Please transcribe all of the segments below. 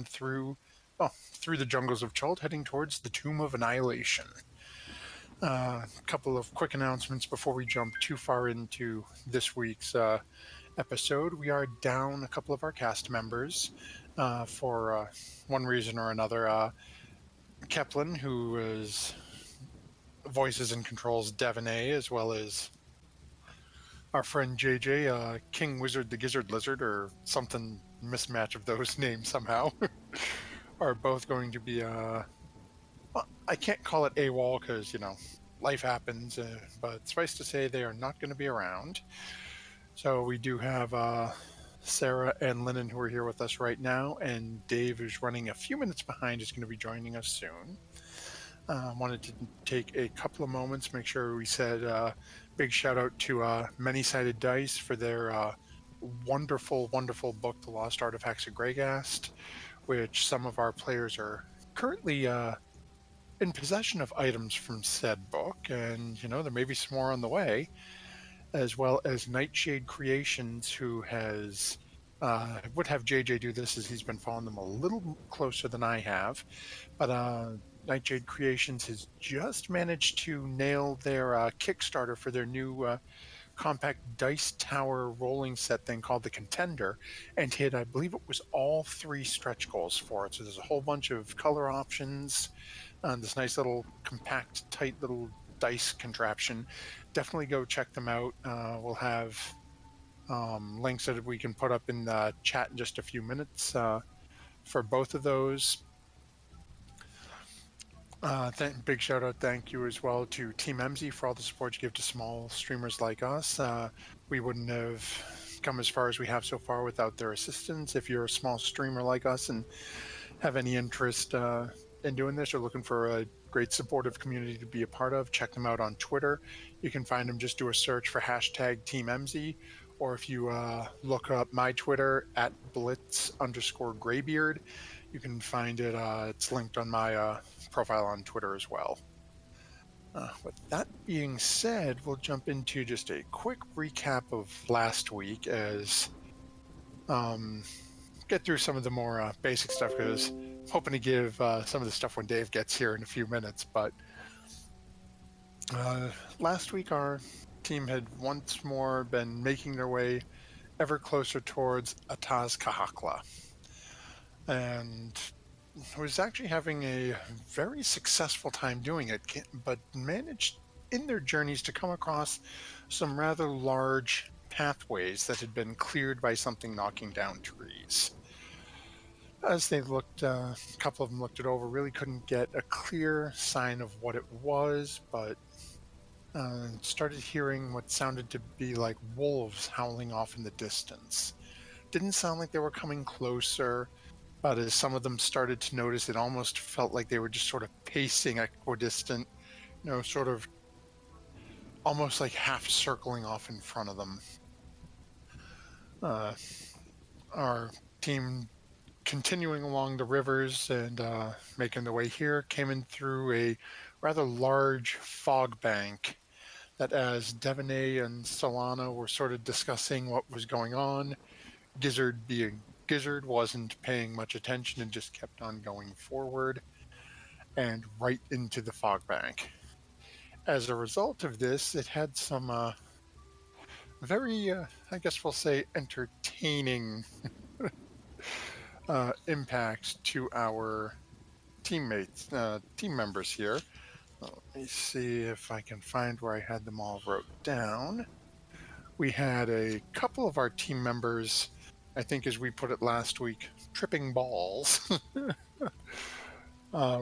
through the jungles of Chult, heading towards the Tomb of Annihilation. A couple of quick announcements before we jump too far into this week's episode. We are down a couple of our cast members for one reason or another. Keplin, who is voices and controls Devonay, as well as our friend JJ, King Wizard the Gizzard Lizard, or something mismatch of those names somehow, are both going to be, well, I can't call it AWOL because, life happens, but suffice to say they are not going to be around. So we do have Sarah and Lennon who are here with us right now, and Dave, who's running a few minutes behind, is going to be joining us soon. Wanted to take a couple of moments, make sure we said big shout out to Many Sided Dice for their wonderful, wonderful book, The Lost Artifacts of Greygast, which some of our players are currently in possession of items from said book, and there may be some more on the way, as well as Nightshade Creations, who has would have JJ do this as he's been following them a little closer than I have, but Nightshade Creations has just managed to nail their Kickstarter for their new compact dice tower rolling set thing called the Contender, and hit, I believe it was all 3 stretch goals for it. So there's a whole bunch of color options, this nice little compact, tight little dice contraption. Definitely go check them out. We'll have links that we can put up in the chat in just a few minutes for both of those. Big shout out, thank you as well to Team MZ for all the support you give to small streamers like us. We wouldn't have come as far as we have so far without their assistance. If you're a small streamer like us and have any interest in doing this or looking for a great supportive community to be a part of, check them out on Twitter. You can find them, just do a search for hashtag Team MZ, or if you look up my Twitter at Blitz_Graybeard, you can find it. It's linked on my profile on Twitter as well. With that being said, we'll jump into just a quick recap of last week as get through some of the more basic stuff, because I'm hoping to give some of the stuff when Dave gets here in a few minutes. But last week our team had once more been making their way ever closer towards Ataz Kahakla, and was actually having a very successful time doing it, but managed in their journeys to come across some rather large pathways that had been cleared by something knocking down trees. As they looked, a couple of them looked it over, really couldn't get a clear sign of what it was, but started hearing what sounded to be like wolves howling off in the distance. Didn't sound like they were coming closer, but as some of them started to notice, it almost felt like they were just sort of pacing equidistant, sort of almost like half circling off in front of them. Our team, continuing along the rivers and making their way here, came in through a rather large fog bank that, as Devonay and Solana were sort of discussing what was going on, Gizzard, being Gizzard, wasn't paying much attention and just kept on going forward and right into the fog bank. As a result of this, it had some very, I guess we'll say, entertaining impacts to our team members here. Let me see if I can find where I had them all wrote down. We had a couple of our team members, I think as we put it last week, tripping balls.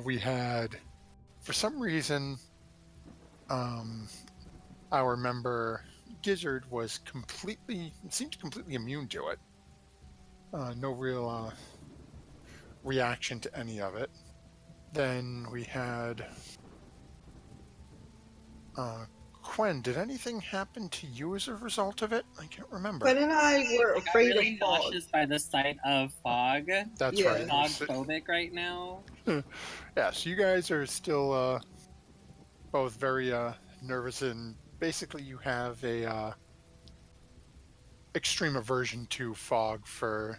We had, for some reason, our member Gizzard seemed completely immune to it. No real reaction to any of it. Then we had Quen. Did anything happen to you as a result of it? I can't remember. Quen and I were afraid really of fog. nauseous by the sight of fog. That's Yeah. right. Fog-phobic right now. Yeah, so you guys are still both very nervous, and basically you have a extreme aversion to fog for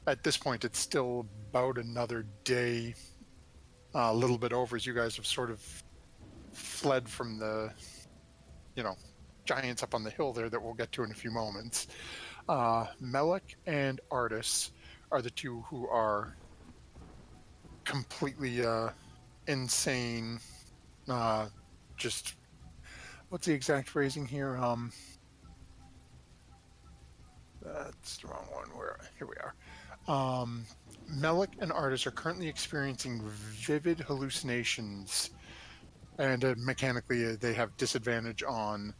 at this point, it's still about another day, a little bit over, as you guys have sort of fled from the, you know, giants up on the hill there that we'll get to in a few moments. Melik and Artis are the two who are completely insane. Just what's the exact phrasing here? That's the wrong one. Where here we are. Melik and Artis are currently experiencing vivid hallucinations, and mechanically they have disadvantage on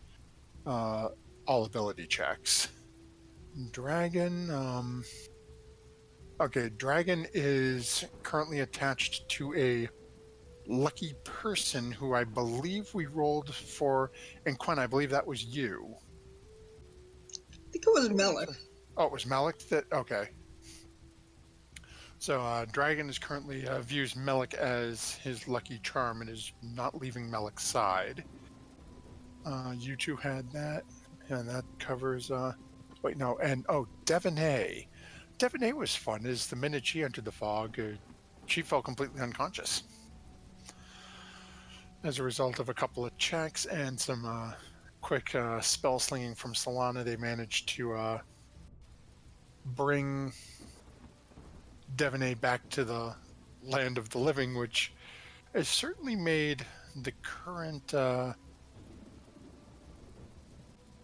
uh, all ability checks. Dragon. Okay, Dragon is currently attached to a lucky person who I believe we rolled for. And Quen, I believe that was you. I think it was Who was Melik. it? Oh, it was Melik that. Okay. So Dragon is currently views Melik as his lucky charm and is not leaving Melik's side. You two had that, and that covers. Wait, no, and oh, Devonay. Devonay was fun. Is the minute she entered the fog, she fell completely unconscious as a result of a couple of checks and some quick spell slinging from Solana. They managed to bring Devonay back to the land of the living, which has certainly made the current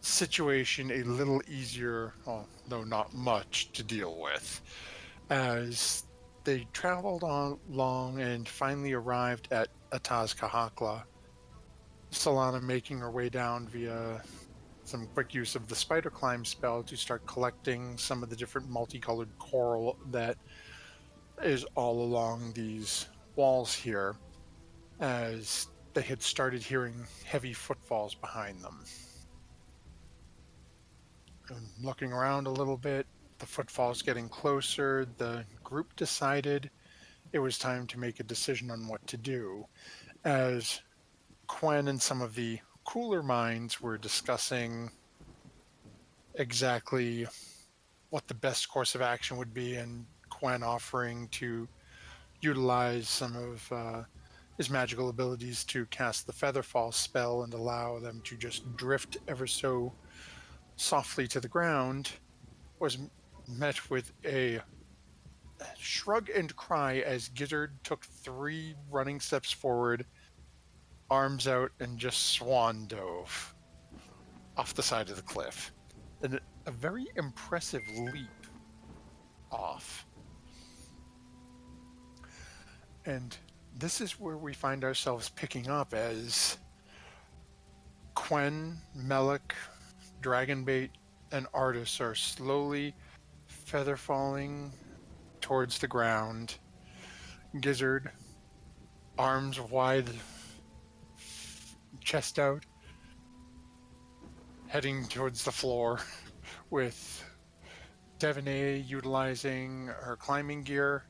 situation a little easier, though not much, to deal with, as they traveled on long and finally arrived at Ataz Kahakla. Solana making her way down via some quick use of the spider climb spell to start collecting some of the different multicolored coral that is all along these walls here, as they had started hearing heavy footfalls behind them. And looking around a little bit, the footfalls getting closer, the group decided it was time to make a decision on what to do, as Quen and some of the cooler minds were discussing exactly what the best course of action would be, and Quen offering to utilize some of his magical abilities to cast the Featherfall spell and allow them to just drift ever so softly to the ground, was met with a shrug and cry as Gizzard took 3 running steps forward, arms out, and just swan dove off the side of the cliff. And a very impressive leap off. And this is where we find ourselves picking up as Quen, Melik, Dragonbait, and Artis are slowly feather falling towards the ground. Gizzard, arms wide, chest out, heading towards the floor, with Devonay utilizing her climbing gear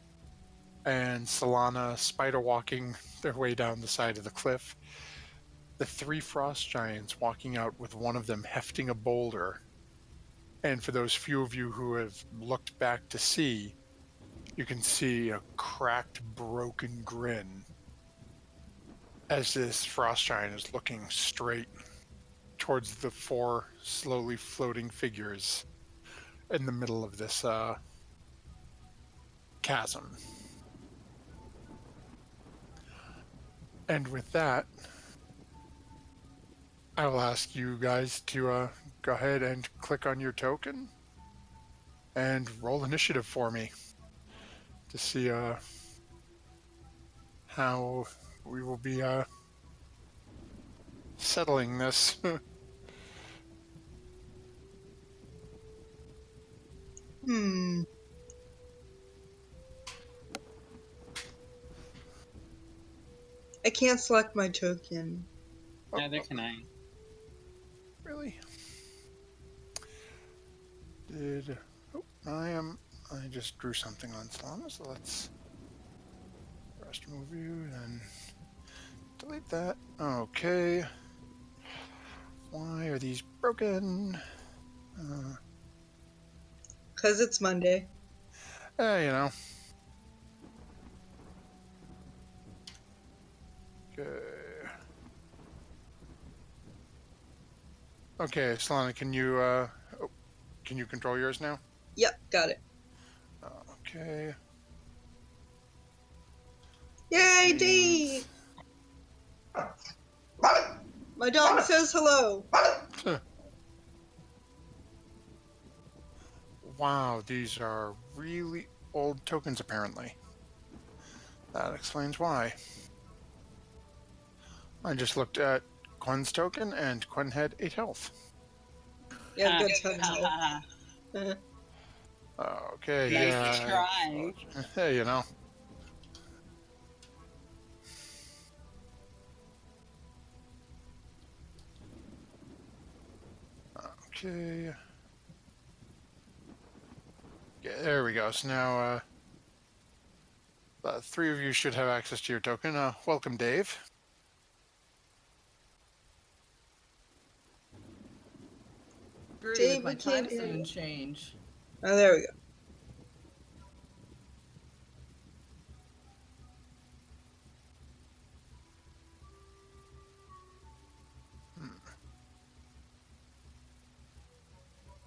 and Solana spider walking their way down the side of the cliff. The 3 frost giants walking out with one of them hefting a boulder. And for those few of you who have looked back to see, you can see a cracked, broken grin as this frost giant is looking straight towards the 4 slowly floating figures in the middle of this chasm. And with that, I will ask you guys to go ahead and click on your token and roll initiative for me to see how we will be settling this. I can't select my token. Neither can I. Really? I just drew something on Solana, so let's rest move you and delete that. Okay. Why are these broken? Because it's Monday. You know. Okay. Okay, Solana, can you control yours now? Yep, got it. Okay. Yay, This D! means- My dog says hello. Wow, these are really old tokens, apparently. That explains why. I just looked at Quen's token, and Quen had 8 health. Yeah, good 7 health. Okay, Nice yeah. try. Hey, you know. Okay. Yeah, there we go. So now, the 3 of you should have access to your token. Welcome, Dave. Screw you with Dave, my we can't time hear zone you. change. Oh, there we go.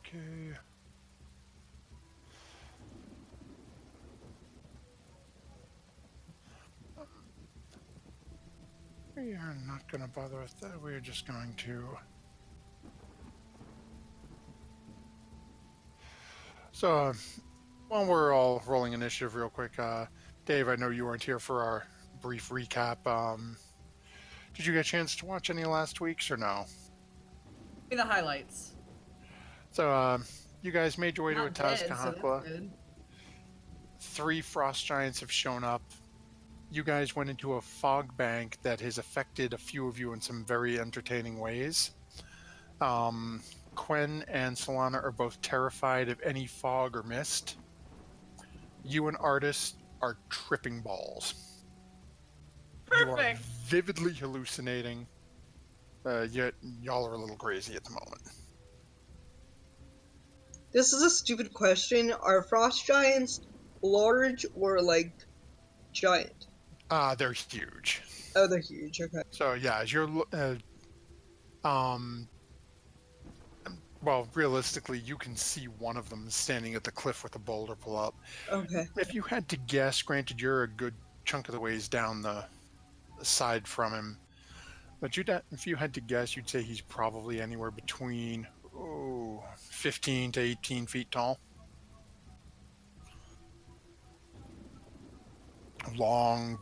Okay. We are not going to bother with that. We're just going to... So, while we're all rolling initiative real quick, Dave, I know you weren't here for our brief recap. Did you get a chance to watch any last week's or no? Give me the highlights. So, you guys made your way Not to dead, so that's Atazcahakla. good. 3 frost giants have shown up. You guys went into a fog bank that has affected a few of you in some very entertaining ways. Quen and Solana are both terrified of any fog or mist. You and Artis are tripping balls. You are Perfect. vividly hallucinating, yet y'all are a little crazy at the moment. This is a stupid question. Are frost giants large or, like, giant? They're huge. Oh, they're huge. Okay. So yeah, as you're, well, realistically, you can see one of them standing at the cliff with a boulder pull up. Okay. If you had to guess, granted you're a good chunk of the ways down the side from him, but if you had to guess, you'd say he's probably anywhere between 15 to 18 feet tall. Long,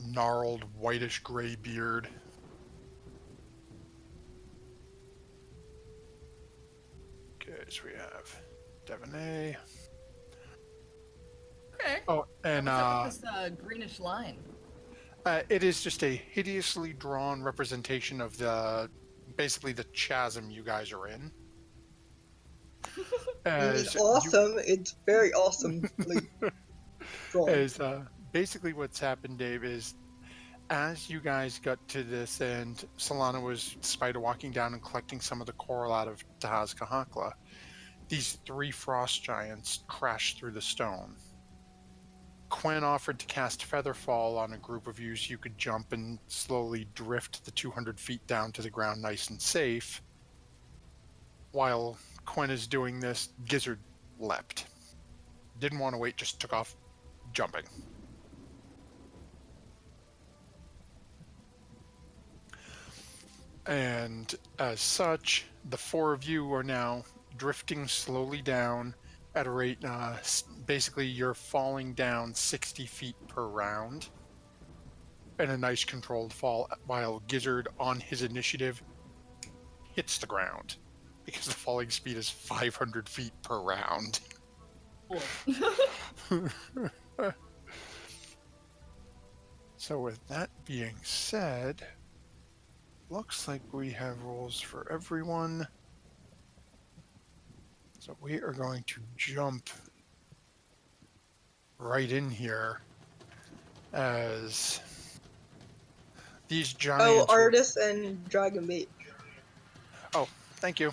gnarled, whitish gray beard. Okay, so we have Devonay. Okay. Oh, and What's up with this greenish line? it is just a hideously drawn representation of basically the chasm you guys are in. You mean As awesome? It's very awesomely drawn. as basically what's happened, Dave, is as you guys got to this end, Solana was spider walking down and collecting some of the coral out of Tahaz-Kahakla. These 3 frost giants crashed through the stone. Quen offered to cast Featherfall on a group of you so you could jump and slowly drift the 200 feet down to the ground nice and safe. While Quen is doing this, Gizzard leapt. Didn't want to wait, just took off jumping. And as such, the 4 of you are now drifting slowly down at a rate, basically you're falling down 60 feet per round. And a nice controlled fall, while Gizzard, on his initiative, hits the ground. Because the falling speed is 500 feet per round. Cool. So with that being said, looks like we have rolls for everyone. So we are going to jump right in here as these giants... Oh, Artis and Dragon Bait. Oh, thank you.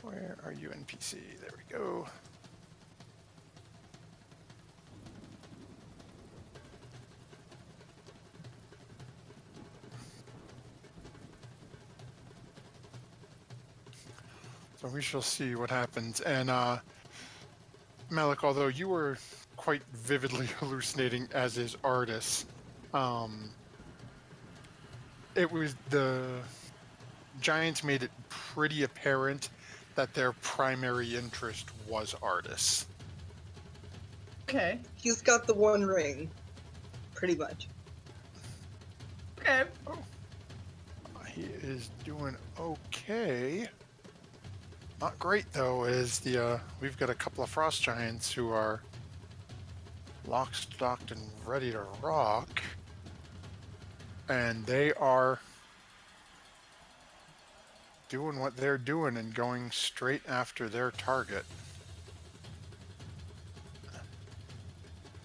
Where are you, NPC? There we go. So we shall see what happens. And Malik, although you were quite vividly hallucinating, as is Artis, it was the Giants made it pretty apparent that their primary interest was Artis. Okay. He's got the one ring, pretty much. Okay. He is doing okay. Not great though, as we've got a couple of frost giants who are locked, stocked, and ready to rock, and they are doing what they're doing and going straight after their target.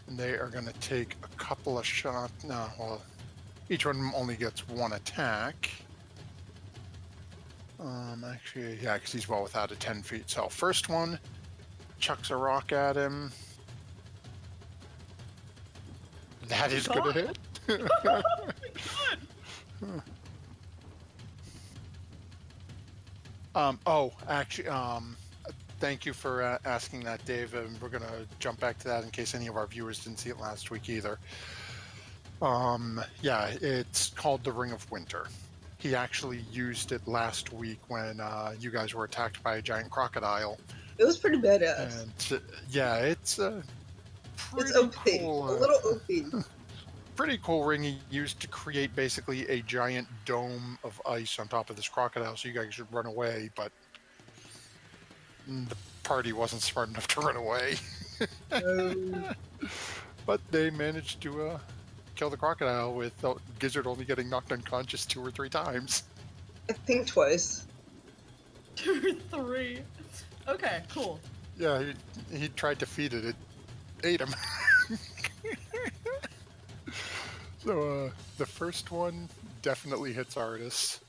And they are going to take a couple of shots. No, well, each one of them only gets one attack. Actually, yeah, because he's well without a 10 feet. So first one chucks a rock at him. That is going to hit. Oh my god! Actually, thank you for asking that, Dave. And we're going to jump back to that in case any of our viewers didn't see it last week either. Yeah, it's called the Ring of Winter. He actually used it last week when you guys were attacked by a giant crocodile. It was pretty badass. And yeah, it's pretty It's OP. cool. A little OP. Pretty cool ring he used to create basically a giant dome of ice on top of this crocodile so you guys should run away, but the party wasn't smart enough to run away. But they managed to kill the crocodile with the gizzard only getting knocked unconscious 2 or 3 times. I think twice. 2 or 3. Okay, cool. Yeah, he tried to feed it. It ate him. So the first one definitely hits Artis.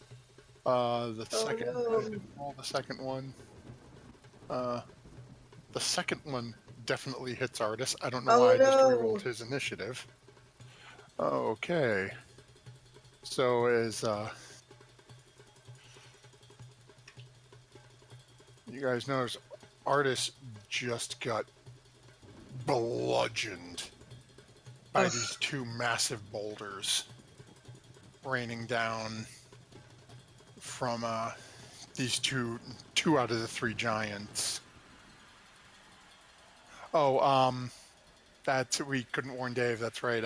The second, no. I didn't roll the second one. The second one definitely hits Artis. I don't know why I just rerolled his initiative. Okay. So as you guys notice, Artis just got bludgeoned by these 2 massive boulders raining down from these two out of the 3 giants. We couldn't warn Dave. That's right.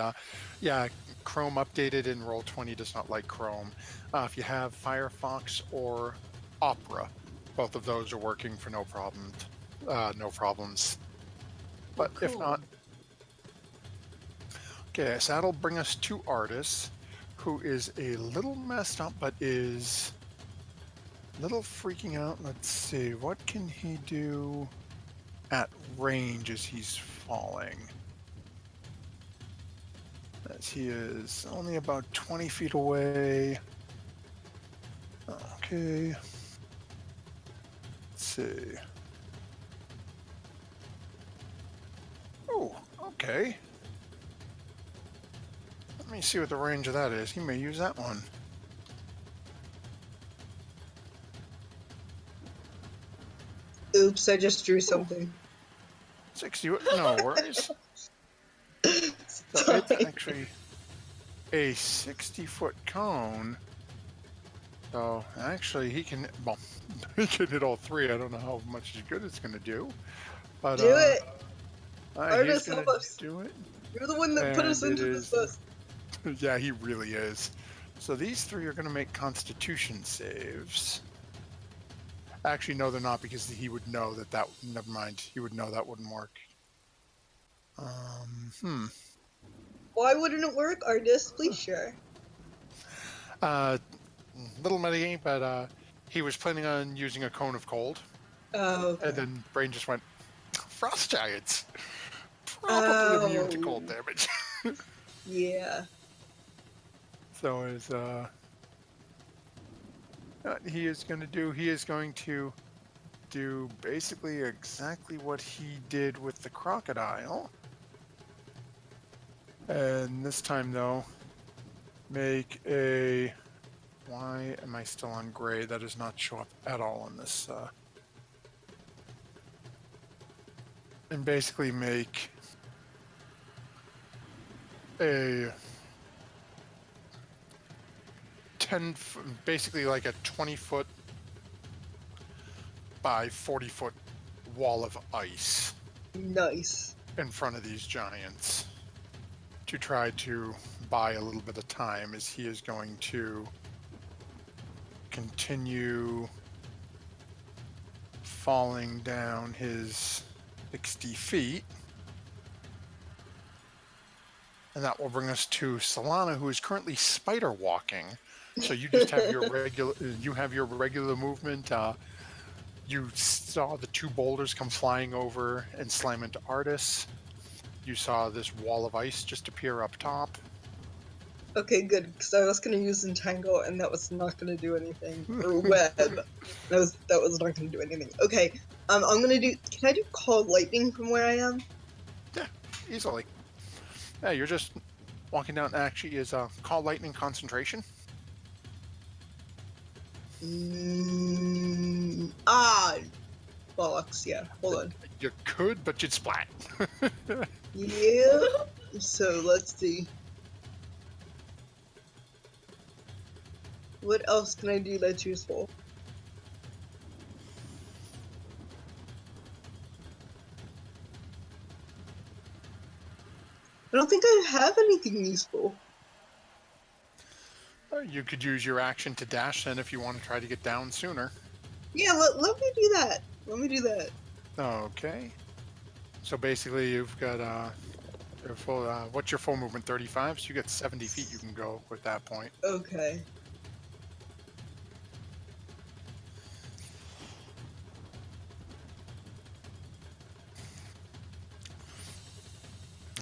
Yeah, Chrome updated and Roll20 does not like Chrome. If you have Firefox or Opera, both of those are working for no problems. But Cool. if not, okay, so that'll bring us to Artis, who is a little messed up, but is a little freaking out. Let's see, what can he do at range as he's falling? As he is only about 20 feet away. Okay. Let's see. Oh, okay. Let me see what the range of that is. He may use that one. Oops, I just drew something. 60, no worries. So it's actually a 60-foot cone. So actually he can, well, he can hit all 3. I don't know how much good it's going to do. But, Do it! he's going help to us. do it. You're the one that put us into this bus. Yeah, he really is. So these 3 are going to make Constitution saves. Actually, no, they're not, because he would know that never mind. He would know that wouldn't work. Why wouldn't it work, Artist? Please share. Little metagame, but he was planning on using a cone of cold. Oh, okay. And then brain just went, frost giants. Probably immune to cold damage. Yeah. So as what he is going to do, he is going to do basically exactly what he did with the crocodile. And this time, though, make a... Why am I still on gray? That does not show up at all in this. And basically make a basically like a 20-foot by 40-foot wall of ice Nice. in front of these giants to try to buy a little bit of time, as he is going to continue falling down his 60 feet. And that will bring us to Solana, who is currently spider walking. So you just have your regular movement. You saw the two boulders come flying over and slam into Artis. You saw this wall of ice just appear up top. Okay, good, because I was gonna use Entangle, and that was not gonna do anything. Or Web. That was not gonna do anything. Okay, I'm gonna do... Can I do Call Lightning from where I am? Yeah, easily. Yeah, you're just walking down. Actually, is Call Lightning concentration? Bollocks, yeah. Hold on. You could, but you'd splat. Yeah. So, let's see. What else can I do that's useful? I don't think I have anything useful. You could use your action to dash then if you want to try to get down sooner. Yeah, let me do that. Let me do that. Okay. So basically, you've got your full. What's your full movement? 35. So you get 70 feet. You can go at that point. Okay.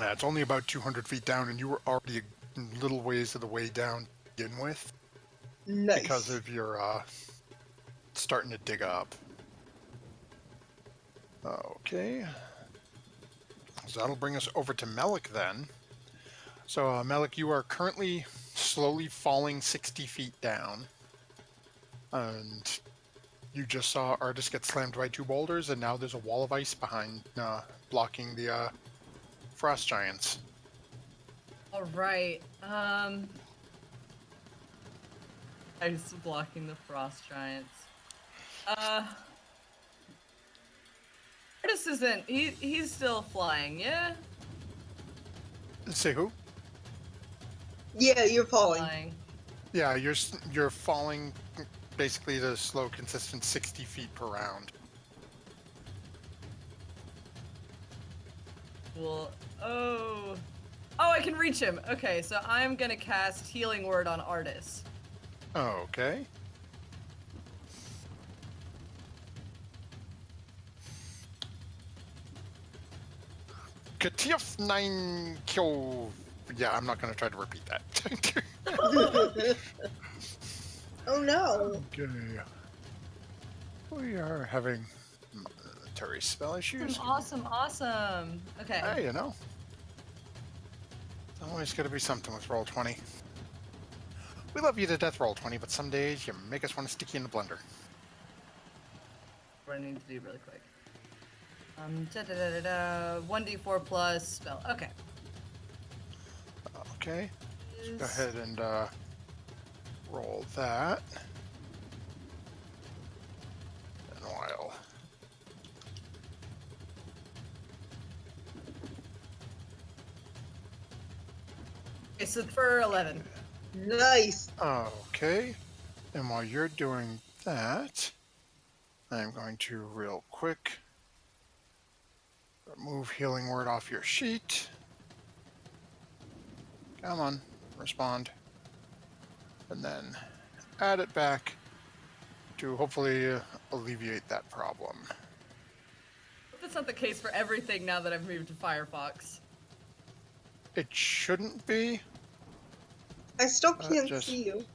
It's only about 200 feet down, and you were already a little ways of the way down to begin with Nice. because of your starting to dig up. Okay. So that'll bring us over to Melik then. So Melik, you are currently slowly falling 60 feet down. And you just saw Artis get slammed by two boulders, and now there's a wall of ice behind, blocking the frost giants. All right. Ice blocking the frost giants. Artis isn't. He's still flying. Yeah. Say who? Yeah, you're falling. Flying. Yeah, you're falling basically the slow, consistent 60 feet per round. Well. Oh. Oh, I can reach him. Okay, so I'm gonna cast Healing Word on Artis. Okay. Katiaf 9 kill. Yeah, I'm not going to try to repeat that. Oh no. Okay. We are having monetary spell issues. Awesome. Okay. Hey, you know. It's always got to be something with Roll20. We love you to death, Roll20, but some days you make us want to stick you in the blender. What I need to do really quick. 1d4 plus spell. Okay. Okay. Let's go ahead and roll that. And while. Okay, so for 11. Nice. Okay. And while you're doing that, I'm going to real quick remove Healing Word off your sheet. Come on, respond. And then add it back to hopefully alleviate that problem. That's not the case for everything now that I've moved to Firefox. It shouldn't be. I still can't just- see you.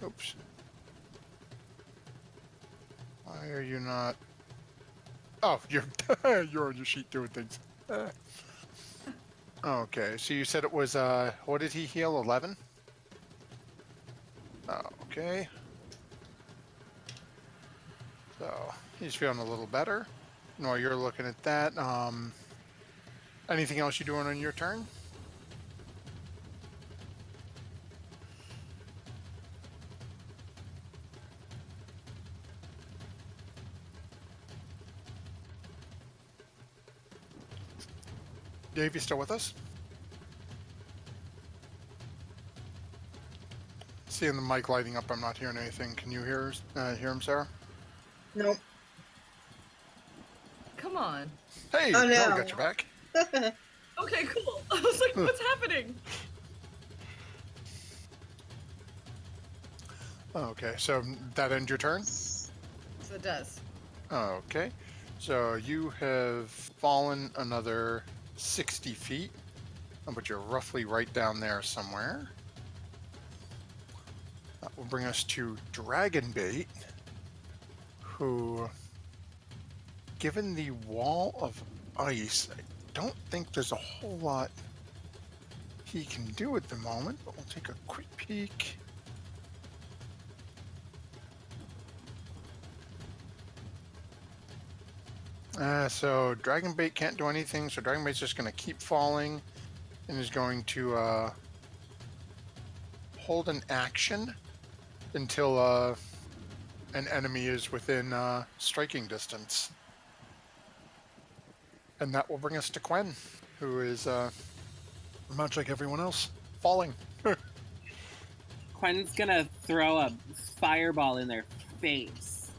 Oops. Why are you not? Oh, you're you're on your sheet doing things. Okay, so you said it was what did he heal? 11? Okay. So he's feeling a little better. No, you're looking at that. Anything else you doing on your turn? Dave, you still with us? Seeing the mic lighting up, I'm not hearing anything. Can you hear him, Sarah? Nope. Come on. Hey, Oh, now we no. got your back. Okay, cool. I was like, what's happening? Okay, so that ends your turn? So it does. Okay, so you have fallen another 60 feet, but you're roughly right down there somewhere. That will bring us to Dragonbait, who, given the wall of ice, I don't think there's a whole lot he can do at the moment, but we'll take a quick peek. So Dragonbait can't do anything, so Dragonbait's just going to keep falling and is going to hold an action until an enemy is within striking distance. And that will bring us to Quen, who is, much like everyone else, falling. Quentin's gonna throw a fireball in their face.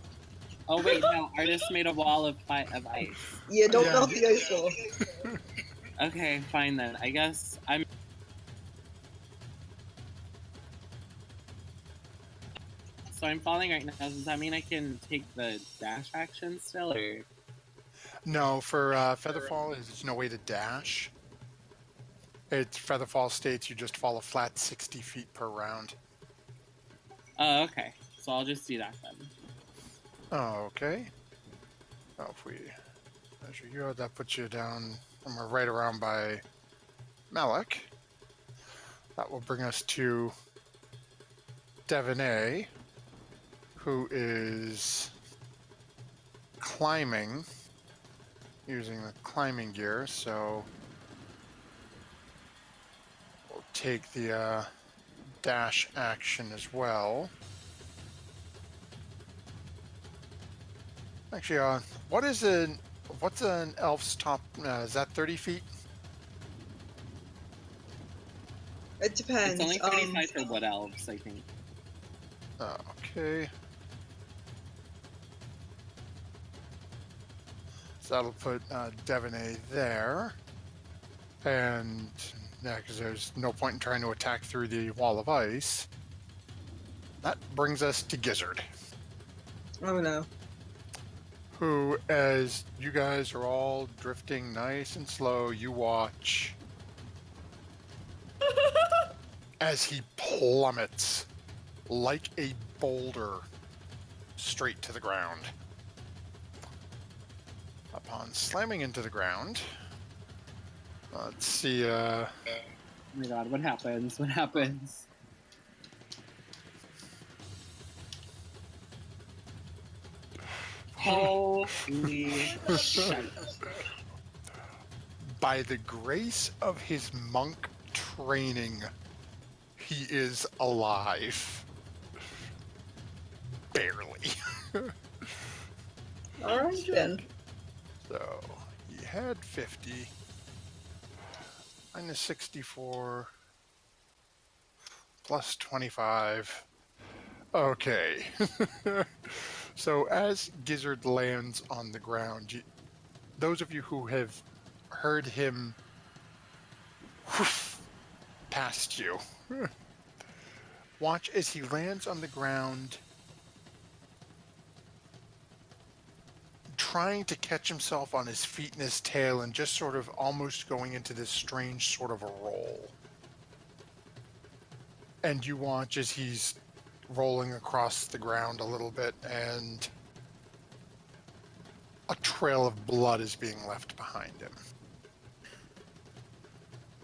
Oh wait, no, artist made a wall of ice. Yeah, don't Yeah. melt the ice wall. Okay, fine then. I guess I'm. So I'm falling right now. Does that mean I can take the dash action still, or? No, for Featherfall, there's no way to dash. It's Featherfall states you just fall a flat 60 feet per round. Oh, okay. So I'll just do that then. Okay. Well, if we measure you, that puts you down somewhere right around by Malik. That will bring us to Devonay, who is climbing using the climbing gear. So we'll take the dash action as well. Actually, what's an elf's top? Is that 30 feet? It depends. It's only 35 for wood elves, I think. Okay. So that'll put Devonay there. And, yeah, because there's no point in trying to attack through the wall of ice. That brings us to Gizzard, Oh no. who, as you guys are all drifting nice and slow, you watch as he plummets like a boulder straight to the ground. Upon slamming into the ground, let's see, Oh my god, what happens? What happens? Holy shit. by the grace of his monk training, he is alive. Barely. Alright then. So, he had 50. Minus 64. Plus 25. Okay. So, as Gizzard lands on the ground, those of you who have heard him whoosh past you, watch as he lands on the ground, trying to catch himself on his feet and his tail and just sort of almost going into this strange sort of a roll. And you watch as he's rolling across the ground a little bit, and a trail of blood is being left behind him.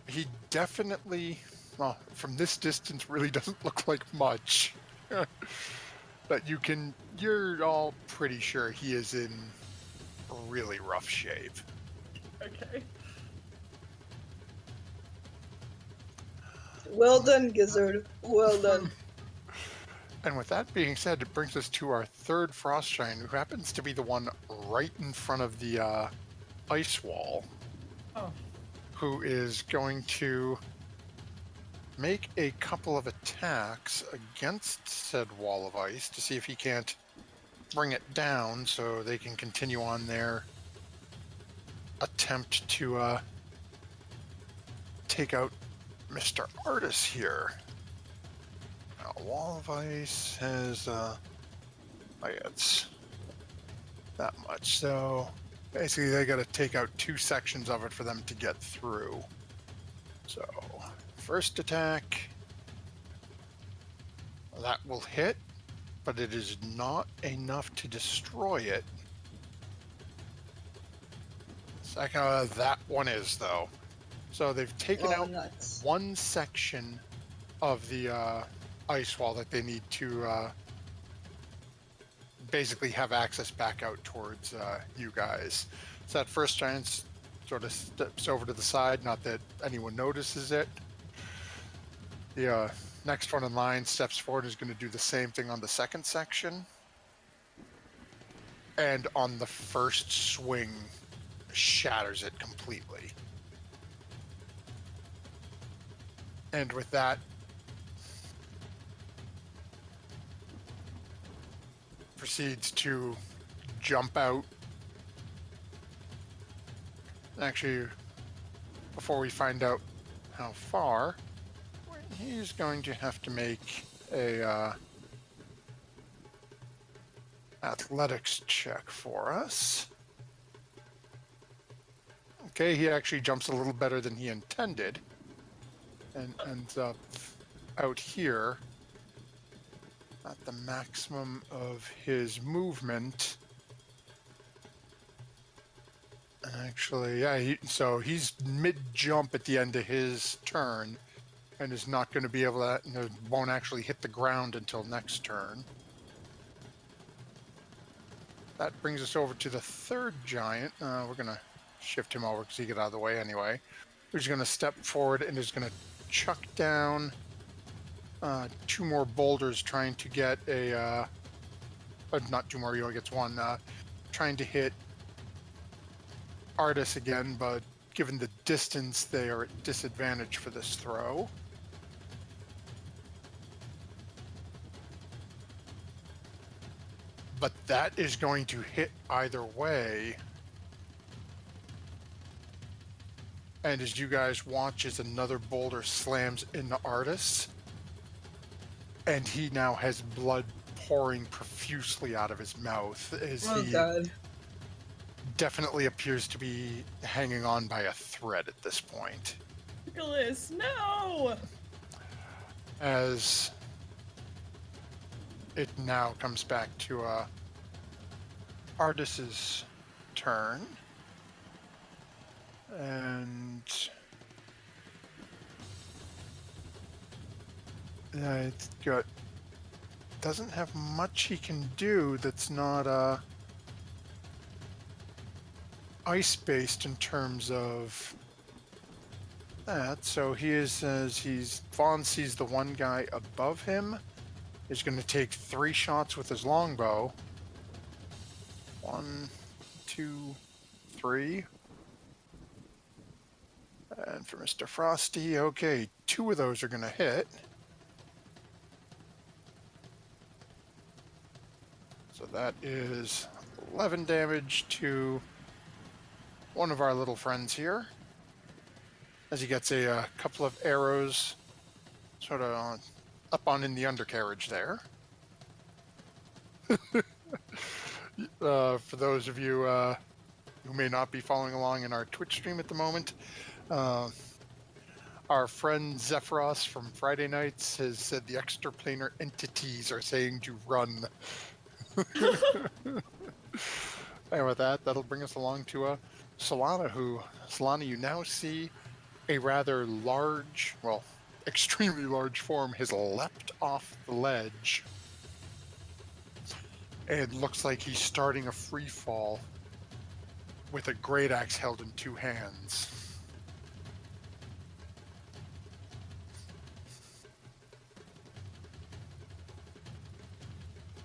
He definitely, well, from this distance, really doesn't look like much. But you're all pretty sure he is in really rough shape. Okay. Well done, Gizzard. Well done. And with that being said, it brings us to our third frost giant, who happens to be the one right in front of the ice wall, Oh. who is going to make a couple of attacks against said wall of ice to see if he can't bring it down so they can continue on their attempt to take out Mr. Artis here. Now, wall of ice has it's that much, so basically they got to take out 2 sections of it for them to get through. So first attack, that will hit, but it is not enough to destroy it. Second, that one is, though. So they've taken out nuts. one section of the ice wall that they need to basically have access back out towards you guys. So that first giant sort of steps over to the side, not that anyone notices it. The next one in line steps forward, is going to do the same thing on the second section. And on the first swing, shatters it completely. And with that, proceeds to jump out. Actually, before we find out how far, he's going to have to make a athletics check for us. Okay, he actually jumps a little better than he intended and ends up out here at the maximum of his movement. Actually, yeah, so he's mid-jump at the end of his turn and is not going to be able to, won't actually hit the ground until next turn. That brings us over to the third giant. We're going to shift him over because he got out of the way anyway. Who's going to step forward and is going to chuck down 2 more boulders trying to get not 2 more, he only gets 1, trying to hit Artis again, but given the distance, they are at disadvantage for this throw. But that is going to hit either way. And as you guys watch as another boulder slams into Artis, and he now has blood pouring profusely out of his mouth as he God. definitely appears to be hanging on by a thread at this point. Nicholas, no! As it now comes back to Artis's turn. And it's got, doesn't have much he can do that's not ice-based in terms of that. So he is, as Vaughn sees the one guy above him, is going to take 3 shots with his longbow. 1, 2, 3. And for Mr. Frosty, okay, 2 of those are going to hit. So that is 11 damage to one of our little friends here, as he gets a couple of arrows sort of up on in the undercarriage there. For those of you who may not be following along in our Twitch stream at the moment, our friend Zephyros from Friday nights has said the extraplanar entities are saying to run. And with that, that'll bring us along to Solana, Solana, you now see a rather large, well, extremely large form has leapt off the ledge. It looks like he's starting a free fall with a great axe held in two hands.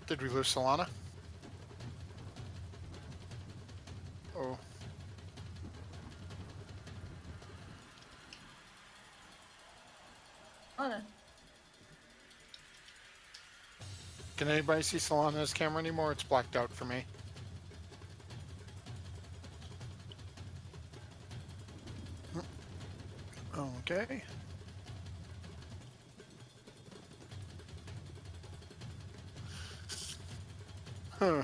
Did we lose Solana? Oh. Anna. Can anybody see Solana's camera anymore? It's blacked out for me. Okay. Huh.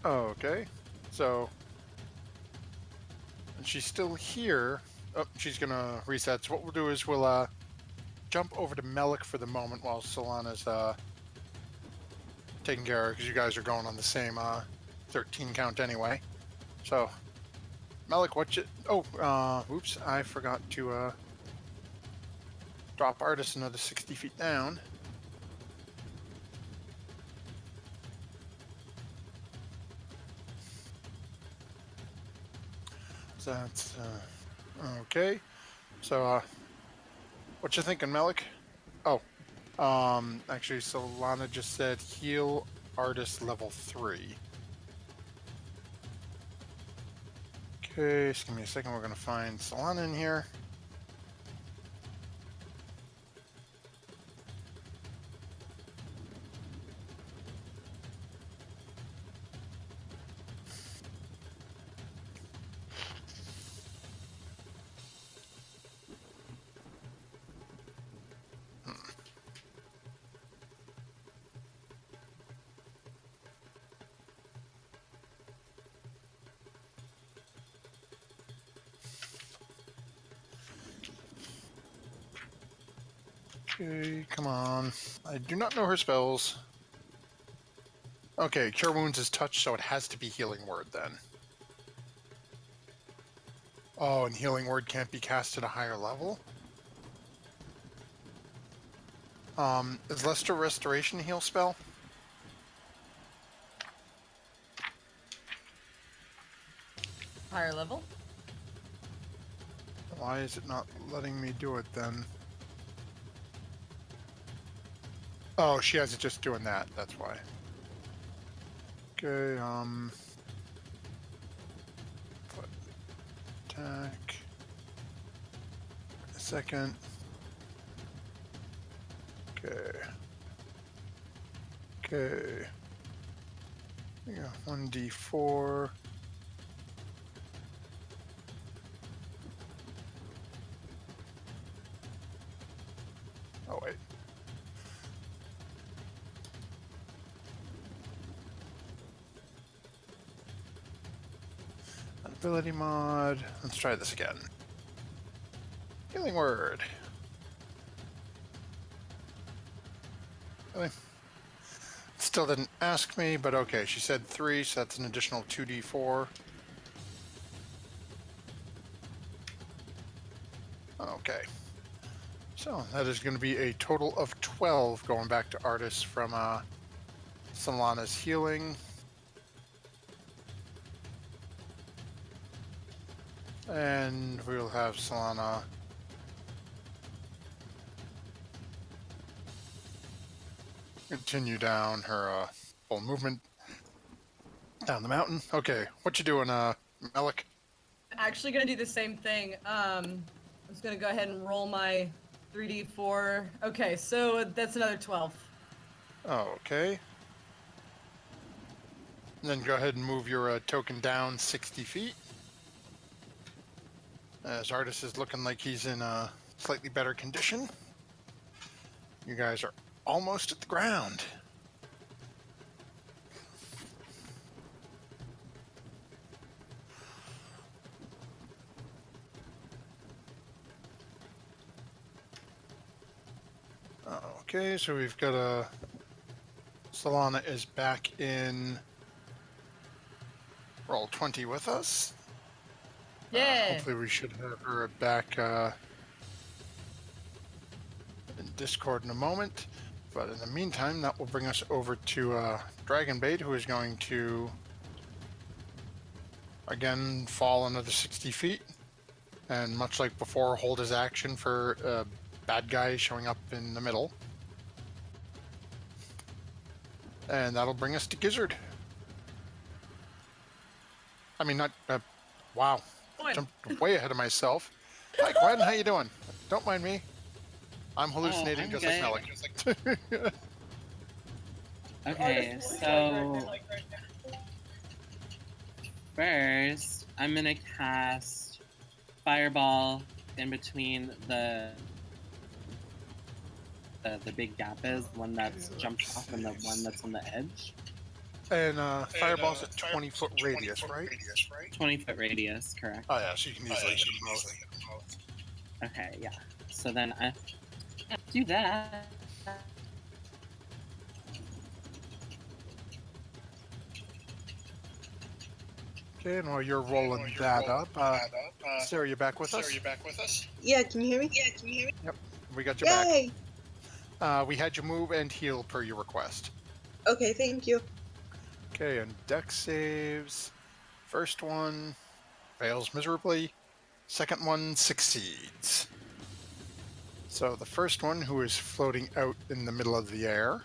Okay. So, and she's still here. Oh, she's gonna reset. So what we'll do is we'll jump over to Melik for the moment while Solana's taking care of her, because you guys are going on the same 13 count anyway. So, Melik, what you... Oh, oops, I forgot to drop Artist another 60 feet down. So that's... okay. So, what you thinking, Melik? Oh, actually, Solana just said heal Artist level 3. Okay, just give me a second. We're gonna find Solana in here. Okay, come on. I do not know her spells. Okay, Cure Wounds is touch, so it has to be Healing Word then. Oh, and Healing Word can't be cast at a higher level? Is Lester Restoration a heal spell? Higher level? Why is it not letting me do it then? Oh, she has it just doing that, that's why. Okay, foot attack. A second. Okay. Okay. Yeah, 1d4. Oh, wait. Ability mod. Let's try this again. Healing Word. Really? Still didn't ask me, but okay. She said 3, so that's an additional 2d4. Okay. So that is going to be a total of 12 going back to Artist from Solana's healing. And we'll have Solana continue down her full movement down the mountain. Okay, what you doing, Melik? Actually gonna do the same thing. I'm just gonna go ahead and roll my 3d4. Okay, so that's another 12. Okay. And then go ahead and move your token down 60 feet. As Artist is looking like he's in a slightly better condition. You guys are almost at the ground. Okay, so we've got Solana is back in roll 20 with us. Yeah. Hopefully we should have her back in Discord in a moment. But in the meantime, that will bring us over to Dragonbait, who is going to, again, fall another 60 feet. And much like before, hold his action for bad guy showing up in the middle. And that'll bring us to Gizzard. I mean, not... wow. Gwen. Jumped way ahead of myself. Hi, Gwen. How you doing? Don't mind me. I'm hallucinating I'm just good. like Malik. Okay, so first I'm gonna cast Fireball in between the big gap is, one that's jumped off and the one that's on the edge. And Fireball's at 20-foot radius, right? 20-foot radius, correct. Oh, yeah, so you can easily hit them both. Okay, yeah. So then I do that. Okay, and while you're rolling that up, Sarah, you back with us? Yeah, can you hear me? Yep, we got you Yay! back. We had you move and heal per your request. Okay, thank you. Okay, and dex saves. First one fails miserably. Second one succeeds. So the first one, who is floating out in the middle of the air,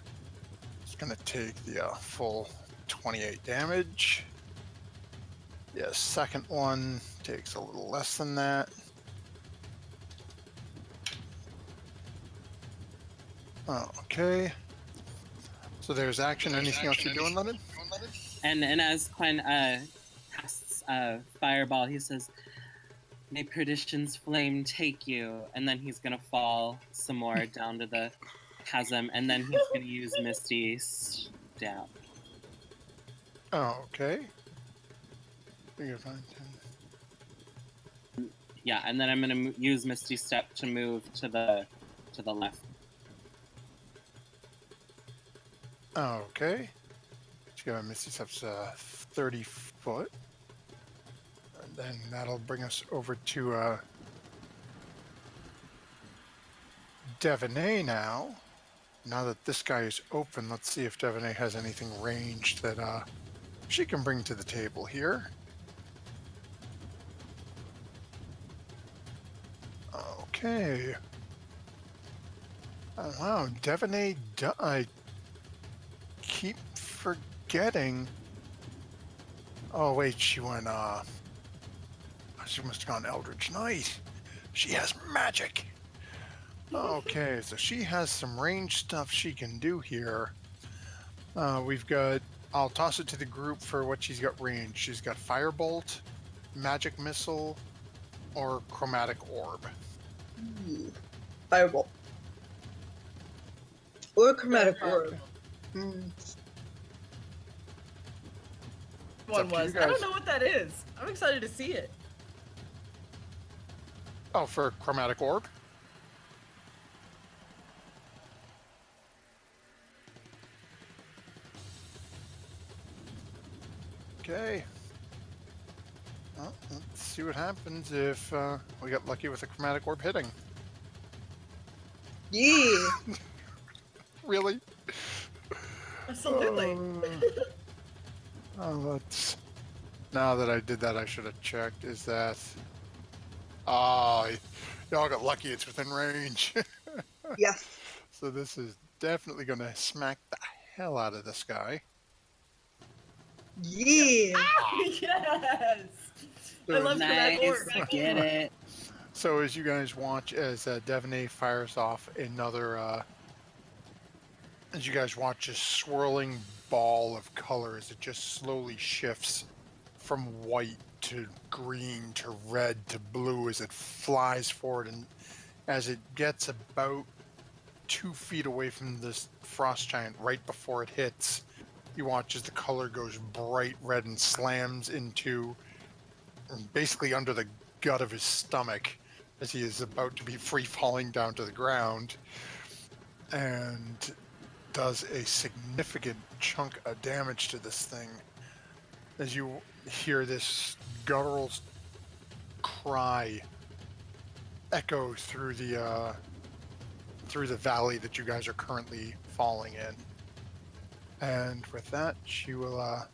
is going to take the full 28 damage. The second one takes a little less than that. Okay. So there's action. Anything else you're doing, Lennon? And as Quinn casts Fireball, he says, "May perdition's flame take you," and then he's gonna fall some more down to the chasm, and then he's gonna use Misty Step. Okay. Yeah, and then I'm gonna use Misty Step to move to the left. Okay. Let's go. Misty Step's 30 foot. And then that'll bring us over to Devaney now. Now that this guy is open, let's see if Devaney has anything ranged that she can bring to the table here. Okay. Oh, wow, Devaney, I keep forgetting. Oh, wait, she went, she must have gone Eldritch Knight. She has magic. Okay, so she has some range stuff she can do here. We've got, I'll toss it to the group for what she's got range. She's got Firebolt, Magic Missile, or Chromatic Orb. Fireball. Or chromatic orb. One was. I don't know what that is. I'm excited to see it. Oh, for Chromatic Orb? Okay. Well, let's see what happens if we get lucky with a Chromatic Orb hitting. Yeah. Really? Absolutely. Let's... Now that I did that, I should have checked. Is that... Oh, y'all got lucky. It's within range. Yes. So this is definitely going to smack the hell out of this guy. Yeah. Yes. I love Nice, chromatic orb. get it. So as you guys watch as Devaney fires off another... as you guys watch this swirling ball of color as it just slowly shifts from white to green to red to blue as it flies forward, and as it gets about 2 feet away from this frost giant right before it hits, you watch as the color goes bright red and slams into basically under the gut of his stomach as he is about to be free falling down to the ground, and does a significant chunk of damage to this thing. as you hear this guttural cry echo through the valley that you guys are currently falling in. And with that, she will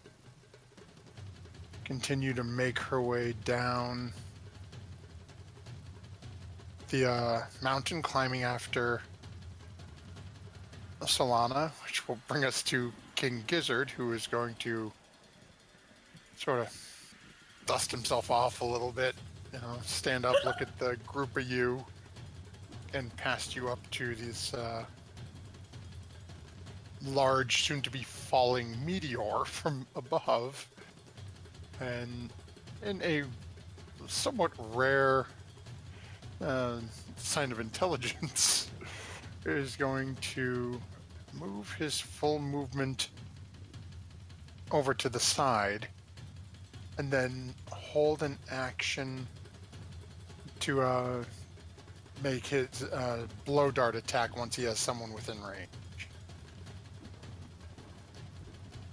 continue to make her way down the mountain, climbing after Solana, which will bring us to King Gizzard, who is going to sort of dust himself off a little bit, stand up, look at the group of you, and pass you up to this large, soon-to-be falling meteor from above, and in a somewhat rare sign of intelligence, is going to move his full movement over to the side, and then hold an action to make his blow dart attack once he has someone within range.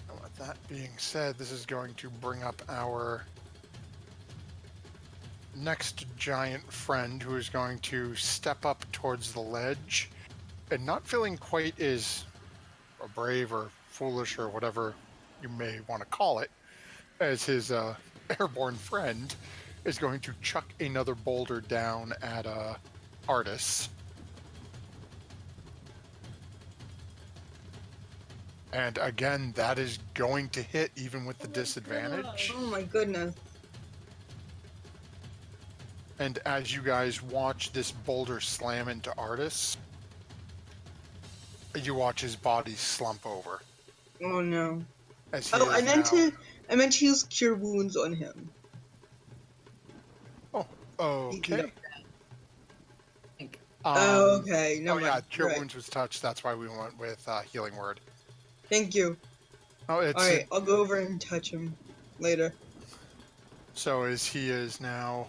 And with that being said, this is going to bring up our next giant friend, who is going to step up towards the ledge, and not feeling quite as brave or foolish or whatever you may want to call it as his airborne friend, is going to chuck another boulder down at Artis. And again, that is going to hit even with the disadvantage. Oh my goodness. And as you guys watch this boulder slam into Artis, you watch his body slump over. Oh no. As he I meant now... to use Cure Wounds on him. Oh, okay. Okay, no. Oh yeah, Cure Wounds was touched. That's why we went with Healing Word. Thank you. Oh, it's alright. I'll go over and touch him later. So as he is now,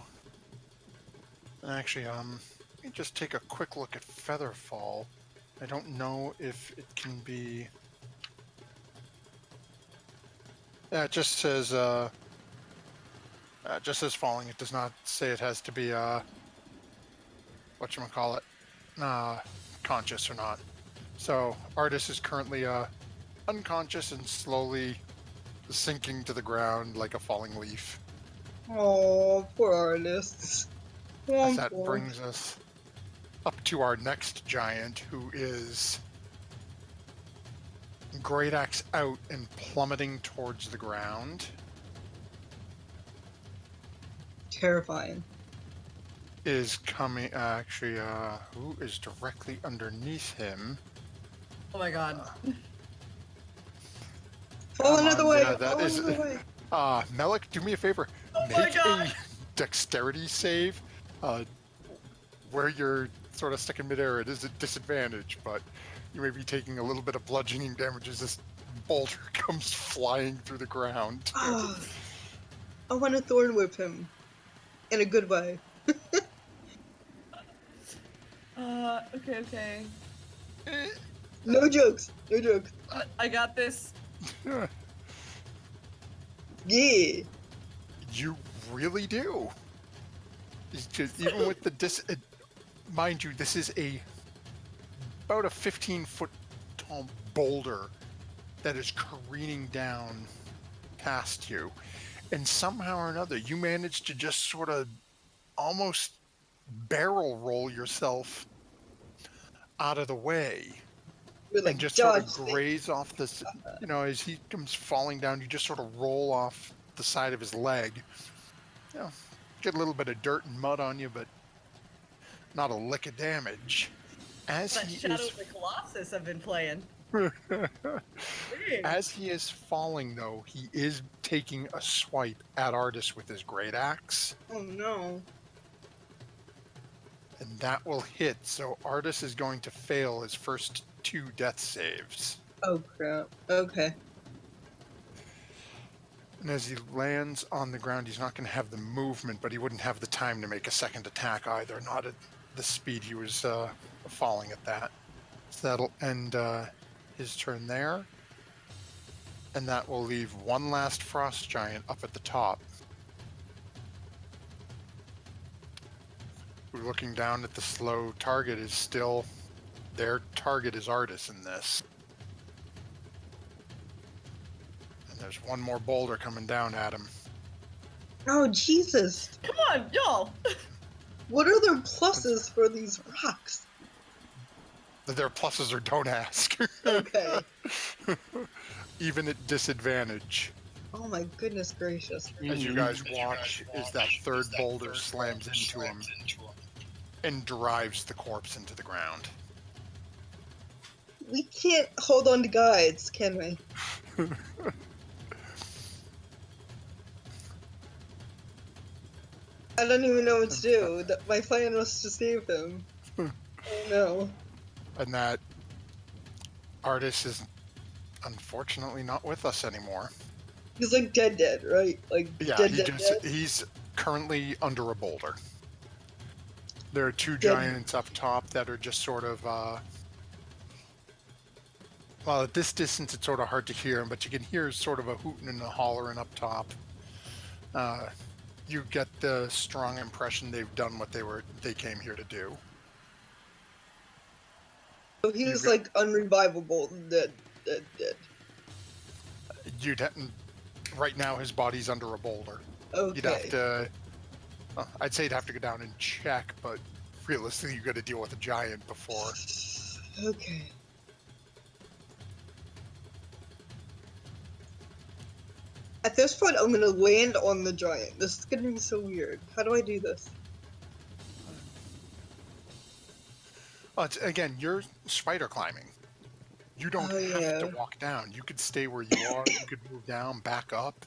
actually, let me just take a quick look at Featherfall. I don't know if it can be. Yeah, it just says falling. It does not say it has to be whatchamacallit, conscious or not. So Artis is currently unconscious and slowly sinking to the ground like a falling leaf. Oh, poor artists. As that brings us up to our next giant, who is Great Axe out and plummeting towards the ground. Terrifying. Is coming, actually, who is directly underneath him? Oh my god. Fall another way! Yeah, that Fall is. another way! Melik, do me a favor. Oh my Make god! a dexterity save. Where you're sort of stuck in midair, it is a disadvantage, but you may be taking a little bit of bludgeoning damage as this boulder comes flying through the ground. Oh, I want to thorn whip him. In a good way. Okay. No jokes. No jokes. I got this. Yeah. You really do. It's just, even with the mind you, this is about a 15-foot tall boulder that is careening down past you, and somehow or another you manage to just sort of almost barrel roll yourself out of the way, and just sort of graze off this, as he comes falling down, you just sort of roll off the side of his leg. Get a little bit of dirt and mud on you, but not a lick of damage. As That he Shadow is of the Colossus I've been playing. As he is falling, though, he is taking a swipe at Artis with his great axe. Oh no. And that will hit, so Artis is going to fail his first 2 death saves. Oh crap. Okay. And as he lands on the ground, he's not going to have the movement, but he wouldn't have the time to make a second attack either, not at the speed he was falling at that. So that'll end his turn there. And that will leave one last frost giant up at the top. We're looking down at the slow target is still... Their target is Artis in this. And there's one more boulder coming down at him. Oh, Jesus. Come on, y'all. What are their pluses for these rocks? Their pluses or don't ask. Okay. Even at disadvantage. Oh my goodness gracious. As you guys watch, is that third boulder slams into him and drives the corpse into the ground. We can't hold on to guides, can we? I don't even know what to do. My plan was to save him. Oh no. And that Artis is unfortunately not with us anymore. He's like dead, right? Like Yeah, dead. he's currently under a boulder. There are two Dead. giants up top that are just sort of, well, at this distance it's sort of hard to hear them, but you can hear sort of a hooting and a hollering up top. You get the strong impression they've done what they came here to do. So he's like unrevivable, dead. Right now his body's under a boulder. Okay. You'd have to, I'd say you'd have to go down and check, but realistically you got to deal with a giant before. Okay. At this point, I'm gonna land on the giant. This is gonna be so weird. How do I do this? Again, you're spider climbing. You don't have to walk down. You could stay where you are. You could move down, back up.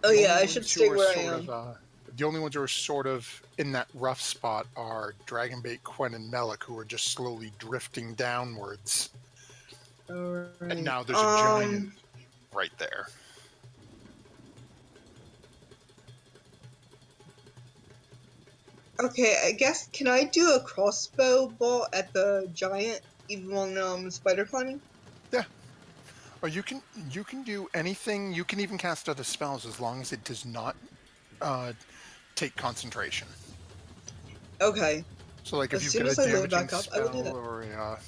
Oh yeah, I should stay where I am. The only ones who are sort of in that rough spot are Dragonbait, Quen, and Melik, who are just slowly drifting downwards. Alright. And now there's a giant right there. Okay, I guess, can I do a crossbow bolt at the giant even when spider climbing? Yeah. Or you can do anything. You can even cast other spells as long as it does not take concentration. Okay. So like if As you've soon got as a I load damaging back up, I will do spell that. or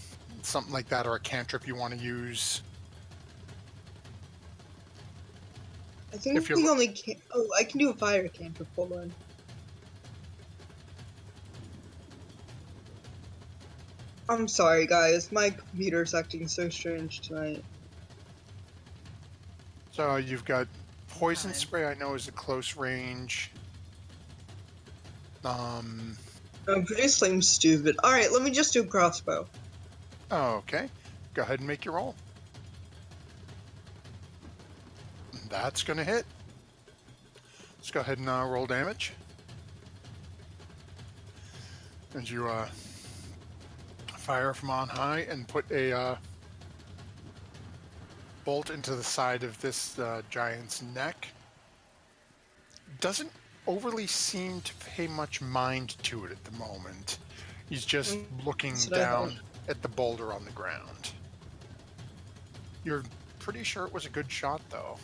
something like that, or a cantrip you want to use. I think If you're we only can. Oh, I can do a fire cantrip. Hold on. I'm sorry, guys. My computer's acting so strange tonight. So you've got poison Fine. spray. I know is a close range. I'm pretty slim stupid. Alright, let me just do a crossbow. Okay. Go ahead and make your roll. That's gonna hit. Let's go ahead and roll damage. As you fire from on high and put a bolt into the side of this giant's neck. Doesn't overly seem to pay much mind to it at the moment. He's just looking down at the boulder on the ground. You're pretty sure it was a good shot, though.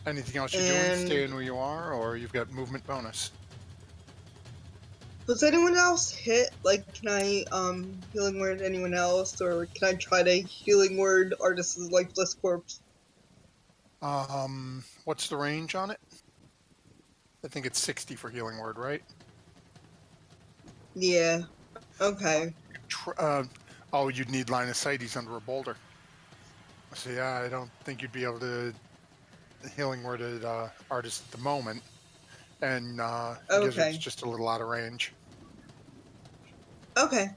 Anything else you're doing? Staying where you are, or you've got movement bonus? Was anyone else hit? Like, can I healing word anyone else, or can I try to healing word Artis's lifeless corpse? What's the range on it? I think it's 60 for healing word, right? Yeah. Okay. Oh, you'd need line of sight. He's under a boulder. So yeah, I don't think you'd be able to healing word at Artist at the moment, and Gizzard's just a little out of range. Okay.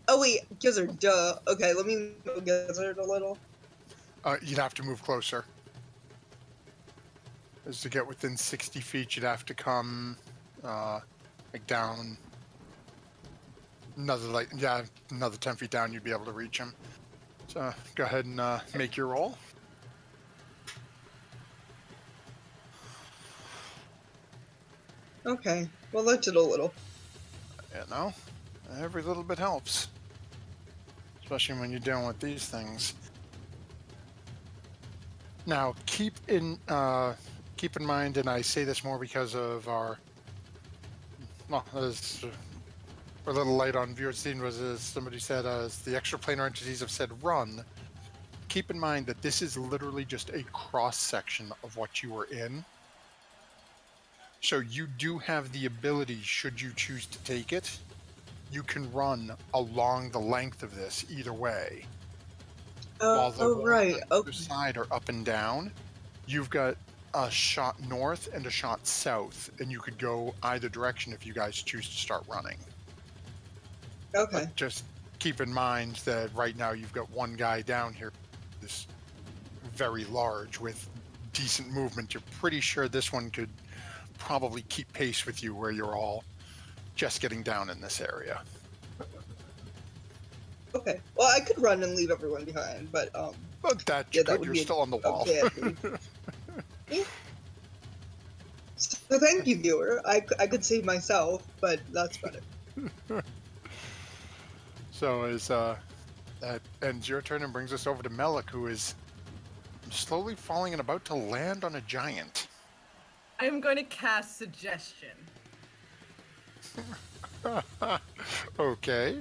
Oh wait, Gizzard, duh. Okay, let me move Gizzard a little. You'd have to move closer. As to get within 60 feet, you'd have to come like down another another 10 feet down. You'd be able to reach him. So go ahead and make your roll. Okay, well that did a little. You know, every little bit helps. especially when you're dealing with these things. Now, keep in mind, and I say this more because of our, well, as we're a little light on viewer scene, was as somebody said, as the extraplanar entities have said, run. Keep in mind that this is literally just a cross section of what you were in. So you do have the ability, should you choose to take it, you can run along the length of this either way. While the walls right. on either side are up and down, you've got a shot north and a shot south, and you could go either direction if you guys choose to start running. Okay. But just keep in mind that right now you've got one guy down here who's very large with decent movement. You're pretty sure this one could probably keep pace with you where you're all just getting down in this area. Okay. Well, I could run and leave everyone behind, but But that yeah, you that could, would you're be still on the wall. bad move. Yeah. So thank you, viewer. I could save myself, but that's better. So as that ends your turn and brings us over to Melik, who is slowly falling and about to land on a giant. I am going to cast Suggestion. Okay.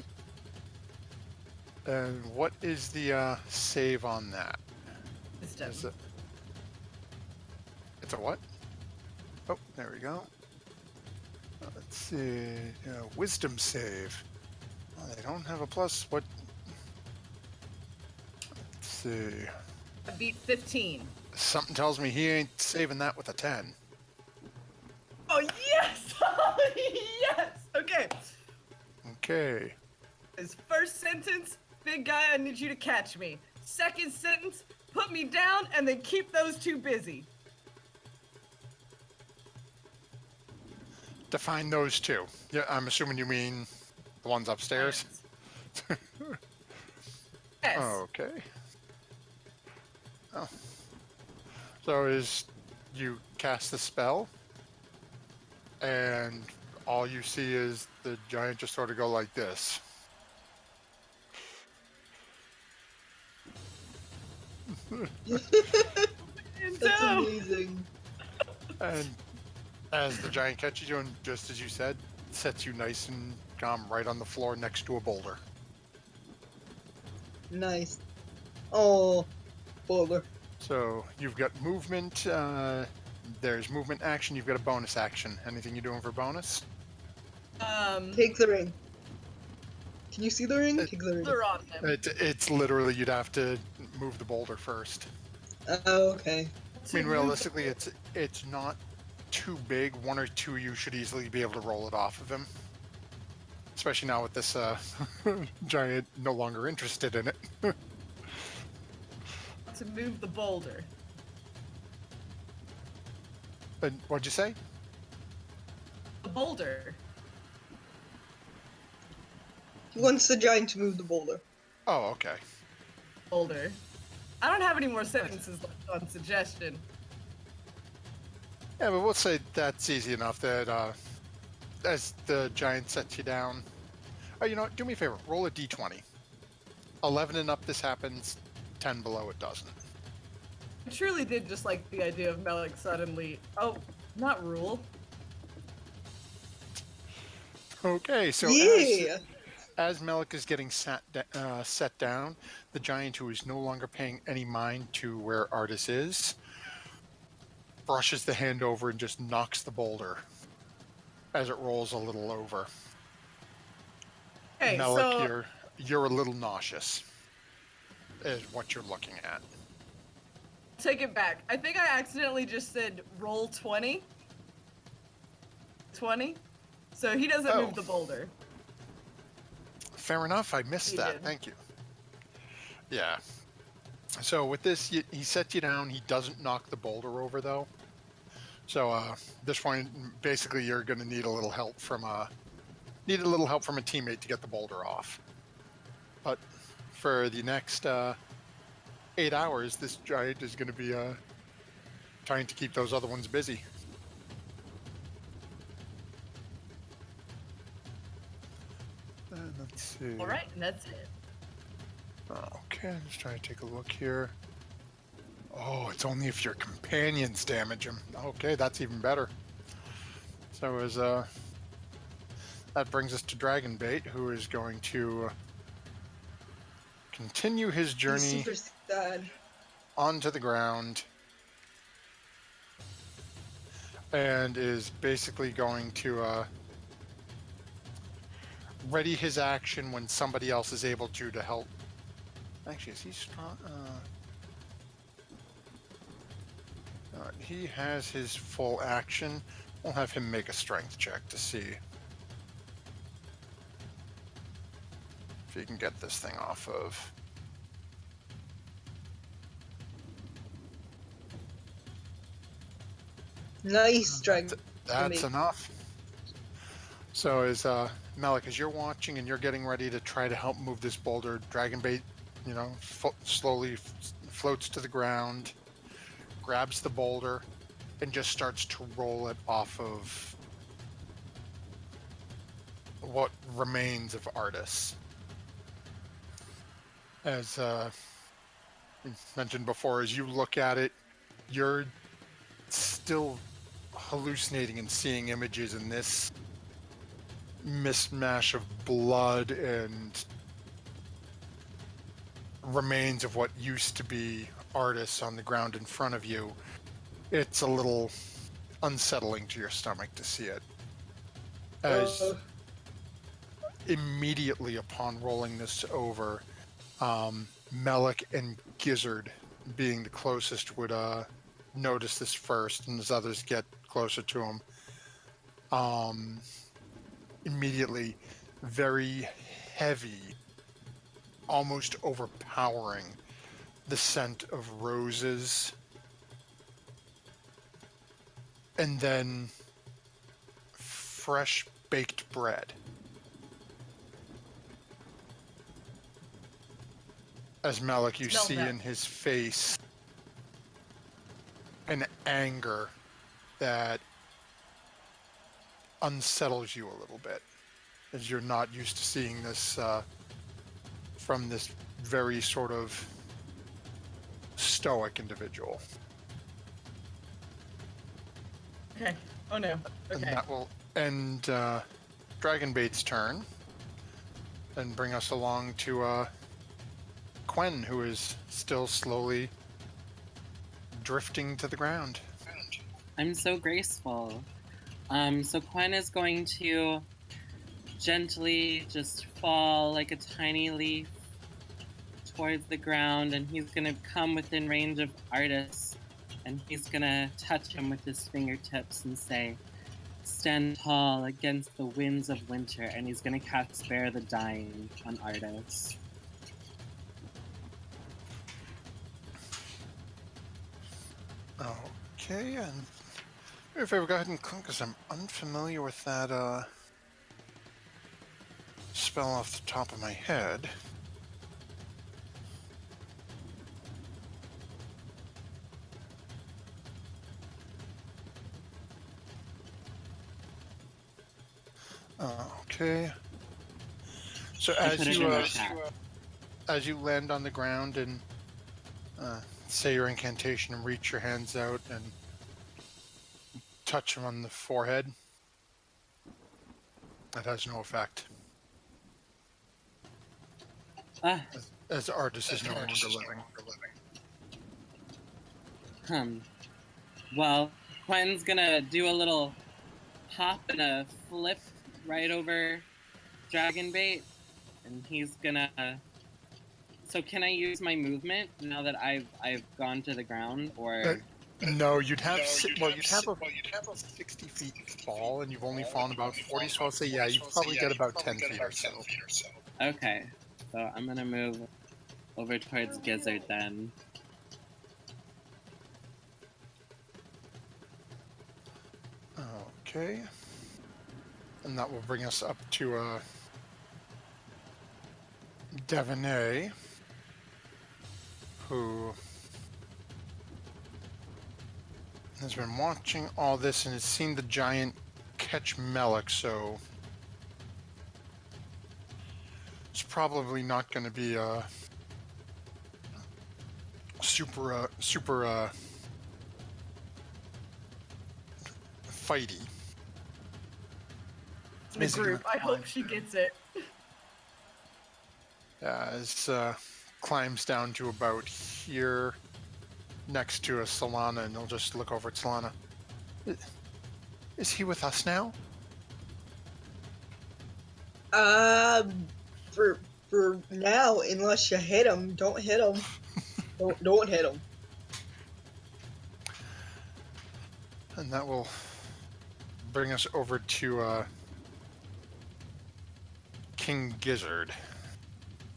And what is the save on that? Wisdom. It's a what? Oh, there we go. Let's see. Wisdom save. Well, they don't have a plus. What? Let's see. I beat 15. Something tells me he ain't saving that with a 10. Oh, yes! Yes! Okay. Okay. His first sentence, big guy, I need you to catch me. Second sentence, put me down and then keep those two busy. Define those two. Yeah, I'm assuming you mean the ones upstairs. Yes. Okay. Oh. So is you cast the spell, and all you see is the giant just sort of go like this. That's amazing. And as the giant catches you, and just as you said, sets you nice and calm right on the floor next to a boulder. Nice. Oh, boulder. So you've got movement. There's movement action. You've got a bonus action. Anything you're doing for bonus? Take the ring. Can you see the ring? Take the ring. They're on him. It's literally you'd have to move the boulder first. Oh, okay. I mean, realistically, it's not too big. One or two you should easily be able to roll it off of him. Especially now with this giant no longer interested in it. To move the boulder. And what'd you say? The boulder. He wants the giant to move the boulder. Oh, okay. Boulder. I don't have any more sentences left on Suggestion. Yeah, but we'll say that's easy enough that as the giant sets you down. Oh, you know what? Do me a favor. Roll a d20. 11 and up, this happens. 10 below, it doesn't. I truly did just like the idea of Melik suddenly. Oh, not rule. Okay, so Yeah. as Melik is getting set down, the giant, who is no longer paying any mind to where Artis is, brushes the hand over and just knocks the boulder as it rolls a little over. Okay, Melik, so you're a little nauseous, is what you're looking at. take it back. I think I accidentally just said roll 20. 20. So he doesn't move the boulder. Fair enough. I missed He that. did. Thank you. Yeah. So with this, he sets you down. He doesn't knock the boulder over, though. So this point, basically, you're going to need a little help from a teammate to get the boulder off. But for the next 8 hours, this giant is going to be trying to keep those other ones busy. Let's see. All right, and that's it. Okay, I'm just trying to take a look here. Oh, it's only if your companions damage him. Okay, that's even better. So that brings us to Dragonbait, who is going to continue his He's journey super sad. onto the ground and is basically going to ready his action when somebody else is able to help. Actually, is he strong? He has his full action. We'll have him make a strength check to see if he can get this thing off of. Nice, Dragon. That's enough. So as Malik, as you're watching and you're getting ready to try to help move this boulder, Dragonbait, slowly floats to the ground, grabs the boulder, and just starts to roll it off of what remains of Artis. As mentioned before, as you look at it, you're still hallucinating and seeing images in this mishmash of blood and remains of what used to be Artis on the ground in front of you. It's a little unsettling to your stomach to see it. As immediately upon rolling this over, Melik and Gizzard, being the closest, would notice this first, and as others get closer to him, immediately very heavy, almost overpowering, the scent of roses, and then fresh baked bread. As Malik, you see in his face an anger that unsettles you a little bit, as you're not used to seeing this from this very sort of stoic individual. Okay. Oh no. Okay. And that will end Dragonbait's turn and bring us along to Quen, who is still slowly drifting to the ground. I'm so graceful. So Quen is going to gently just fall like a tiny leaf towards the ground, and he's gonna come within range of Artis, and he's gonna touch him with his fingertips and say, "Stand tall against the winds of winter," and he's gonna cast Spare the Dying on Artis. Okay, and if I go ahead and click, because I'm unfamiliar with that spell off the top of my head. Okay. So as you land on the ground and say your incantation and reach your hands out and touch him on the forehead, that has no effect. As Artis is no longer living. Well, Quen's gonna do a little hop and a flip right over Dragonbait, and he's gonna. So can I use my movement now that I've gone to the ground, or? No, you'd have a 60 feet fall, and you've only fallen about 40. So I'll say you probably get about 10 feet or so. Okay, so I'm gonna move over towards Gizzard then. Okay, and that will bring us up to Devaney, who has been watching all this and has seen the giant catch Melik, so it's probably not going to be super fighty. The Is he gonna group. I hope she gets it. as climbs down to about here next to a Solana, and he'll just look over at Solana. Is he with us now? For now, unless you hit him, don't hit him. Don't hit him. And that will bring us over to King Gizzard.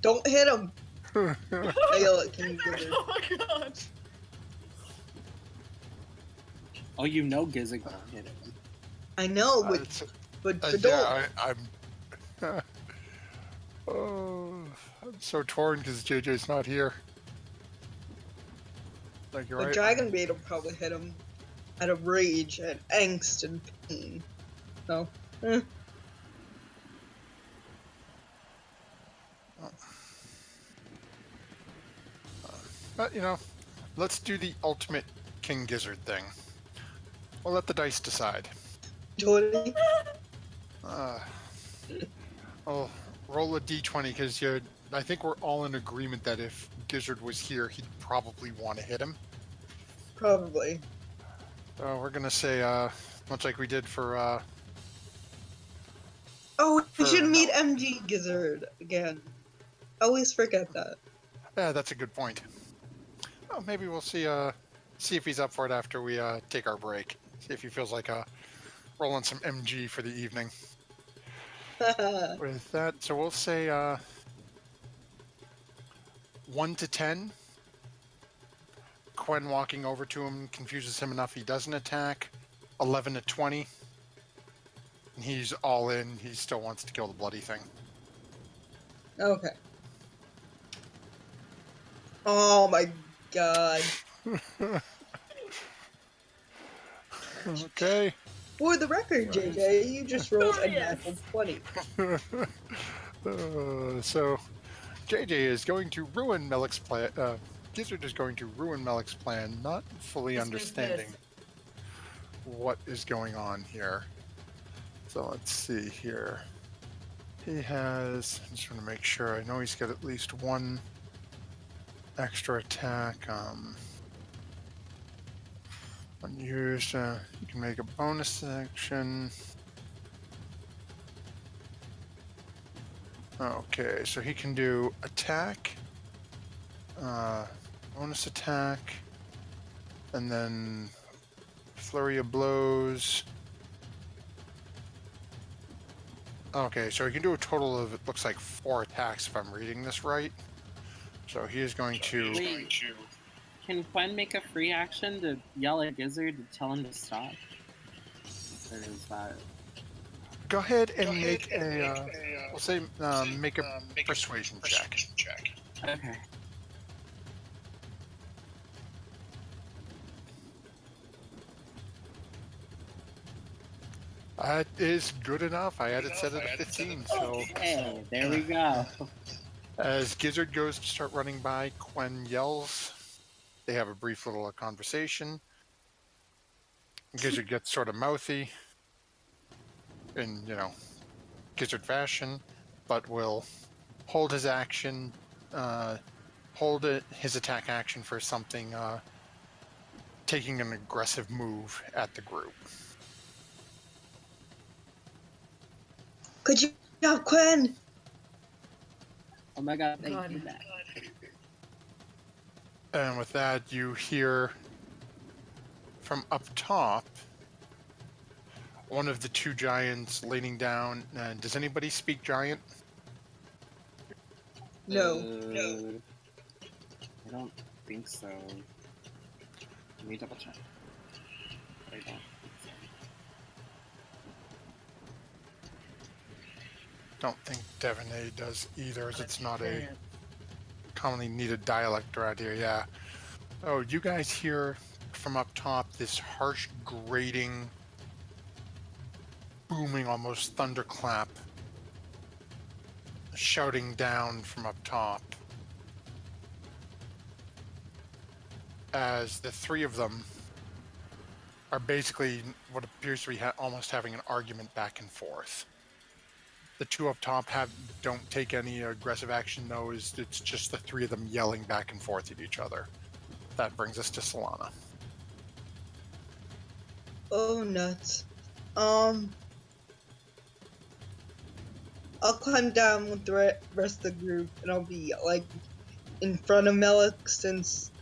Don't hit him. I yell at King Gizzard. Oh my god. Oh, you know Gizzard gonna hit it. I know, but don't. Yeah, I'm. Oh, I'm so torn because JJ's not here. Like you're The right. dragon bait will probably hit him out of rage and angst and pain. So, But let's do the ultimate King Gizzard thing. We'll let the dice decide. Jordy, I'll roll a d20 because I think we're all in agreement that if Gizzard was here, he'd probably want to hit him. probably. We're gonna say much like we did for. Oh, we should no. meet MG Gizzard again. I always forget that. Yeah, that's a good point. Oh, maybe we'll see if he's up for it after we take our break. See if he feels like rolling some MG for the evening. With that, so we'll say 1 to 10. Quen walking over to him confuses him enough he doesn't attack. 11 to 20. And he's all in. He still wants to kill the bloody thing. Okay. Oh my god. Okay. For the record, JJ, you just rolled a Yes. natural 20. So, JJ is going to ruin Melik's plan. Gizzard is going to ruin Melik's plan, not fully This means understanding this. what is going on here. So let's see here. He has. I just want to make sure. I know he's got at least one extra attack. Unused. You can make a bonus action. Okay, so he can do attack, bonus attack, and then flurry of blows. Okay, so he can do a total of, it looks like 4 attacks if I'm reading this right. So he is going to... Wait, can Quen make a free action to yell at Gizzard to tell him to stop? Or is that... Go ahead and make a, we'll say, make a persuasion check. Okay. That is good enough. I had it set at a 15, so... Hey, there we go. As Gizzard goes to start running by, Quen yells. They have a brief little conversation. Gizzard gets sort of mouthy in, Gizzard fashion, but will hold his action, his attack action for something, taking an aggressive move at the group. Good job, Quen! Oh my god, thank God. you, Matt. And with that, you hear from up top one of the two giants leaning down. Does anybody speak giant? No. I don't think so. Let me double check. I don't think so. Don't think Devonay does either, as it's not a commonly needed dialect around here, yeah. Oh, you guys hear from up top this harsh, grating, booming, almost thunderclap, shouting down from up top. as the three of them are basically what appears to be almost having an argument back and forth. The two up top don't take any aggressive action, though. It's just the three of them yelling back and forth at each other. That brings us to Solana. Oh, nuts. I'll climb down with the rest of the group, and I'll be, like, in front of Melik, since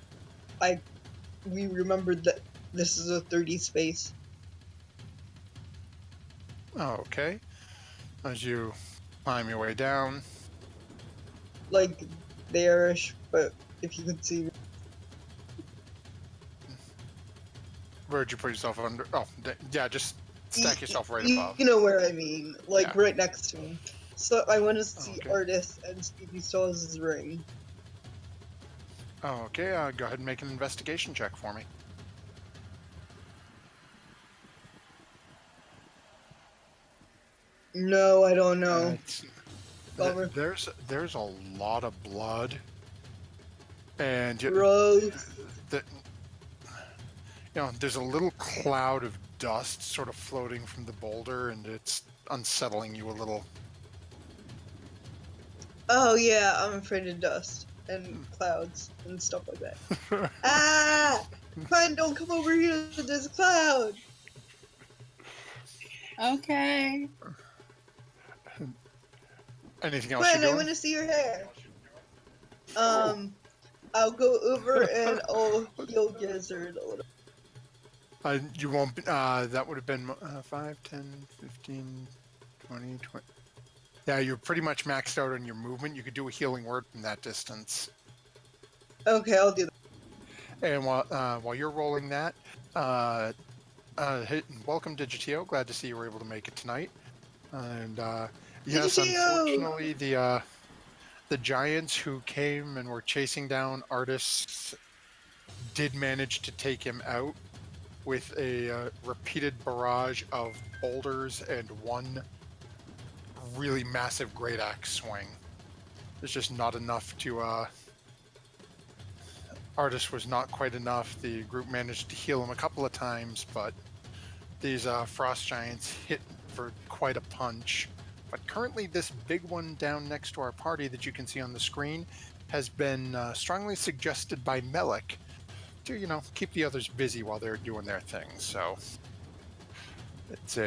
we remembered that this is a 30 space. Okay. As you climb your way down. Like, there-ish, but if you could see. Where'd you put yourself under? Oh, yeah, just stack yourself right above. You know where I mean, like, Yeah. right next to him. So I want to see Okay. Artis and see if he still has his ring. Okay, go ahead and make an investigation check for me. No, I don't know. Bummer. There's a lot of blood, and Gross. there's a little cloud of dust sort of floating from the boulder, and it's unsettling you a little. Oh yeah, I'm afraid of dust and clouds and stuff like that. Ah! Fine, don't come over here. There's a cloud. Okay. Anything else Gwen, you're I doing? want to see your hair. I'll go over and I'll heal Gizzard a little. You won't. That would have been 5, 10, 15, 20, 20. Yeah, you're pretty much maxed out on your movement. You could do a healing word from that distance. Okay, I'll do that. And while you're rolling that, welcome Digitio. Glad to see you were able to make it tonight. And yes, Digitio! unfortunately, the giants who came and were chasing down Artis did manage to take him out with a repeated barrage of boulders and one really massive great axe swing. There's just not enough to. Artis was not quite enough. The group managed to heal him a couple of times, but these frost giants hit for quite a punch. But currently, this big one down next to our party that you can see on the screen has been strongly suggested by Melik to, keep the others busy while they're doing their thing. So it's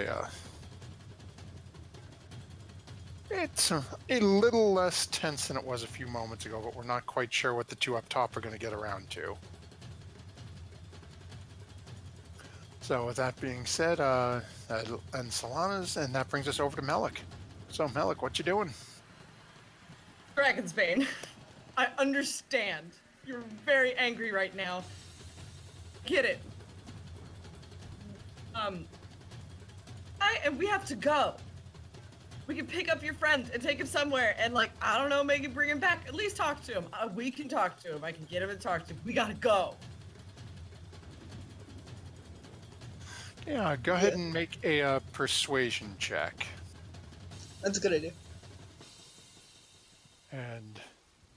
it's a little less tense than it was a few moments ago, but we're not quite sure what the two up top are going to get around to. So with that being said, and Solana's, and that brings us over to Melik. So Melik, what you doing? Dragon's Bane, I understand. You're very angry right now. Get it. We have to go. We can pick up your friend and take him somewhere and, like, I don't know, maybe bring him back. At least talk to him. We can talk to him. I can get him to talk to him. We gotta go. Yeah, go ahead and make a persuasion check. That's a good idea. And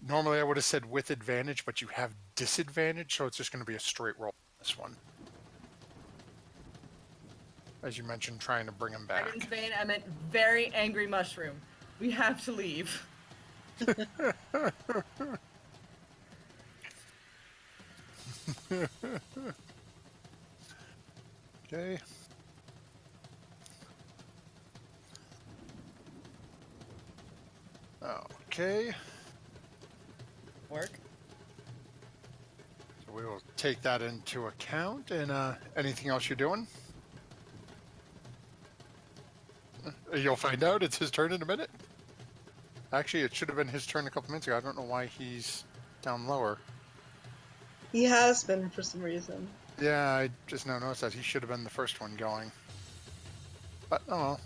normally I would have said with advantage, but you have disadvantage, so it's just going to be a straight roll on this one. As you mentioned, trying to bring him back. Dragon's Bane, I meant very angry mushroom. We have to leave. Okay. Okay. Work. So we will take that into account. And anything else you're doing? You'll find out. It's his turn in a minute. Actually, it should have been his turn a couple minutes ago. I don't know why he's down lower. He has been for some reason. Yeah, I just now noticed that he should have been the first one going. But, oh well.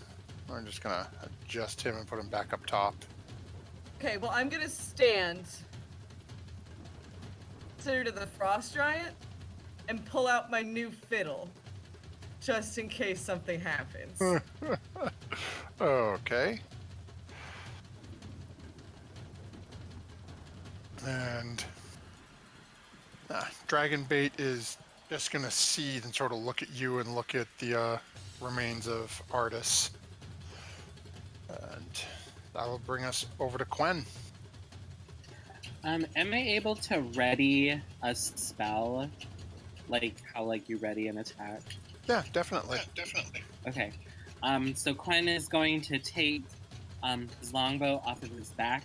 We're just going to adjust him and put him back up top. Okay, well, I'm gonna stand closer to the frost giant and pull out my new fiddle, just in case something happens. Okay. And Dragonbait is just gonna seethe and sort of look at you and look at the remains of Artis. And that'll bring us over to Quen. Am I able to ready a spell? Like how you ready an attack? Yeah, definitely. Okay. So Quen is going to take his longbow off of his back,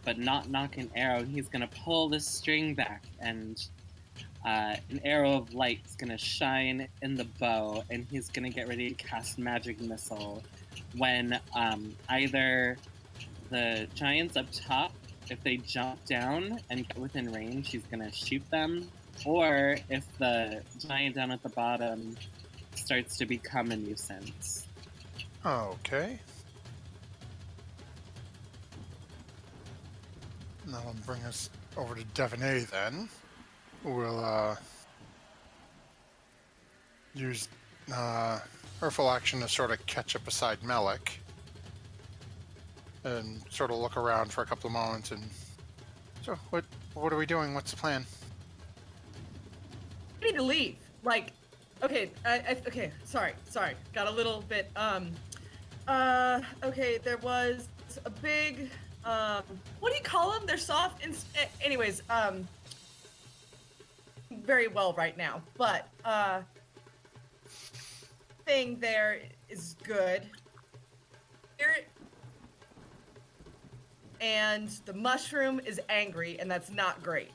but not knock an arrow. He's gonna pull the string back, and an arrow of light is gonna shine in the bow, and he's gonna get ready to cast magic missile. When either the giants up top, if they jump down and get within range, he's gonna shoot them. Or if the giant down at the bottom starts to become a nuisance. Okay. That'll bring us over to Devaney then. We'll use her full action to sort of catch up beside Melik and sort of look around for a couple of moments. And so, what are we doing? What's the plan? We need to leave. Okay, okay, sorry, got a little bit, okay, there was a big, what do you call them? They're soft, anyways, very well right now, but, thing there is good. And the mushroom is angry, and that's not great.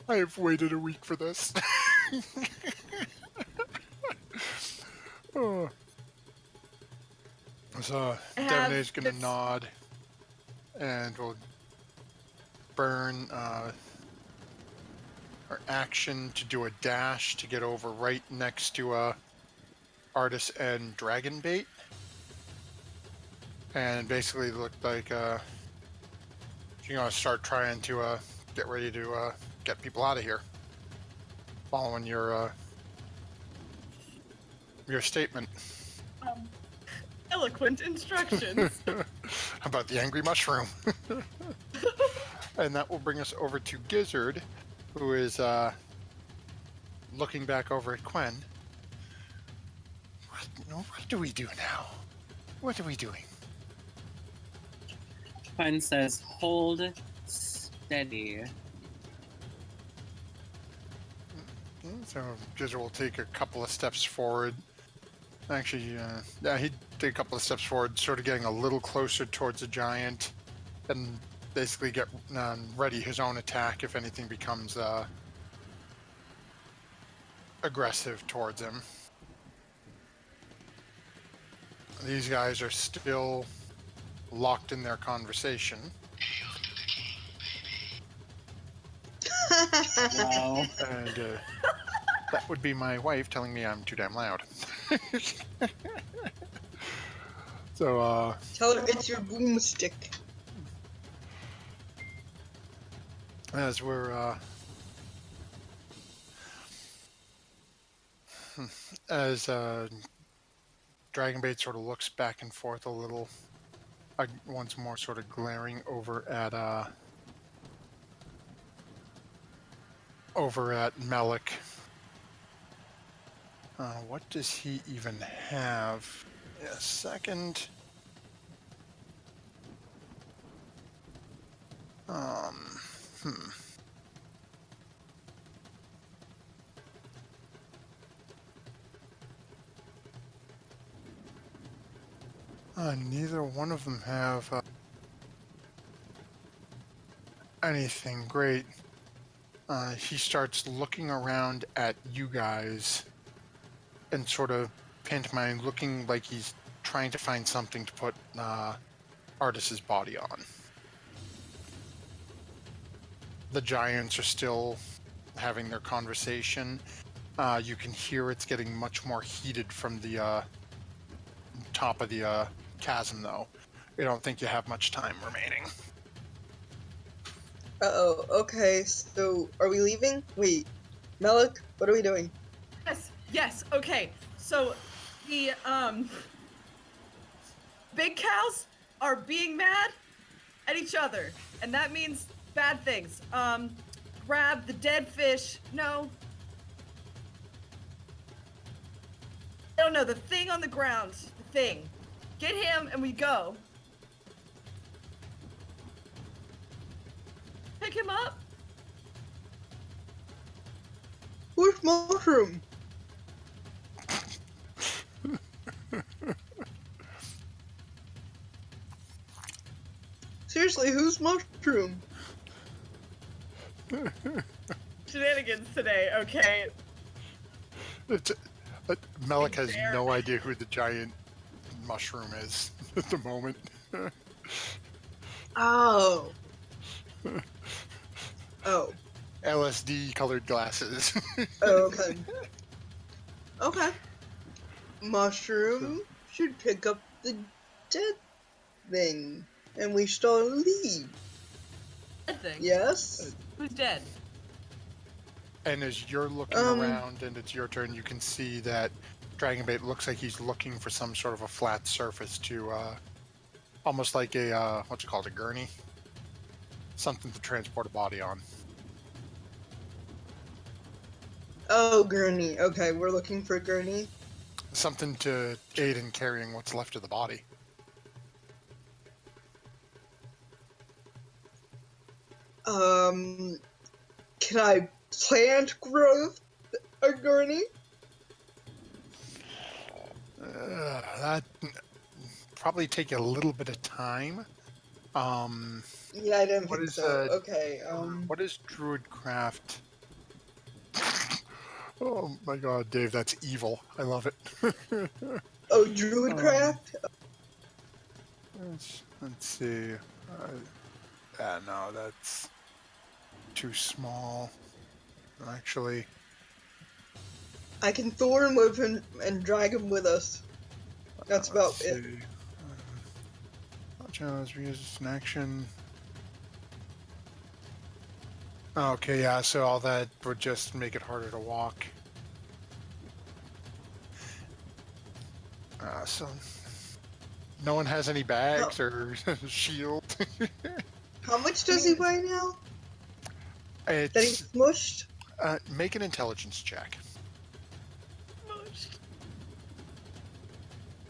I have waited a week for this. Oh. So Devaney's gonna nod, and we'll burn her action to do a dash to get over right next to Artis and Dragonbait, and basically look like she's gonna start trying to get ready to get people out of here, following your statement. Eloquent instructions. About the angry mushroom. And that will bring us over to Gizzard, who is looking back over at Quen. What do we do now? What are we doing? Quen says, hold steady. So Gizzard will take a couple of steps forward. Actually, yeah, he'd take a couple of steps forward, sort of getting a little closer towards the giant, and basically get ready his own attack if anything becomes aggressive towards him. These guys are still locked in their conversation. Wow. And that would be my wife telling me I'm too damn loud. So, Tell her it's your boomstick. as we're, as Dragonbait sort of looks back and forth a little, once more sort of glaring over at Melik. What does he even have? A second. Neither one of them have anything great. He starts looking around at you guys and sort of pantomiming, looking like he's trying to find something to put Artis's body on. The giants are still having their conversation. You can hear it's getting much more heated from the top of the chasm, though. I don't think you have much time remaining. Uh-oh, okay, so are we leaving? Wait, Melik, what are we doing? Yes, okay. So, the, big cows are being mad, at each other, and that means bad things. Grab the dead fish. No. I don't know, the thing on the ground. The thing. Get him and we go. Pick him up. Where's Mushroom? Seriously, who's Mushroom? Shenanigans today, okay. Melik has no idea who the giant mushroom is at the moment. Oh. Oh. LSD colored glasses. Oh, okay. Okay. Mushroom should pick up the dead thing, and we should all leave. Dead thing? Yes? Who's dead? And as you're looking around and it's your turn, you can see that Dragonbait looks like he's looking for some sort of a flat surface to, almost like a, what's it called, a gurney? Something to transport a body on. Oh, gurney. Okay, we're looking for gurney. Something to aid in carrying what's left of the body. Can I plant growth a gurney? That probably take a little bit of time. Yeah, I didn't What think is, so. Okay, What is Druidcraft? Oh my god, Dave, that's evil. I love it. Oh, Druidcraft? Let's see. No, that's too small. Actually, I can thorn whip him and drag him with us. That's about let's it. see. Challenge me as an action. Okay, yeah, so all that would just make it harder to walk. So no one has any bags or shield. How much does he weigh now? That he's It's smushed? make an intelligence check.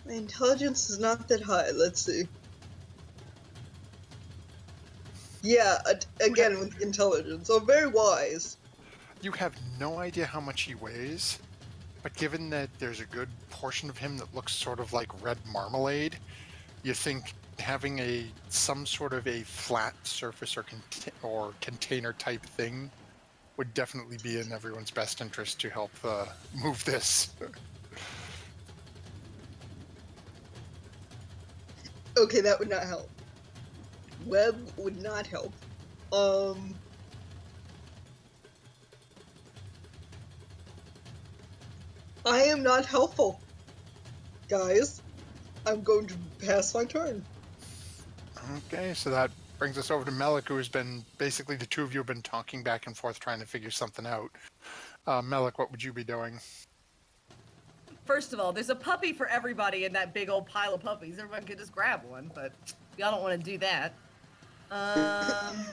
My intelligence is not that high. Let's see. Yeah, again with intelligence. So very wise. You have no idea how much he weighs, but given that there's a good portion of him that looks sort of like red marmalade, you think having some sort of a flat surface or container type thing would definitely be in everyone's best interest to help move this. Okay, that would not help. Web would not help. I am not helpful. Guys, I'm going to pass my turn. Okay, so that brings us over to Melik, who has been, basically the two of you have been talking back and forth trying to figure something out. Melik, what would you be doing? First of all, there's a puppy for everybody in that big old pile of puppies. Everyone could just grab one, but y'all don't want to do that. I'm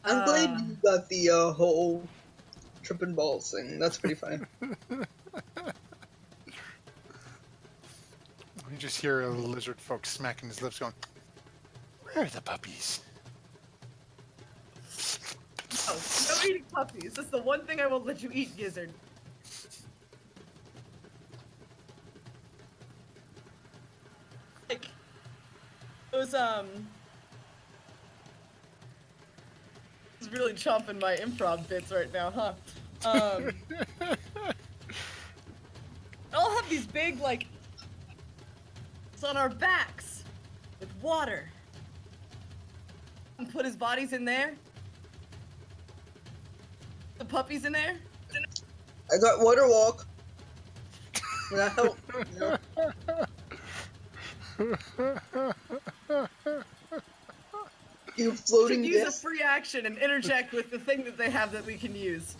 glad you got the whole tripping balls thing. That's pretty funny. You just hear a lizard folk smacking his lips going, "Where are the puppies?" Oh, no eating puppies. That's the one thing I won't let you eat, gizzard. Like, those, It's really chomping my improv bits right now, huh? I'll have these big, like, it's on our backs with water. And put his bodies in there. The puppies in there. I got water walk. Will that help? No. You floating Should use a disc? free action and interject with the thing that they have that we can use.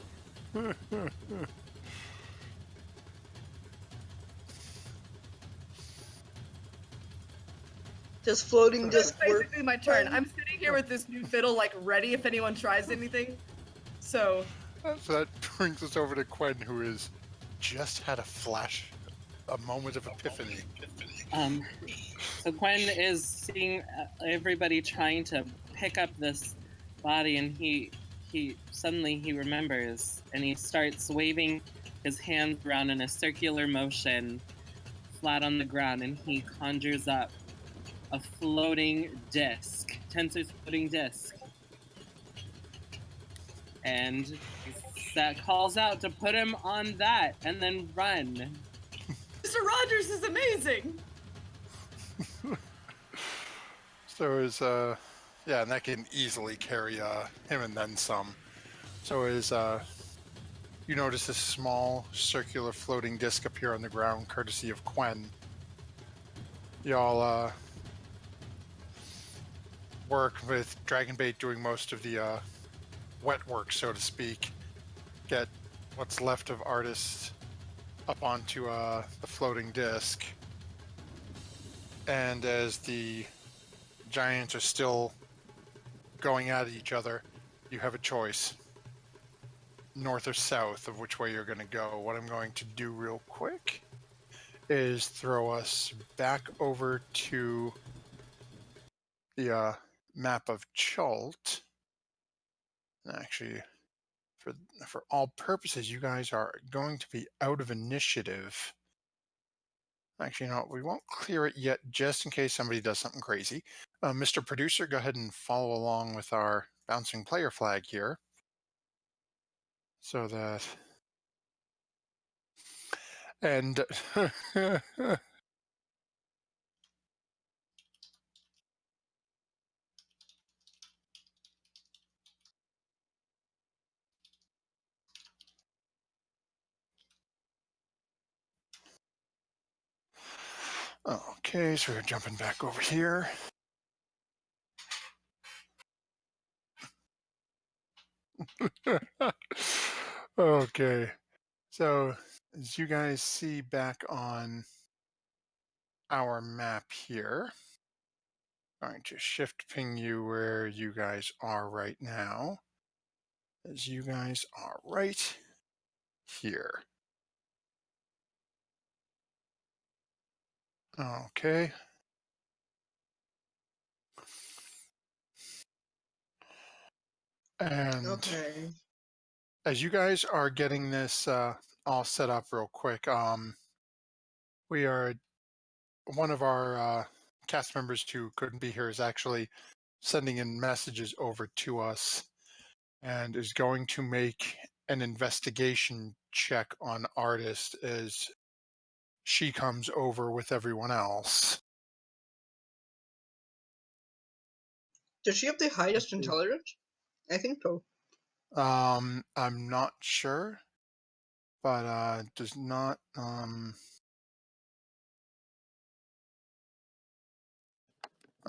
Does floating So that's disc work? basically my turn. I'm sitting here with this new fiddle, like, ready if anyone tries anything. So So that brings us over to Quen, who has just had a moment of epiphany. So Quen is seeing everybody trying to pick up this body, and he suddenly he remembers, and he starts waving his hands around in a circular motion, flat on the ground, and he conjures up a floating disc, Tensor's floating disc, and that calls out to put him on that, and then run. Mr. Rogers is amazing. So is yeah, and that can easily carry him and then some. So is you notice this small circular floating disc appear on the ground, courtesy of Quen. Y'all work with Dragonbait doing most of the wet work, so to speak. Get what's left of Artist up onto the floating disc. And as the giants are still going at each other, you have a choice. North or south of which way you're going to go. What I'm going to do real quick is throw us back over to the map of Chult. Actually, for all purposes, you guys are going to be out of initiative. Actually, no, we won't clear it yet, just in case somebody does something crazy. Mr. Producer, go ahead and follow along with our bouncing player flag here. So that... And... Okay, so we're jumping back over here. Okay, so as you guys see back on our map here, I'm going to shift ping you where you guys are right now, as you guys are right here. Okay. And Okay. as you guys are getting this all set up real quick, we are one of our cast members who couldn't be here is actually sending in messages over to us and is going to make an investigation check on Artist as she comes over with everyone else. Does she have the highest intelligence? I think so. I'm not sure, but does not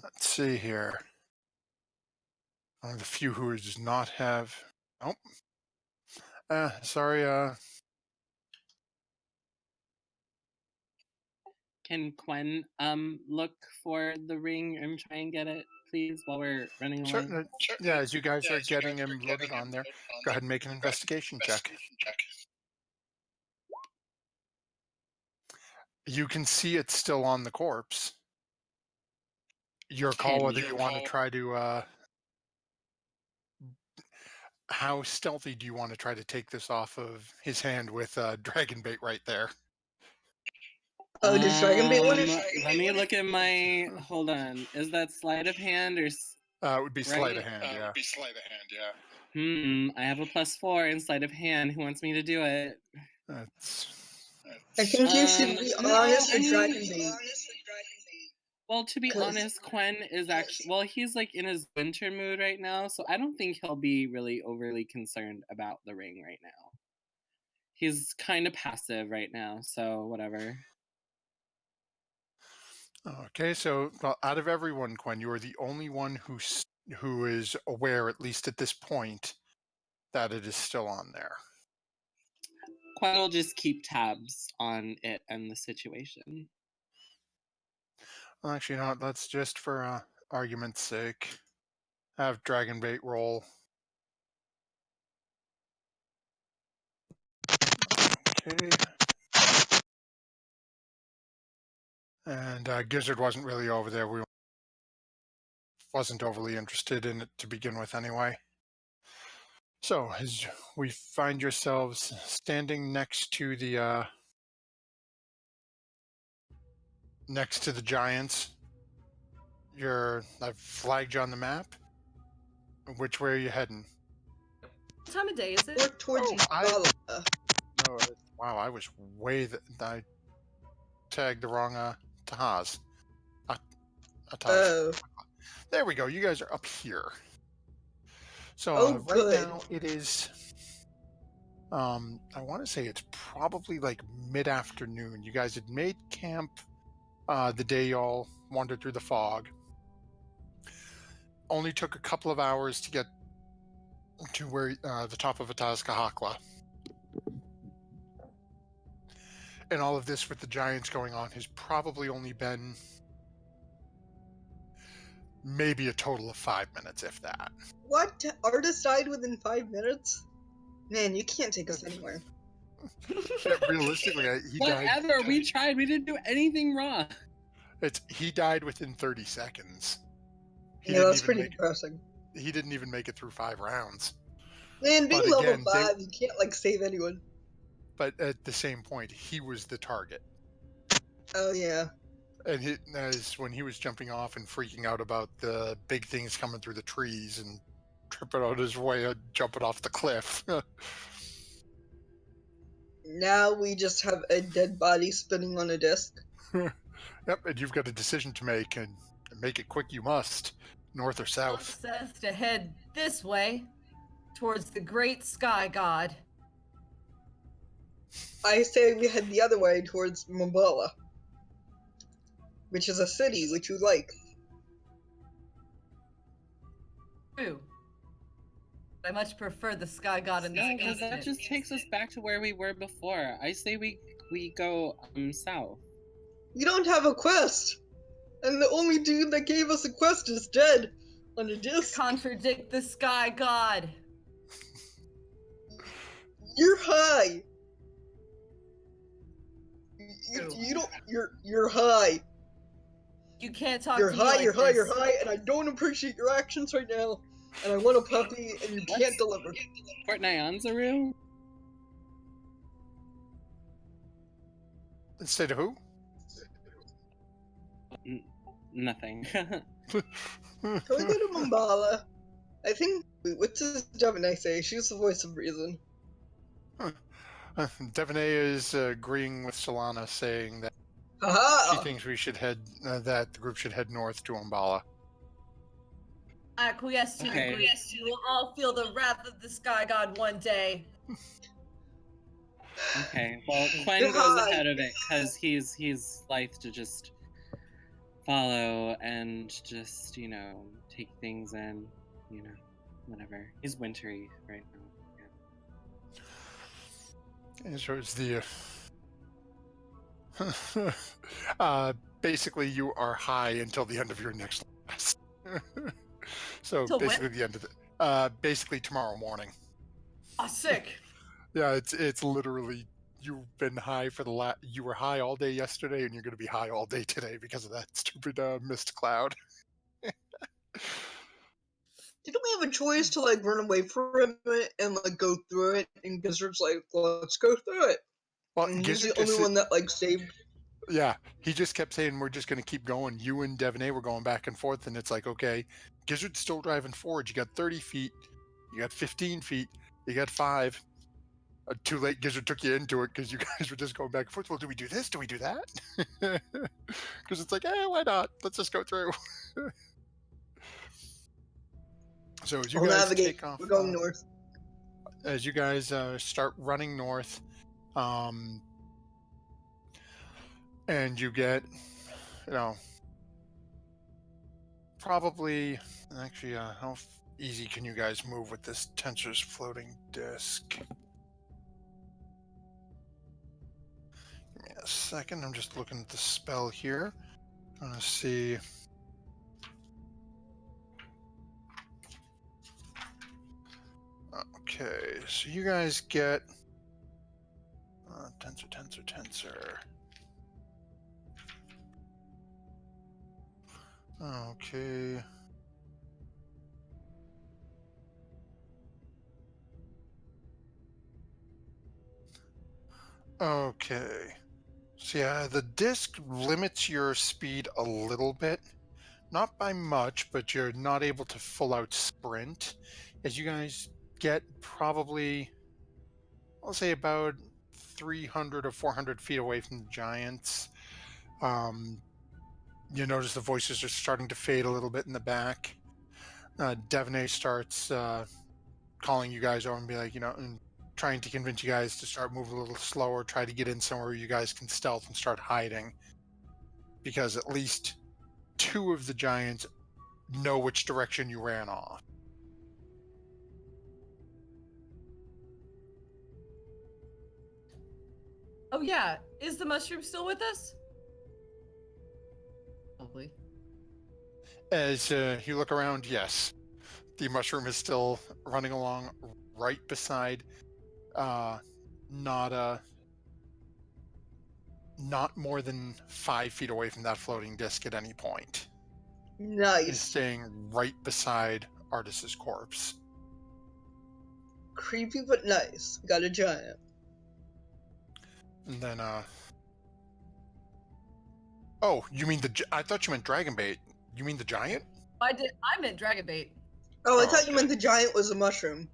let's see here. One of the few who does not have... Oh. Sorry, Can Quen look for the ring and try and get it, please, while we're running away? yeah, as you guys are getting him loaded on there, go ahead and make an investigation check. You can see it's still on the corpse. Your call whether you want to try to... how stealthy do you want to try to take this off of his hand with dragon bait right there? Oh, does Dragonbait want it? Let me look at my... Hold on. Is that sleight of hand or... It would be sleight of hand, yeah. I have a +4 in sleight of hand. Who wants me to do it? That's... I think you should be honest with Dragonbait. Well, to be honest, Quen is actually... Well, he's like in his winter mood right now, so I don't think he'll be really overly concerned about the ring right now. He's kind of passive right now, so whatever. Okay, so well, out of everyone, Quen, you are the only one who is aware, at least at this point, that it is still on there. Quen will just keep tabs on it and the situation. Well, actually, not. Let's just for argument's sake have Dragonbait roll. Okay. And Gizzard wasn't really over there. We wasn't overly interested in it to begin with, anyway. So, as we find yourselves standing next to the giants, I've flagged you on the map. Which way are you heading? What time of day is it? Or towards Umbala. No, wow, I was I tagged the wrong Tahaz. Ataz. Oh. There we go. You guys are up here. So right good. now it is. I want to say it's probably like mid-afternoon. You guys had made camp the day y'all wandered through the fog. Only took a couple of hours to get to where the top of Atazkahakla. And all of this with the giants going on has probably only been maybe a total of 5 minutes, if that. What? Artist died within 5 minutes? Man, you can't take us anywhere. Realistically, he died. Whatever, we tried. We didn't do anything wrong. He died within 30 seconds. Yeah, that's pretty depressing. He didn't even make it through 5 rounds. Man, being But level again, 5, you can't, like, save anyone. But at the same point, he was the target. Oh, yeah. And as when he was jumping off and freaking out about the big things coming through the trees and tripping out his way of jumping off the cliff. Now we just have a dead body spinning on a disc. Yep, and you've got a decision to make, and make it quick you must. North or south? It says to head this way, towards the great sky god. I say we head the other way towards Mambala, which is a city which you like. True. I much prefer the sky god in this No, because that instance. just takes us back to where we were before. I say we go south. We don't have a quest! And the only dude that gave us a quest is dead on a disc. Contradict the sky god. You're high. True. You don't. You're high. You can't talk You're to high. me like You're high. this. You're high, and I don't appreciate your actions right now. And I want a puppy, and you can't deliver. Fort Nyanzaru? Instead of who? Nothing. Can we go to Mambala? I think. What does Devanay say? She's the voice of reason. Devanay is agreeing with Solana, saying that Haha! she thinks we should head, that the group should head north to Umbala. Acquiesce to Okay. the group. You will all feel the wrath of the sky god one day. Okay, well, Quinn You're goes high. ahead of it because he's lithe to just follow and just, take things in, whatever. He's wintry right now. And so it's the basically you are high until the end of your next class. So Till basically when? the end of basically tomorrow morning. Oh, sick. Yeah, it's literally you've been high for you were high all day yesterday, and you're going to be high all day today because of that stupid mist cloud. Didn't we have a choice to like run away from it and like go through it? And Gizzard's like, let's go through it. Well, And he's Gizzard the only just one that like saved. Yeah, he just kept saying we're just going to keep going. You and Devanay were going back and forth, and it's like, okay, Gizzard's still driving forward. You got 30 feet, you got 15 feet, you got 5. Too late, Gizzard took you into it because you guys were just going back and forth. Well, do we do this? Do we do that? Because it's like, why not? Let's just go through. So as you We'll guys navigate. take off, We're going north. as you guys start running north, and you get, probably, actually, how easy can you guys move with this tensor's floating disc? Give me a second, I'm just looking at the spell here. Let's see. Okay, so you guys get tensor. Okay. Okay. So yeah, the disc limits your speed a little bit. Not by much, but you're not able to full out sprint. As you guys get probably, I'll say about 300 or 400 feet away from the giants, you notice the voices are starting to fade a little bit in the back. Devaney starts calling you guys over and be like, and trying to convince you guys to start moving a little slower, try to get in somewhere where you guys can stealth and start hiding. Because at least two of the giants know which direction you ran off. Oh yeah, is the mushroom still with us? Probably. As you look around, yes, the mushroom is still running along right beside Nada, not more than 5 feet away from that floating disc at any point. Is Nice. staying right beside Artis's corpse. Creepy but nice. Got a giant. And then, oh, you mean I thought you meant dragon bait. You mean the giant? I meant dragon bait. Oh, I Oh, thought you okay. meant the giant was a mushroom.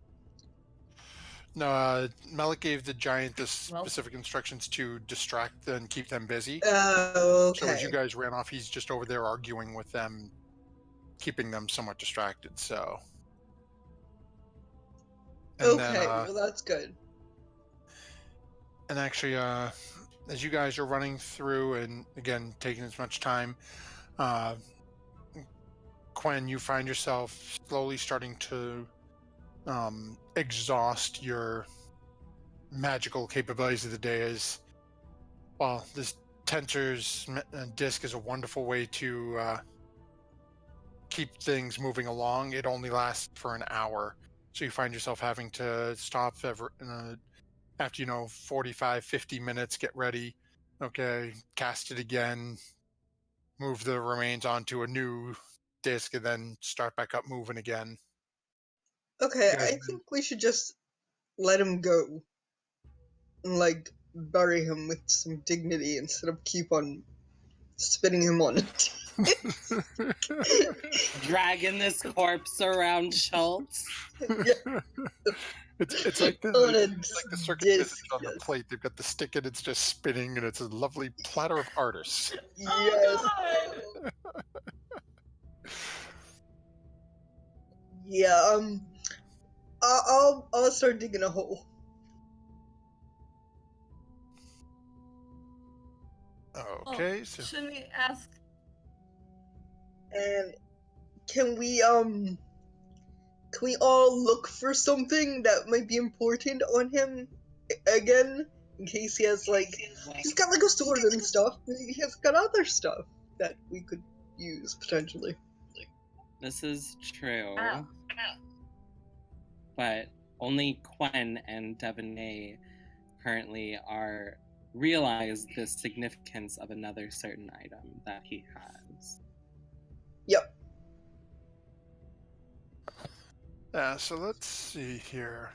No, Melik gave the giant the specific instructions to distract and keep them busy. Oh, okay. So as you guys ran off, he's just over there arguing with them, keeping them somewhat distracted. So. And okay, then, well that's good. And actually, as you guys are running through and again taking as much time, Quen, you find yourself slowly starting to exhaust your magical capabilities of the day. As well, this tensor's disc is a wonderful way to keep things moving along. It only lasts for an hour, so you find yourself having to stop after 45 50 minutes, get ready, okay, cast it again, move the remains onto a new disc, and then start back up moving again. Okay, I think we should just let him go and like bury him with some dignity instead of keep on spitting him on it. Dragging this corpse around Schultz. Yeah. It's like the On a it's like the circus disc, business on the yes. plate. They've got the stick and it's just spinning, and it's a lovely platter of artists. Yes. Oh, Yeah. I'll start digging a hole. Okay, Well, so shouldn't we ask? And can we all look for something that might be important on him again? In case he has he's got like a sword and stuff. He has got other stuff that we could use potentially. This is true. Ow. But only Quen and Devaney currently realize the significance of another certain item that he has. Yep. so let's see here.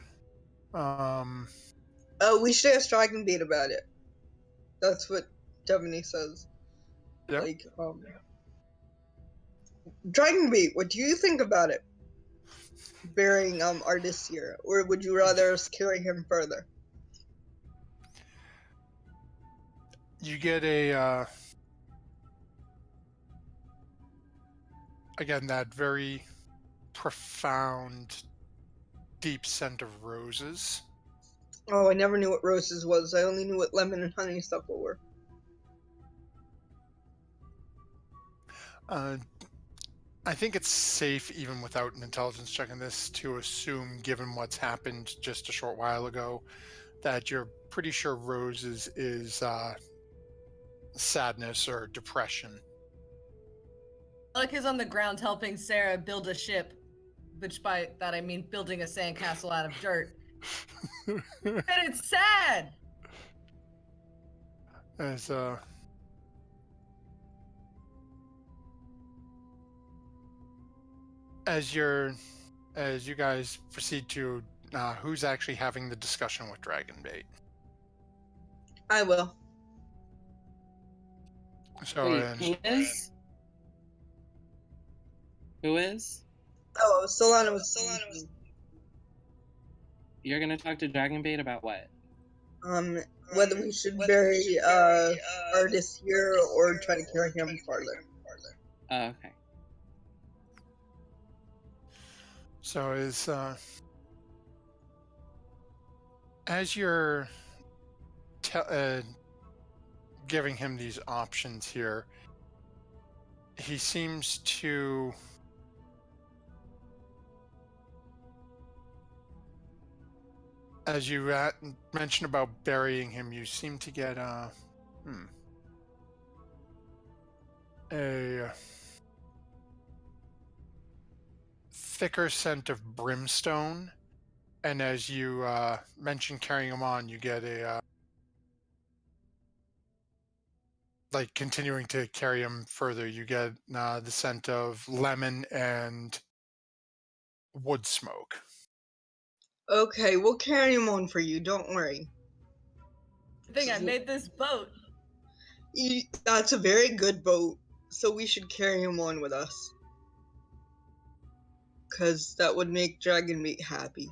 We should ask Dragon Bait about it. That's what Devaney says. Yeah. Dragon Bait, what do you think about it? Burying Artis here, or would you rather us carry him further? You get again that very profound, deep scent of roses. Oh, I never knew what roses was. I only knew what lemon and honeysuckle were. I think it's safe, even without an intelligence check on this, to assume, given what's happened just a short while ago, that you're pretty sure roses is sadness or depression. Alec is on the ground helping Sarah build a ship, which by that I mean building a sandcastle out of dirt. And it's sad. As as you guys proceed to who's actually having the discussion with Dragonbait. I will. So Wait, who is? Who is? Oh, Solana was. You're gonna talk to Dragonbait about what? Whether we should bury artist here or try to carry him farther. Oh, okay. So as you're giving him these options here, he seems to as you mentioned about burying him, you seem to get a thicker scent of brimstone, and as you mentioned carrying him on, you get a like continuing to carry him further, you get the scent of lemon and wood smoke. Okay, we'll carry him on for you. Don't worry. I think I made this boat. That's a very good boat, so we should carry him on with us. Because that would make Dragonmeat happy.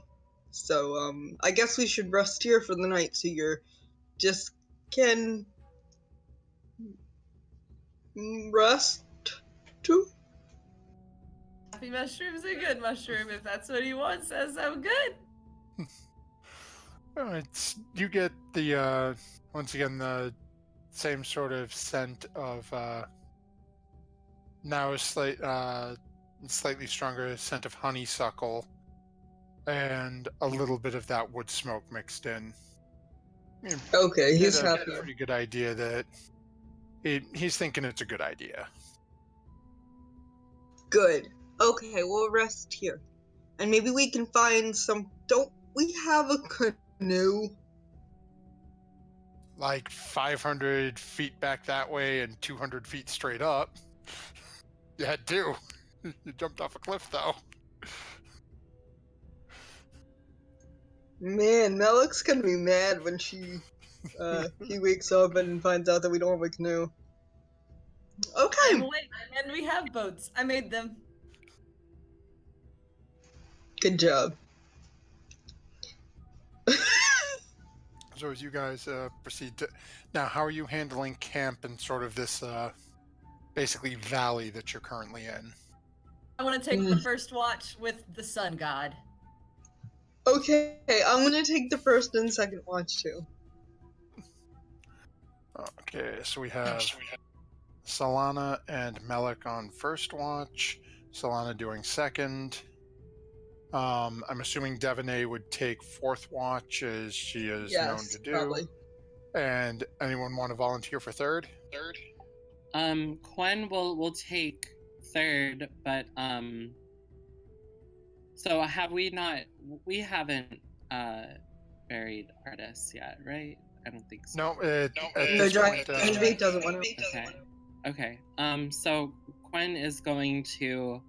So, I guess we should rest here for the night so you're just can rest too. Happy mushroom's a good mushroom. If that's what he wants, that sounds good. You get the once again the same sort of scent of now a slightly stronger scent of honeysuckle and a little bit of that wood smoke mixed in. Okay, You he's get a happy. pretty good idea that he's thinking it's a good idea. Good. Okay, we'll rest here. And maybe we can find some. Don't we have a canoe? Like 500 feet back that way and 200 feet straight up. You had two. You jumped off a cliff, though. Man, Melik's gonna be mad when he wakes up and finds out that we don't have a canoe. Okay. I'm awake, and we have boats. I made them. Good job. So as you guys proceed to... Now, how are you handling camp and sort of this basically valley that you're currently in? I want to take the first watch with the sun god. Okay, I'm gonna take the first and second watch too. Okay, so we have Solana and Melik on first watch, Solana doing second. I'm assuming Devaney would take fourth watch, as she is known to do. Probably. And anyone want to volunteer for third? Quen will take third, but so have we not? We haven't buried artists yet, right? I don't think so. No, at No, this point, Dragonbait doesn't want to. Okay. So Quen is going to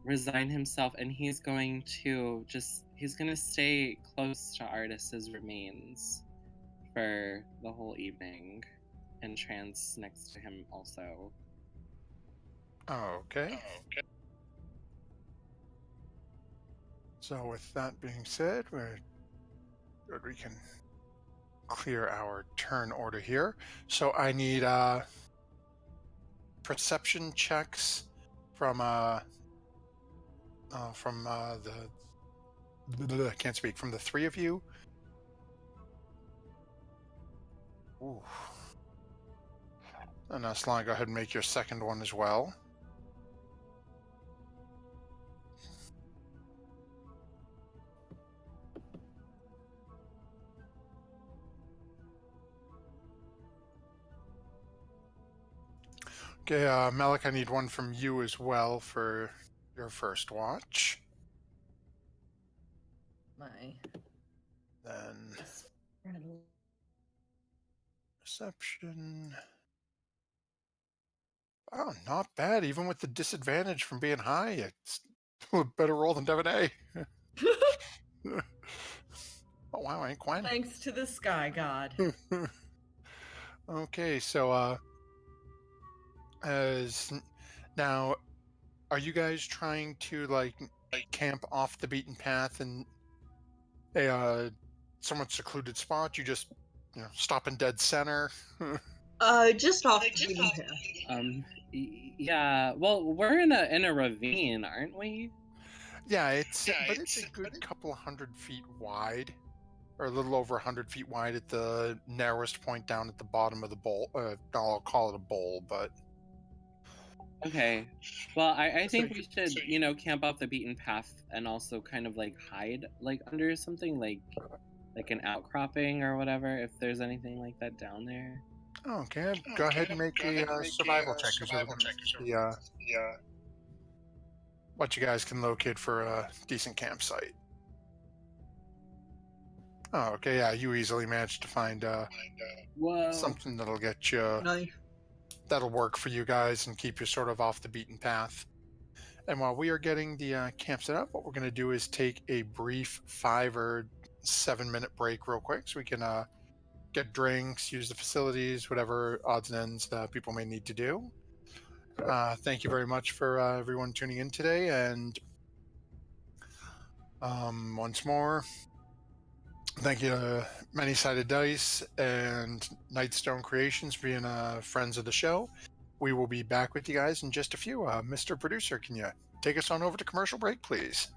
resign himself, and he's going to stay close to Artis's remains for the whole evening, and Trance next to him also. Okay. So with that being said, we can clear our turn order here. So I need perception checks from the I can't speak, from the three of you. Ooh. And Aslan, go ahead and make your second one as well. Okay, Malik, I need one from you as well for your first watch. My Then spread. reception. Oh, not bad. Even with the disadvantage from being high, it's a better roll than Devon A. Oh wow, ain't Gwen. Thanks to the sky god. Okay, so as now, are you guys trying to like camp off the beaten path in a somewhat secluded spot? You just stop in dead center. Just off the beaten path. Yeah. Well, we're in a ravine, aren't we? Yeah, it's a good couple of 100 feet wide, or a little over 100 feet wide at the narrowest point down at the bottom of the bowl. I'll call it a bowl, but Okay. Well, I So think we should, camp off the beaten path and also kind of like hide like under something like an outcropping or whatever if there's anything like that down there. okay. Go ahead and make a survival check because you're looking to see what you guys can locate for a decent campsite. Oh, okay. Yeah, you easily managed to find Whoa. something that'll get you. Knife. That'll work for you guys and keep you sort of off the beaten path. And while we are getting the camp set up, what we're going to do is take a brief 5 or 7 minute break real quick so we can get drinks, use the facilities, whatever odds and ends that people may need to do. Thank you very much for everyone tuning in today. And once more, thank you to Many Sided Dice and Nightstone Creations for being friends of the show. We will be back with you guys in just a few. Mr. Producer, can you take us on over to commercial break, please?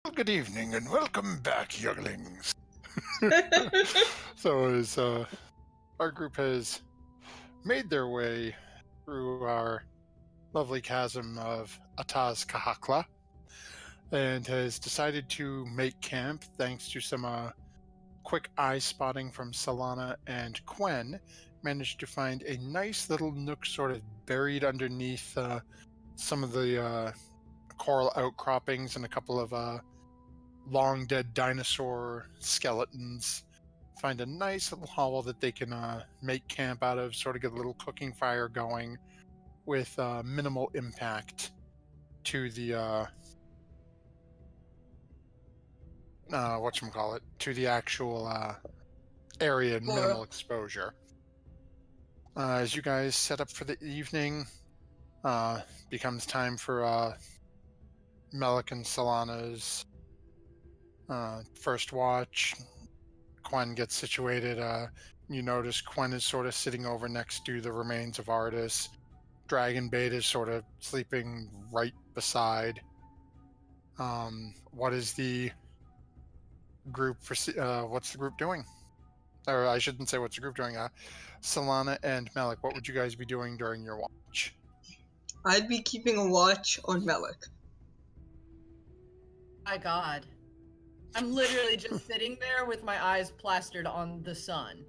Well, good evening and welcome back, younglings. So as our group has made their way through our lovely chasm of Ataz Kahakla and has decided to make camp thanks to some quick eye spotting from Solana and Quen, managed to find a nice little nook sort of buried underneath some of the coral outcroppings and a couple of long dead dinosaur skeletons. Find a nice little hovel that they can make camp out of, sort of get a little cooking fire going with minimal impact to the whatchamacallit, to the actual area and minimal exposure. As you guys set up for the evening, becomes time for Melik and Solana's first watch. Quen gets situated. You notice Quen is sort of sitting over next to the remains of Artis. Dragonbait is sort of sleeping right beside. What is the group for? What's the group doing? Or I shouldn't say what's the group doing. Solana and Melik, what would you guys be doing during your watch? I'd be keeping a watch on Melik. My God. I'm literally just sitting there with my eyes plastered on the sun.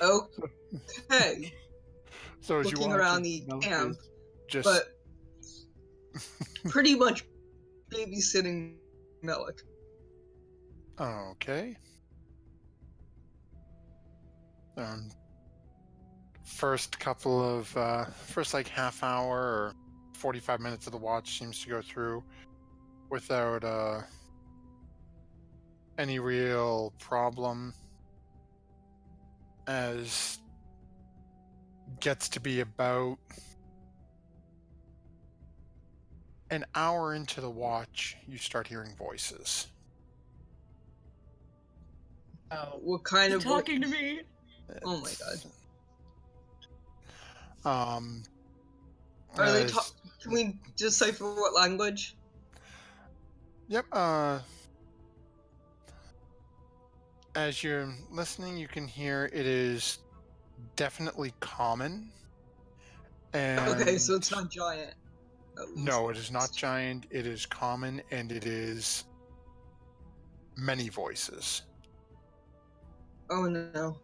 Okay. So as you Looking watch, around the Melik camp, is just but pretty much babysitting Melik. okay. First couple of first like half hour or 45 minutes of the watch seems to go through without any real problem, as gets to be about an hour into the watch, you start hearing voices. Oh, What kind you of talking to me? Oh my God. Are they as- Can we decipher what language? Yep. As you're listening, you can hear it is definitely common. And Okay, so it's not giant. no, it is not giant. It is common, and it is many voices. Oh no.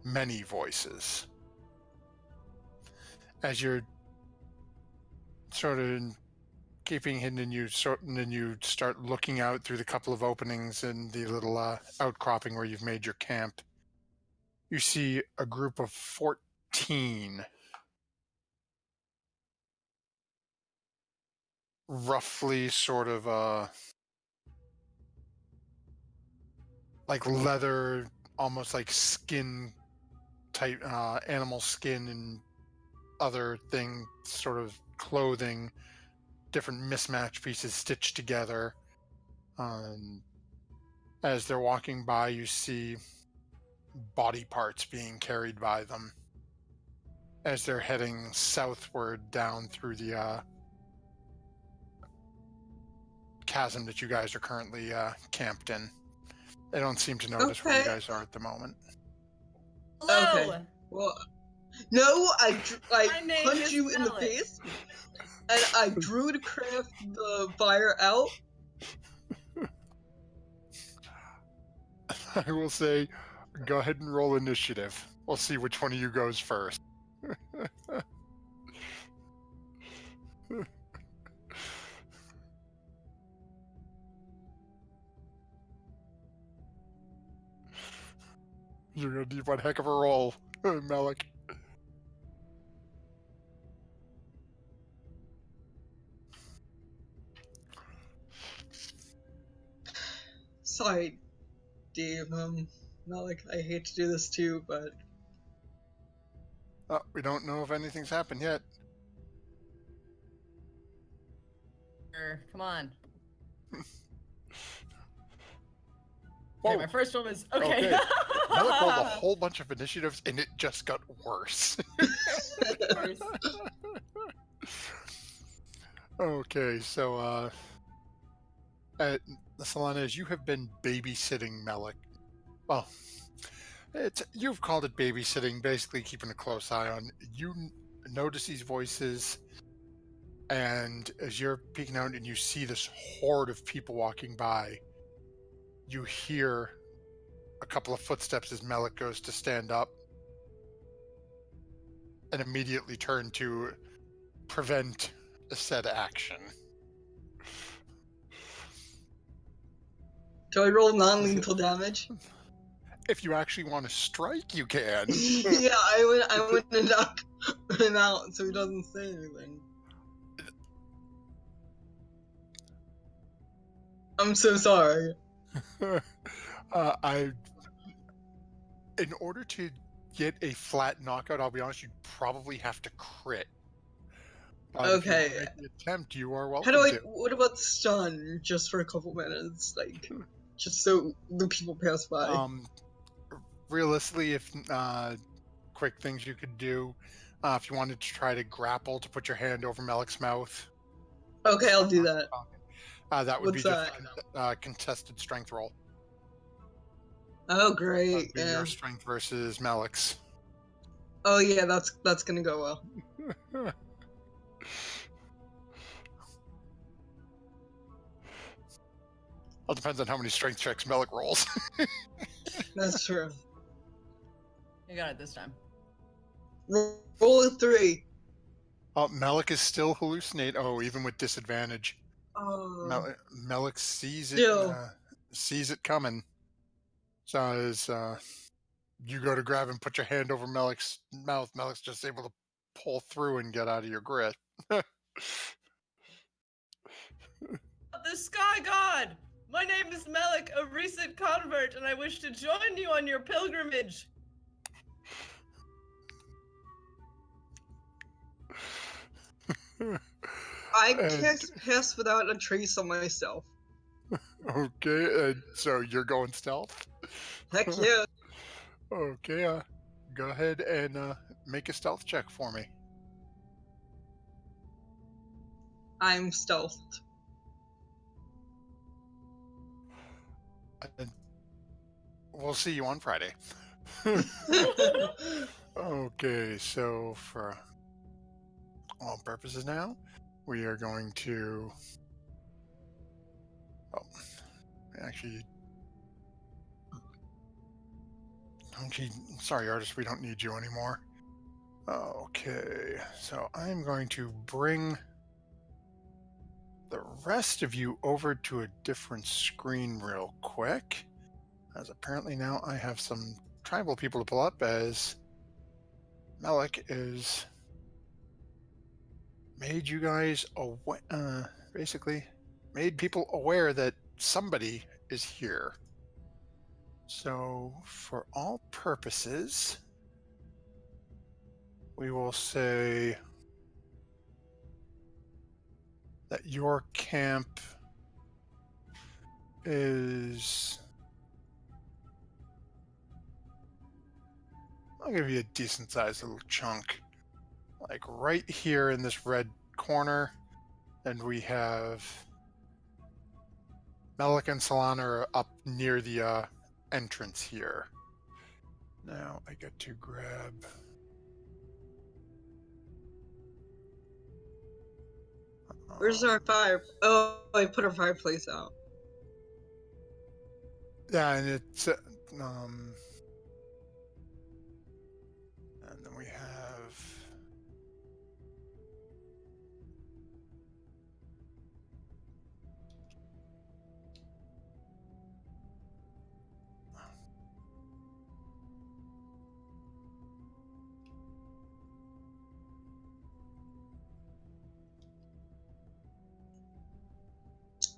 Many voices. As you're sort of keeping hidden, and you start looking out through the couple of openings in the little outcropping where you've made your camp. You see a group of 14, roughly sort of like leather, almost like skin type, animal skin and other thing, sort of clothing, different mismatched pieces stitched together. As they're walking by, you see body parts being carried by them as they're heading southward down through the chasm that you guys are currently camped in. They don't seem to notice where you guys are at the moment. Hello. Okay. Well, no, I My name punched is you in the Melik. face, and I drew to craft the fire out. I will say, go ahead and roll initiative. We'll see which one of you goes first. You're gonna need one heck of a roll, Melik. Sorry, Dave. Melik, I hate to do this to you, but Oh, we don't know if anything's happened yet. Come on. Whoa. Okay, my first one was okay. Okay. Melik rolled a whole bunch of initiatives, and it just got worse. Okay, so, Solana, as you have been babysitting Melik, well, you've called it babysitting, basically keeping a close eye on. You notice these voices, and as you're peeking out and you see this horde of people walking by, you hear a couple of footsteps as Melik goes to stand up and immediately turn to prevent a said action. Do I roll non-lethal damage? If you actually want to strike, you can. Yeah, I went to knock him out so he doesn't say anything. I'm so sorry. I, in order to get a flat knockout, I'll be honest, you'd probably have to crit. But if you want to Okay. make the attempt, you are How do welcome I? to. What about stun? Just for a couple minutes, like, just so the people pass by. Um, realistically, if quick things you could do, if you wanted to try to grapple to put your hand over Melik's mouth, Okay, I'll do that. that would be What's just that? a contested strength roll. Oh, That great. would be Yeah. your strength versus Melik's. Oh yeah, that's gonna go well. Well, it depends on how many strength checks Melik rolls. That's true. You got it this time. Roll a 3. Melik is still hallucinate. Oh, even with disadvantage. Oh. Melik sees it. Still. Sees it coming. So as you go to grab and put your hand over Melik's mouth, Melik's just able to pull through and get out of your grip. The Sky God! My name is Melik, a recent convert, and I wish to join you on your pilgrimage. I And- can't pass without a trace on myself. Okay, so you're going stealth? Heck yeah. Okay, go ahead and make a stealth check for me. I'm stealthed. And we'll see you on Friday. Okay, so for all purposes now, we are going to... Oh, actually... Sorry, artist, we don't need you anymore. Okay, so I'm going to bring the rest of you over to a different screen real quick, as apparently now I have some tribal people to pull up, as Melik is made you guys basically made people aware that somebody is here. So for all purposes, we will say that your camp is... I'll give you a decent sized little chunk. Like right here in this red corner. And we have Melik and Solana are up near the entrance here. Now I get to grab... Where's our fire? Oh, I put our fireplace out. Yeah, and it's... and then we have...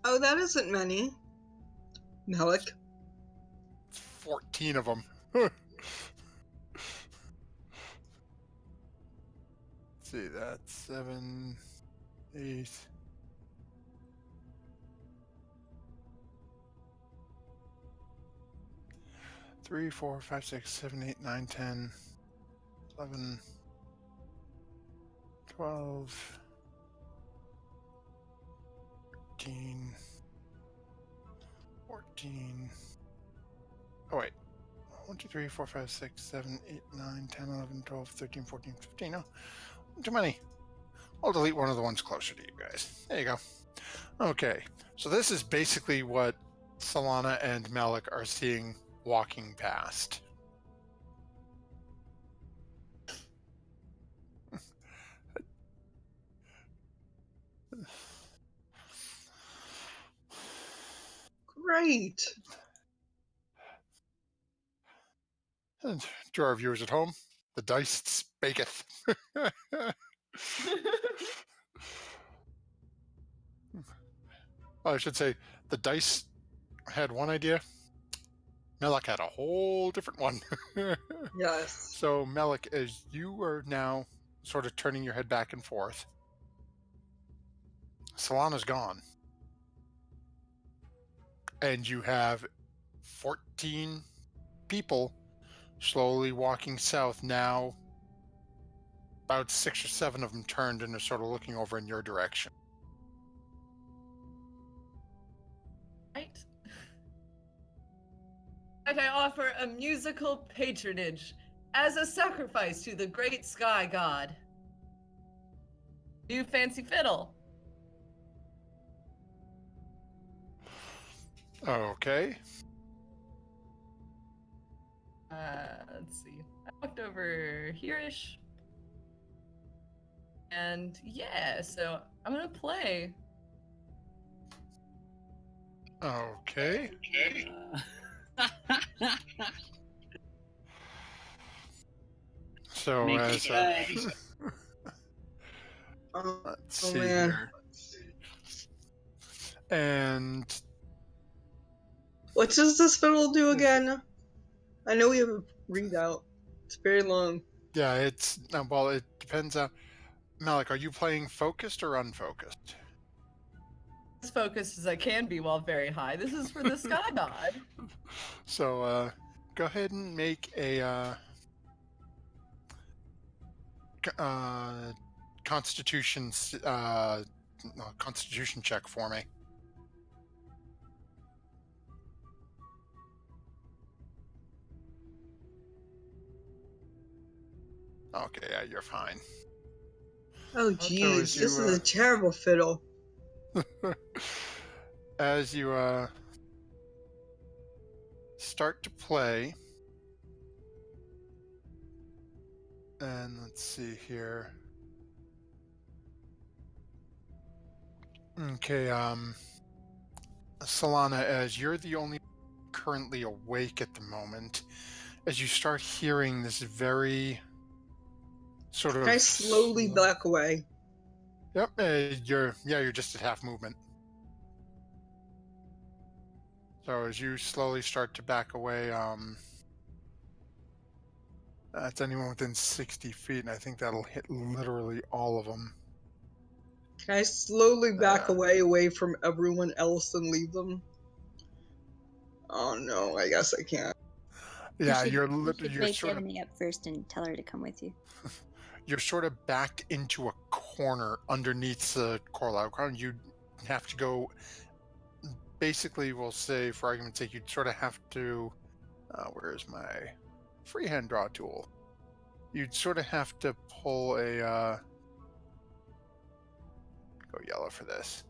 Oh, that isn't many. Melik. 14 of them. See, that's 7, 8... 3, 4, 5, 6, 7, 8, 9, 10, 11, 12, 13, 14. Oh, wait. 1, 2, 3, 4, 5, 6, 7, 8, 9, 10, 11, 12, 13, 14, 15. Oh, too many. I'll delete one of the ones closer to you guys. There you go. Okay. So this is basically what Solana and Malik are seeing walking past. Great. And to our viewers at home, the dice spaketh. I should say, the dice had one idea. Malik had a whole different one. Yes. So, Malik, as you are now sort of turning your head back and forth, Solana's gone. And you have 14 people slowly walking south now. About 6 or 7 of them turned and are sort of looking over in your direction. Right. And I offer a musical patronage as a sacrifice to the great sky god. New fancy fiddle. Okay. Let's see. I walked over here-ish. And yeah, so I'm gonna play. Okay. So, Make as it good. let's Oh, see man. here. And What does this fiddle do again? I know we have a readout. It's very long. yeah, it's well, it depends on Malik. Are you playing focused or unfocused? As focused as I can be while very high. This is for the sky god. So, go ahead and make a Constitution Constitution check for me. Okay, yeah, you're fine. Oh, So jeez. as This you, is a terrible fiddle. as you start to play, and let's see here. Okay, Solana, as you're the only currently awake at the moment, as you start hearing this very sort of Can I slowly back away? Yep, you're just at half movement. So as you slowly start to back away, that's anyone within 60 feet, and I think that'll hit literally all of them. Can I slowly back Uh. away from everyone else and leave them? Oh no, I guess I can't. Yeah, you you're should wake sort of Ebony up first and tell her to come with you. you're sort of backed into a corner underneath the coral ground. You'd have to go. Basically, we'll say, for argument's sake, you'd sort of have to. Where's my freehand draw tool? You'd sort of have to pull a. Go yellow for this.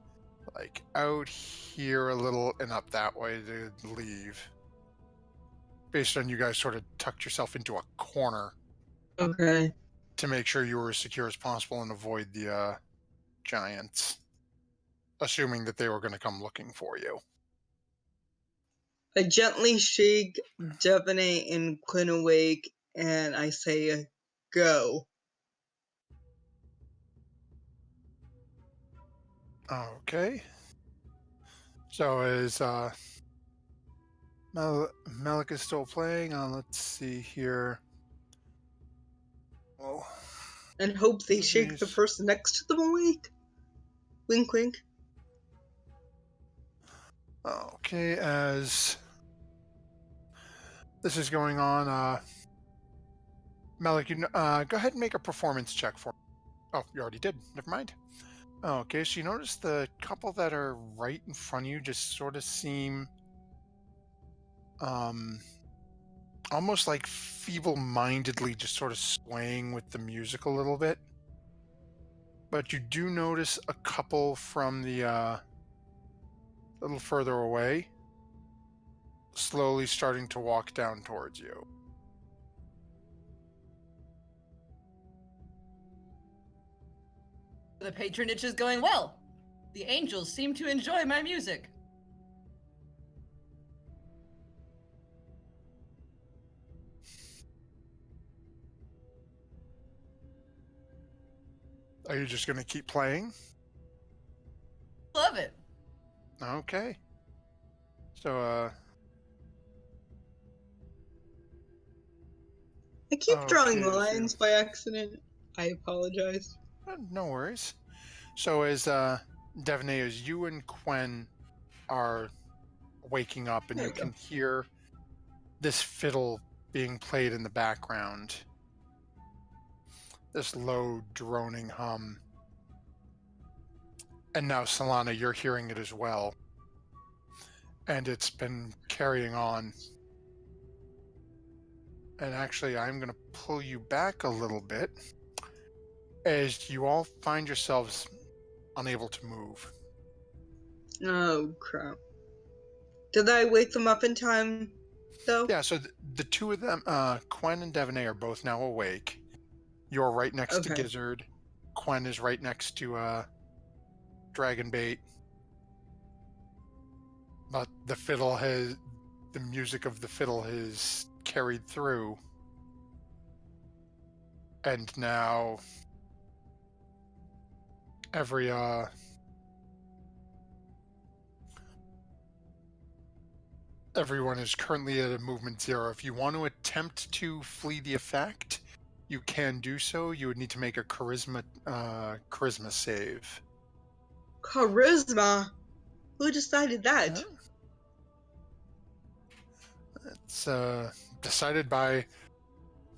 Like out here a little and up that way to leave. Based on you guys sort of tucked yourself into a corner Okay. to make sure you were as secure as possible and avoid the giants. Assuming that they were going to come looking for you. I gently shake Devaney and Quinn awake, and I say, go. Okay. So is Malik is still playing. Let's see here. Well, And hope they shake the Jeez. person next to them awake. Wink, wink. Okay, as this is going on, Malik, you go ahead and make a performance check for me. Oh, you already did. Never mind. Okay, so you notice the couple that are right in front of you just sort of seem um almost like feeble-mindedly just sort of swaying with the music a little bit. But you do notice a couple from the little further away slowly starting to walk down towards you. The patronage is going well. The angels seem to enjoy my music. Are you just going to keep playing? Love it. Okay. So, I keep drawing okay, lines by accident. I apologize. no worries. So as Devaney, as you and Quen are waking up and There you we go. can hear this fiddle being played in the background, this low droning hum. And now, Solana, you're hearing it as well. And it's been carrying on. And actually, I'm going to pull you back a little bit as you all find yourselves unable to move. Oh, crap. Did I wake them up in time, though? Yeah, so the two of them, Quen and Devaney, are both now awake. You're right next to Okay. Gizzard. Quen is right next to Dragonbait. But the music of the fiddle has carried through. And now everyone is currently at a movement 0. If you want to attempt to flee the effect, you can do so. You would need to make a charisma save. Charisma? Who decided that? Yeah. It's decided by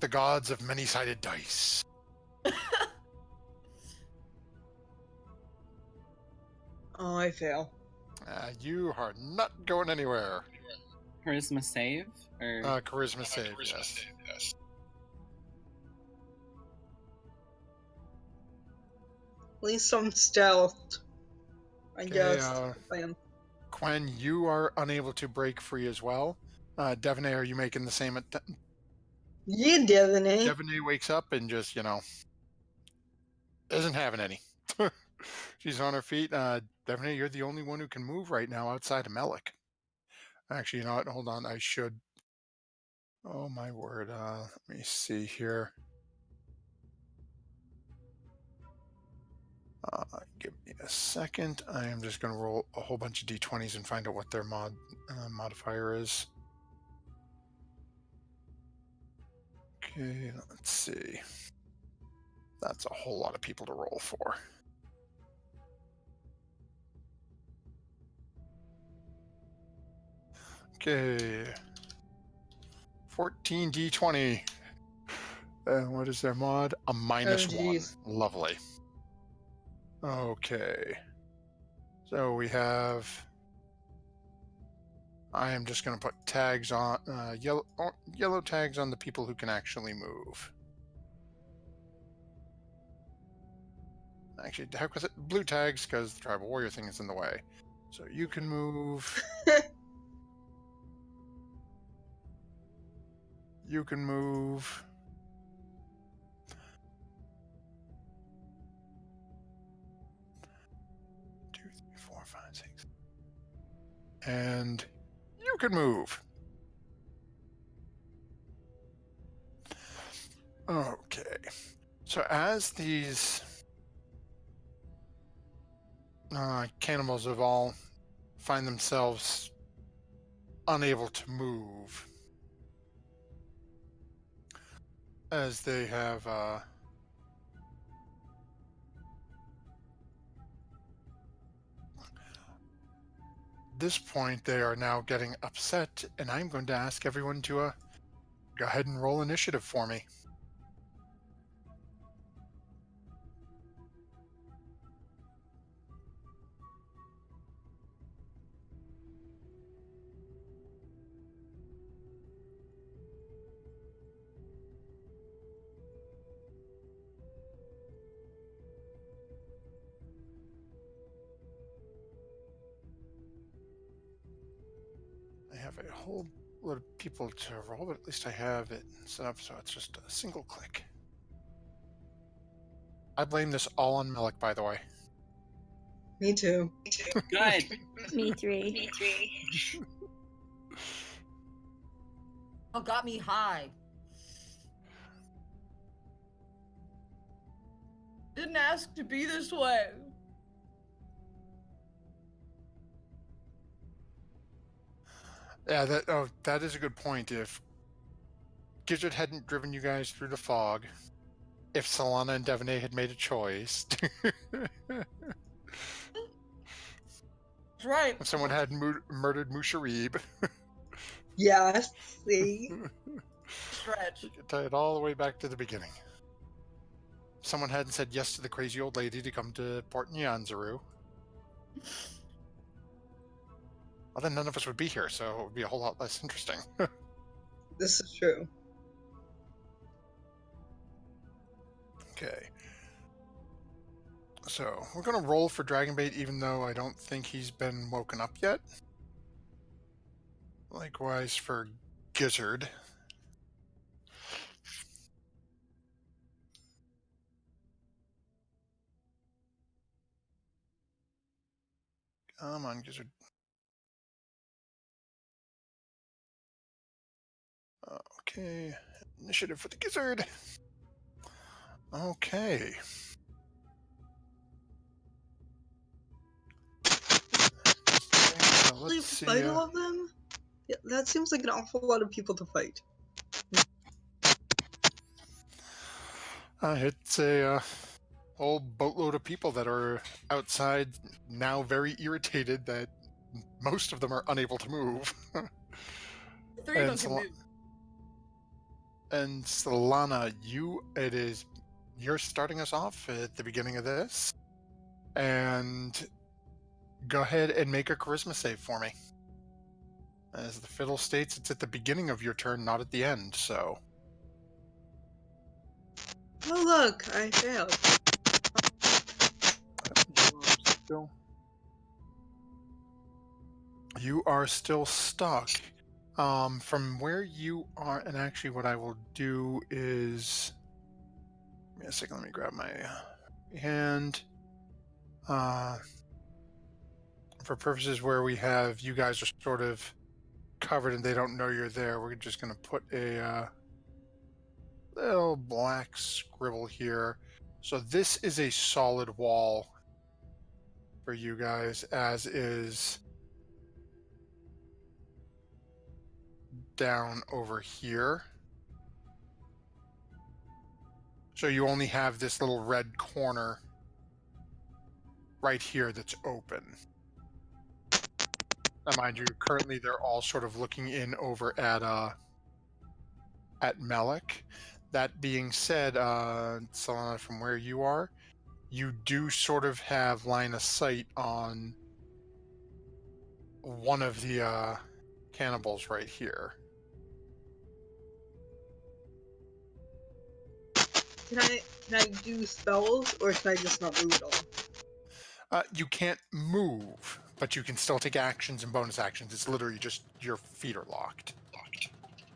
the gods of many-sided dice. Oh, I fail. You are not going anywhere. Charisma save? Or Charisma save, yes. At least I'm stealthed. I Okay, guess. I am. Quen, you are unable to break free as well. Devaney, are you making the same? Yeah, Devaney. Devaney wakes up and just, isn't having any. She's on her feet. Devaney, you're the only one who can move right now outside of Melik. Actually, you know what? Hold on. I should. Oh, my word. Let me see here. Give me a second. I am just going to roll a whole bunch of d20s and find out what their modifier is. Okay, let's see. That's a whole lot of people to roll for. Okay. 14 d20. What is their mod? A -1. jeez. Lovely. Okay. So we have. I am just going to put tags on yellow tags on the people who can actually move. Actually, heck with it, blue tags because the tribal warrior thing is in the way. So you can move. You can move. Two, three, four, five, six. And you can move. Okay. So as these cannibals have all find themselves unable to move, as they have this point, they are now getting upset, and I'm going to ask everyone to go ahead and roll initiative for me. have a whole lot of people to roll, but at least I have it set up so it's just a single click. I blame this all on Melik, by the way. Me too. Good. Me three. Oh, got me high. Didn't ask to be this way. Yeah, that is a good point. If Gizzard hadn't driven you guys through the fog, if Solana and Devaney had made a choice, That's right. if someone had murdered Musharib, Yes, see? Stretch. we could tie it all the way back to the beginning. If someone hadn't said yes to the crazy old lady to come to Port Nyanzaru, well, then none of us would be here, so it would be a whole lot less interesting. This is true. Okay. So, we're going to roll for Dragonbait, even though I don't think he's been woken up yet. Likewise for Gizzard. Come on, Gizzard. Okay. Initiative for the Gizzard. Okay. So Really let's see. fight all of them? Yeah, that seems like an awful lot of people to fight. It's a whole boatload of people that are outside now, very irritated that most of them are unable to move. Three of them And can move. And Solana, you're starting us off at the beginning of this, and go ahead and make a charisma save for me. As the fiddle states, it's at the beginning of your turn, not at the end. So Oh look, I failed. you are still stuck. From where you are, and actually, what I will do is, give me a second. Let me grab my hand. For purposes where we have you guys are sort of covered and they don't know you're there, we're just going to put a little black scribble here. So this is a solid wall for you guys, as is down over here. So you only have this little red corner right here that's open. Now, mind you, currently they're all sort of looking in over at Melik. That being said, Solana, from where you are, you do sort of have line of sight on one of the cannibals right here. Can I do spells, or can I just not move at all? You can't move, but you can still take actions and bonus actions. It's literally just your feet are locked.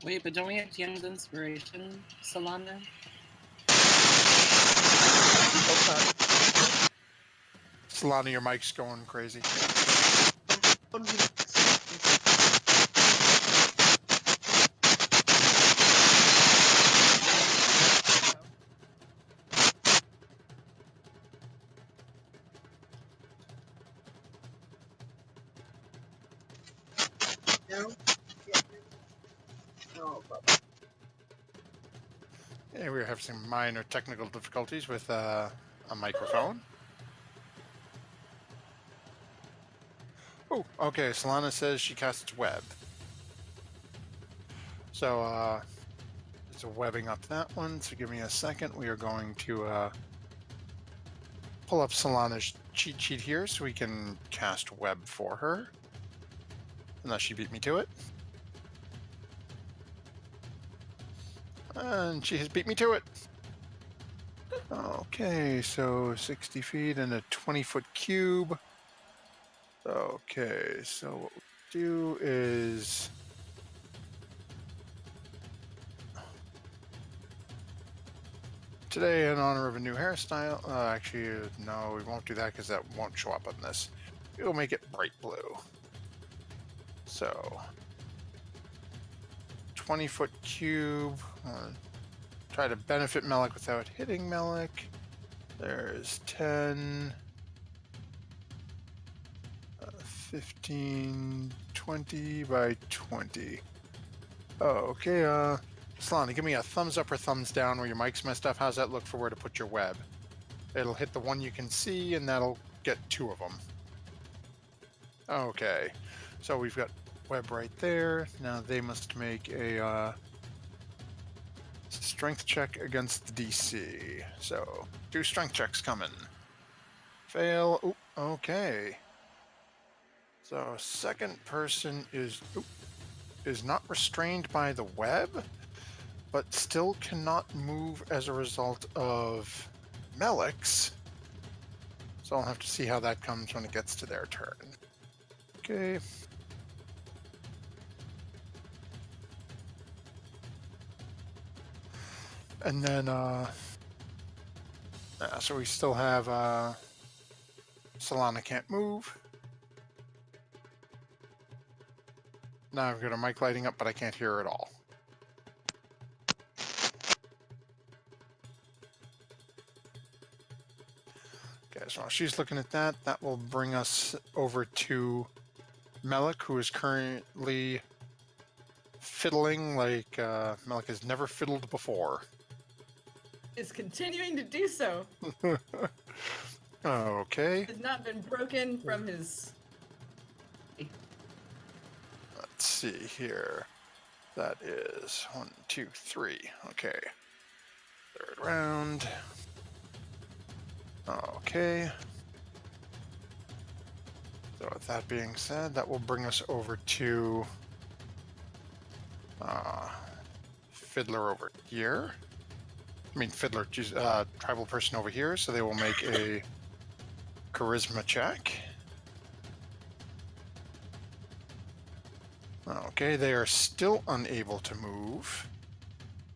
Wait, but don't we have Tian's inspiration, Solana? Solana, your mic's going crazy. What do you- No? Yeah. No, but Yeah, we're having some minor technical difficulties with a microphone. Oh, okay. Solana says she casts web. So, there's a webbing up that one. So give me a second. We are going to pull up Solana's cheat sheet here so we can cast web for her. Unless she beat me to it. And she has beat me to it. Okay, so 60 feet and a 20-foot cube. Okay, so what we'll do is Today, in honor of a new hairstyle, actually, no, we won't do that because that won't show up on this. We'll make it bright blue. So, 20-foot cube. Try to benefit Melik without hitting Melik. There's 10, 15, 20 by 20. Oh, okay, Solana, give me a thumbs up or thumbs down where your mic's messed up. How's that look for where to put your web? It'll hit the one you can see, and that'll get 2 of them. Okay, so we've got web right there. Now they must make a strength check against the DC. So 2 strength checks coming. Fail. Oop, okay. So second person is not restrained by the web, but still cannot move as a result of Melik's. So I'll have to see how that comes when it gets to their turn. Okay. And then, so we still have, Solana can't move. Now I've got her mic lighting up, but I can't hear her at all. Okay, so while she's looking at that, that will bring us over to Melik, who is currently fiddling like Melik has never fiddled before. Is continuing to do so. Okay. Has not been broken from his. Let's see here. That is 1, 2, 3. Okay. Third round. Okay. So with that being said, that will bring us over to Fiddler over here. I mean, Fiddler, tribal person over here. So they will make a charisma check. Okay, they are still unable to move.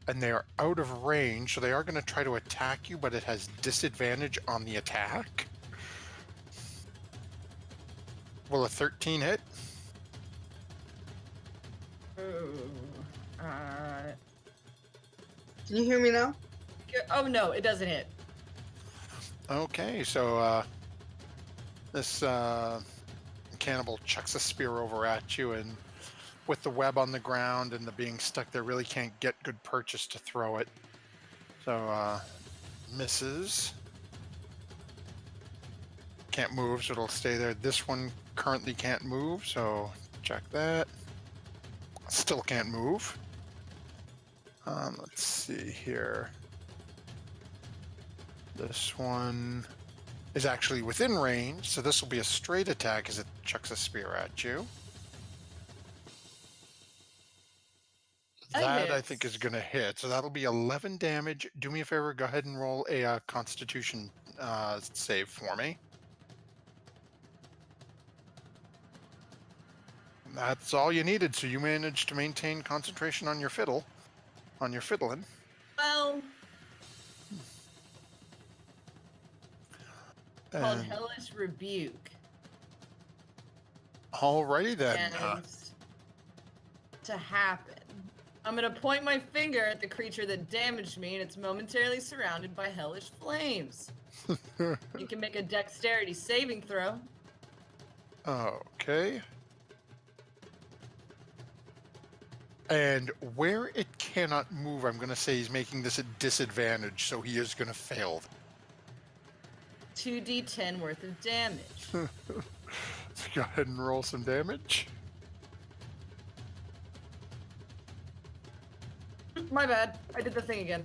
And they are out of range, so they are going to try to attack you, but it has disadvantage on the attack. Will a 13 hit? Can you hear me now? Oh no, it doesn't hit. Okay, so this cannibal chucks a spear over at you, and with the web on the ground and the being stuck there, really can't get good purchase to throw it. So misses. Can't move, so it'll stay there. This one currently can't move, so check that. Still can't move. Let's see here. This one is actually within range, so this will be a straight attack as it chucks a spear at you. That I think is going to hit, so that'll be 11 damage. Do me a favor, go ahead and roll a Constitution save for me. That's all you needed, so you managed to maintain concentration on your fiddling. Well, called And Hellish Rebuke. alrighty then. And to happen, I'm gonna point my finger at the creature that damaged me, and it's momentarily surrounded by hellish flames. You can make a dexterity saving throw. Okay. And where it cannot move, I'm going to say he's making this a disadvantage, so he is going to fail. 2d10 worth of damage. So go ahead and roll some damage. My bad. I did the thing again.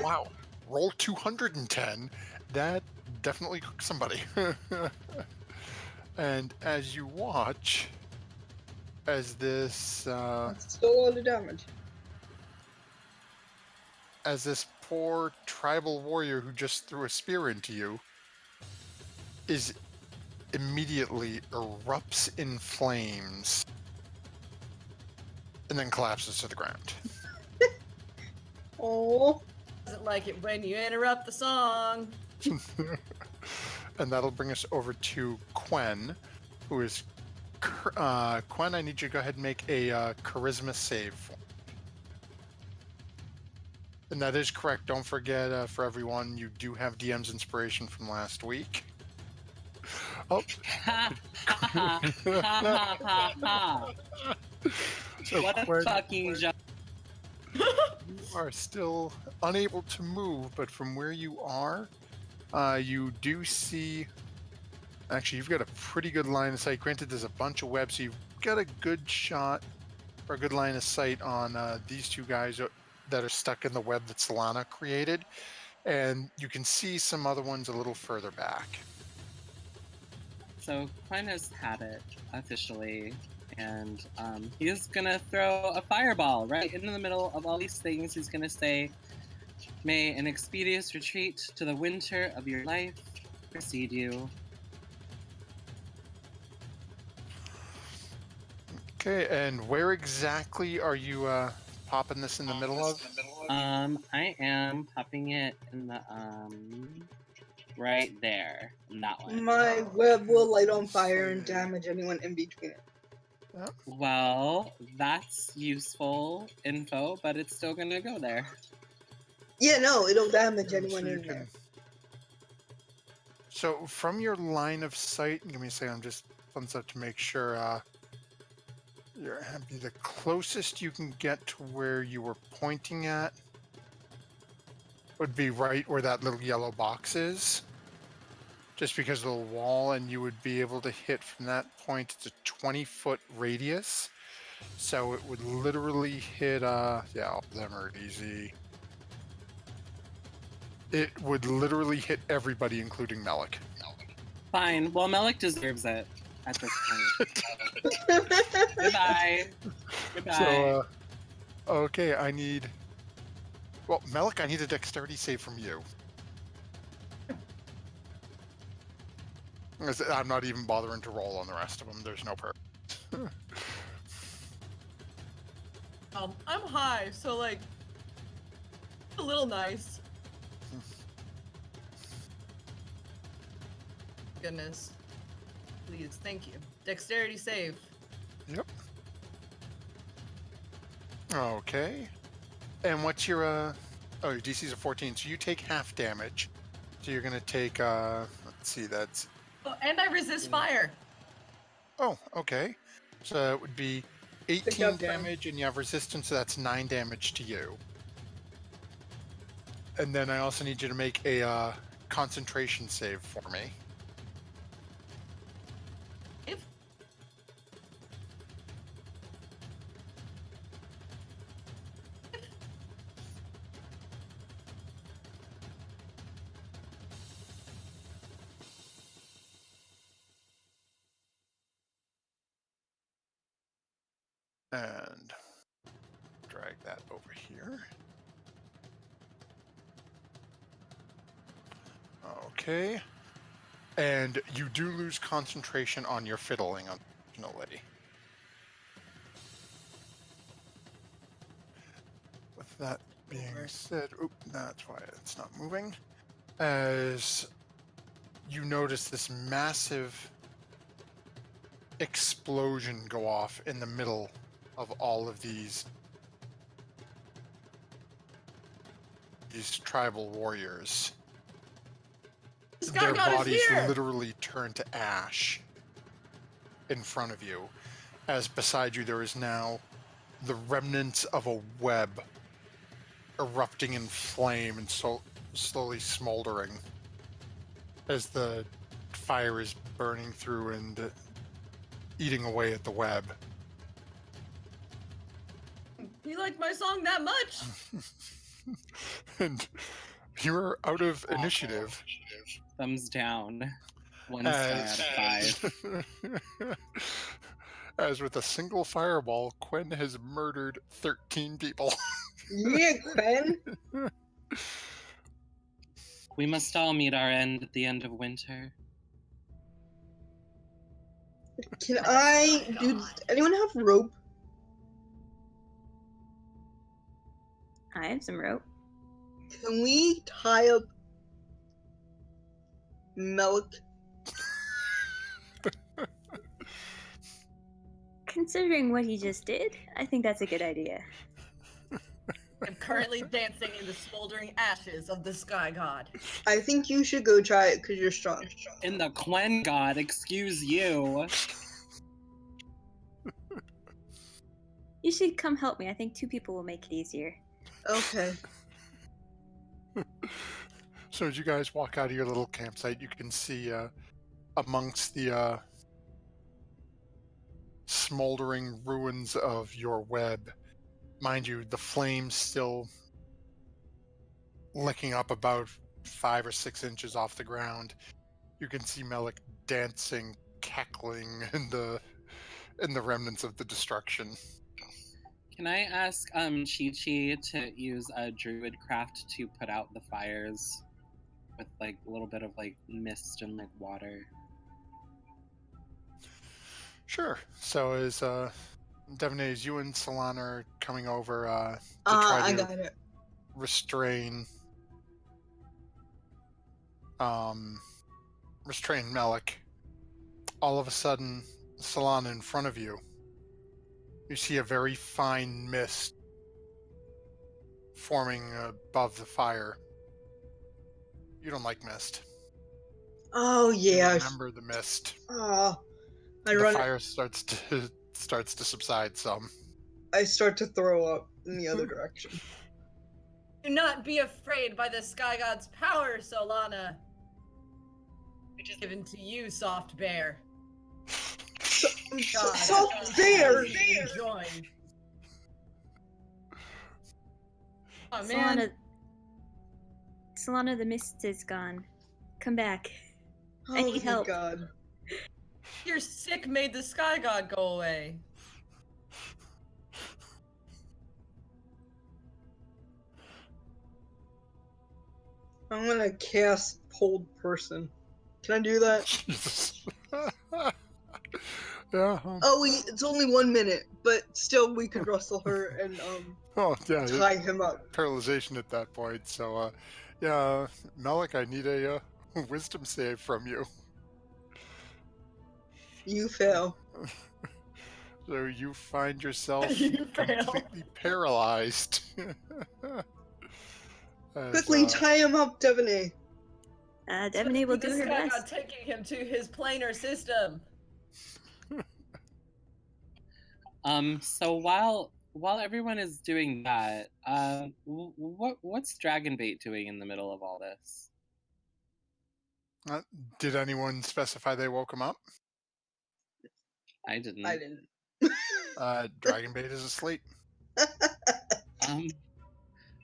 Wow. Roll 210. That definitely cooked somebody. And as you watch, as this That's still a lot of damage. as this poor tribal warrior who just threw a spear into you is immediately erupts in flames and then collapses to the ground. Oh. doesn't like it when you interrupt the song. And that'll bring us over to Quen, who is... Quen, I need you to go ahead and make a charisma save for me. And that is correct. Don't forget, for everyone, you do have DM's inspiration from last week. Oh. Ha ha ha ha ha ha. So What a Quen, fucking joke. you are still unable to move, but from where you are, you do see... Actually, you've got a pretty good line of sight. Granted, there's a bunch of webs, so you've got a good shot or a good line of sight on these two guys that are stuck in the web that Solana created. And you can see some other ones a little further back. So Quinn has had it officially, and he's gonna throw a fireball right into the middle of all these things. He's gonna say, "May an expeditious retreat to the winter of your life precede you." Okay, and where exactly are you popping this in the middle of? I am popping it in the right there, in that one. My web will light on fire and damage anyone in between it. Well, that's useful info, but it's still gonna go there. Yeah, no, it'll damage And anyone so you in there. So from your line of sight, give me a second, I'm just thumbs up to make sure you're happy. The closest you can get to where you were pointing at would be right where that little yellow box is. Just because of the wall, and you would be able to hit from that point. It's a 20-foot radius. So it would literally hit, yeah, all of them are easy. It would literally hit everybody, including Melik. Fine. Well, Melik deserves it at this point. Goodbye. Goodbye. So, okay, I need... Well, Melik, I need a dexterity save from you. I'm not even bothering to roll on the rest of them. There's no purpose. I'm high, so like a little nice. Goodness. Please, thank you. Dexterity save. Yep. Okay. And what's your oh, your DC's a 14, so you take half damage. So you're gonna take let's see, that's... Oh, and I resist fire. Oh, okay. So that would be 18 damage, and you have resistance, so that's 9 damage to you. And then I also need you to make a concentration save for me. If And drag that over here. Okay. And you do lose concentration on your fiddling, unfortunately. With that being said, oop, that's why it's not moving. As you notice this massive explosion go off in the middle of all of these tribal warriors. Their bodies literally turn to ash in front of you, as beside you there is now the remnants of a web erupting in flame and slowly smoldering as the fire is burning through and eating away at the web. you like my song that much? And you're out of initiative. Thumbs down. 1 star out of 5. As with a single fireball, Quen has murdered 13 people. Yeah, Quen. We must all meet our end at the end of winter. Can I... Does anyone have rope? I have some rope. Can we tie up Melik? Considering what he just did, I think that's a good idea. I'm currently dancing in the smoldering ashes of the sky god. I think you should go try it because you're strong. In the Quen god, excuse you. You should come help me. I think 2 people will make it easier. Okay. So as you guys walk out of your little campsite, you can see amongst the smoldering ruins of your web, mind you, the flames still licking up about 5 or 6 inches off the ground. You can see Melik dancing, cackling in the remnants of the destruction. Can I ask Chi-Chi to use a druid craft to put out the fires with like a little bit of like mist and like water? Sure. So as Devaney, as you and Solana are coming over to try I to got it. restrain Melik, all of a sudden, Solana, in front of you, you see a very fine mist forming above the fire. You don't like mist. Oh You yeah. remember the mist. Oh, I The run. fire starts to subside some. I start to throw up in the other direction. Do not be afraid by the sky god's power, Solana. Which is given to you, soft bear. God, Soft bear. Enjoy. Oh man. Solana, the mist is gone. Come back. Oh, I need thank help. God. Your sick made the sky god go away. I'm gonna cast Hold Person. Can I do that? Jesus. Yeah. Oh, it's only 1 minute, but still, we could rustle her and Oh, yeah. tie him up. Paralyzation at that point. So, yeah, Melik, I need a wisdom save from you. You fail. So you find yourself You fail. completely paralyzed. As, Quickly tie him up, Devaney. Devaney will do the her sky god best. taking him to his planar system. So while everyone is doing that, what's Dragonbait doing in the middle of all this? Did anyone specify they woke him up? I didn't. I didn't. Dragonbait is asleep.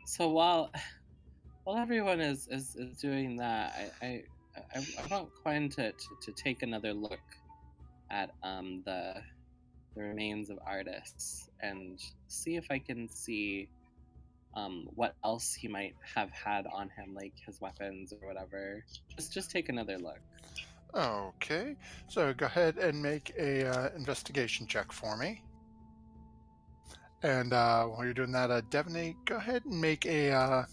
So while everyone is doing that, I want Quen to take another look at the remains of artists and see if I can see what else he might have had on him, like his weapons or whatever. Just take another look. Okay, so go ahead and make a investigation check for me. And while you're doing that, Devaney, go ahead and make a,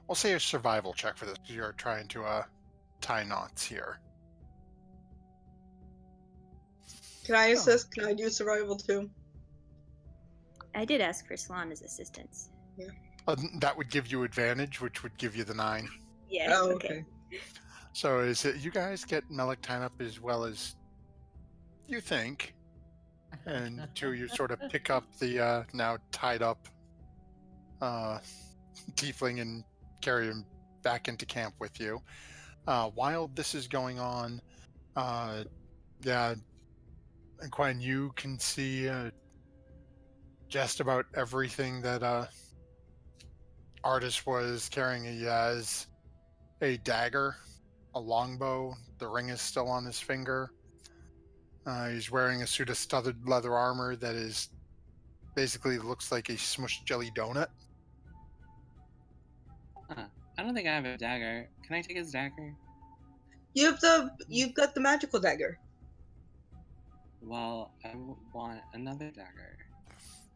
we'll say a survival check for this, because you're trying to tie knots here. Can I assist? Can I do survival too? I did ask for Solana's assistance. That would give you advantage, which would give you the 9. Yeah. Oh, okay. So is it you guys get Melik tied up as well as you think, and 2, you sort of pick up the now tied up tiefling and carry him back into camp with you. While this is going on, yeah, and Quinn, you can see just about everything that artist was carrying. He has a dagger, a longbow. The ring is still on his finger. He's wearing a suit of studded leather armor that is basically looks like a smushed jelly donut. I don't think I have a dagger. Can I take his dagger? You've got the magical dagger. Well, I want another dagger.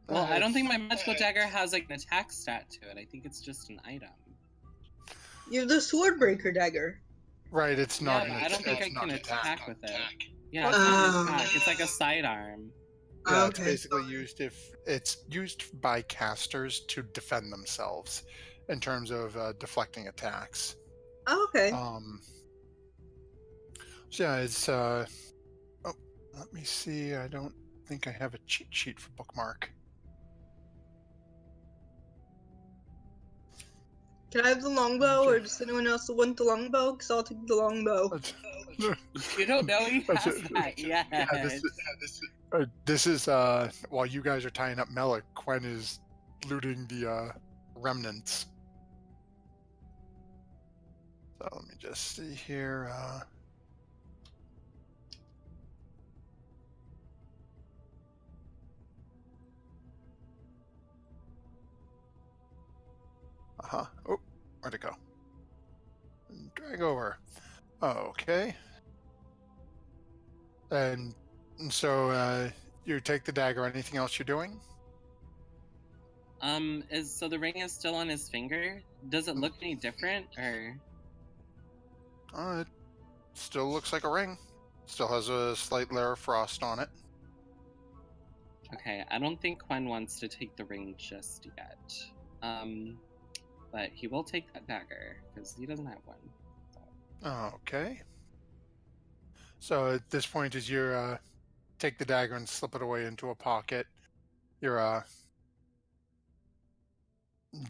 Well, I don't think my magical dagger has like an attack stat to it. I think it's just an item. You're the Swordbreaker dagger. Right, it's Yeah, not but an I don't think I it's not can an attack attack. with it. Yeah, it's not an Oh. attack. It's like a sidearm. Yeah, it's Okay. basically used if it's used by casters to defend themselves in terms of deflecting attacks. Okay. So yeah, it's oh, let me see. I don't think I have a cheat sheet for bookmark. Can I have the longbow, or does anyone else want the longbow? Because I'll take the longbow. You don't know he That's has it. that yet. Yeah, this is while you guys are tying up Melik, Quen is looting the remnants. So let me just see here. Oh, where'd it go? Drag over. Okay. And so you take the dagger. Anything else you're doing? So the ring is still on his finger? Does it look any different, or? It still looks like a ring. Still has a slight layer of frost on it. Okay, I don't think Quen wants to take the ring just yet. But he will take that dagger, because he doesn't have one. Okay. So at this point, as you take the dagger and slip it away into a pocket, your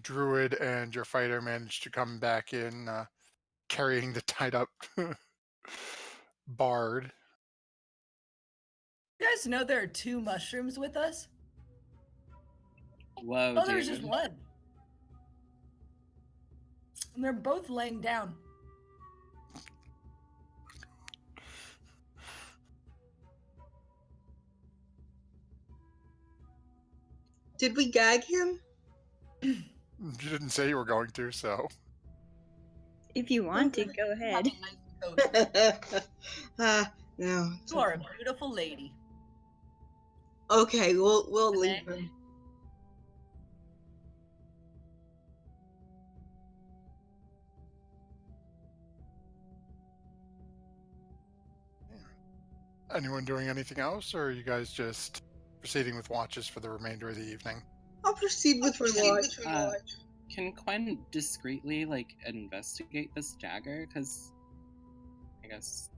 druid and your fighter manage to come back in, carrying the tied up bard. You guys know there are 2 mushrooms with us? Whoa, Oh, there's dude. just one. And they're both laying down. Did we gag him? You didn't say you were going to, so. If you want to, go ahead. No. You are a beautiful lady. Okay, we'll leave him. Anyone doing anything else, or are you guys just proceeding with watches for the remainder of the evening? I'll proceed with my watch. Can Quen discreetly, investigate this dagger? Because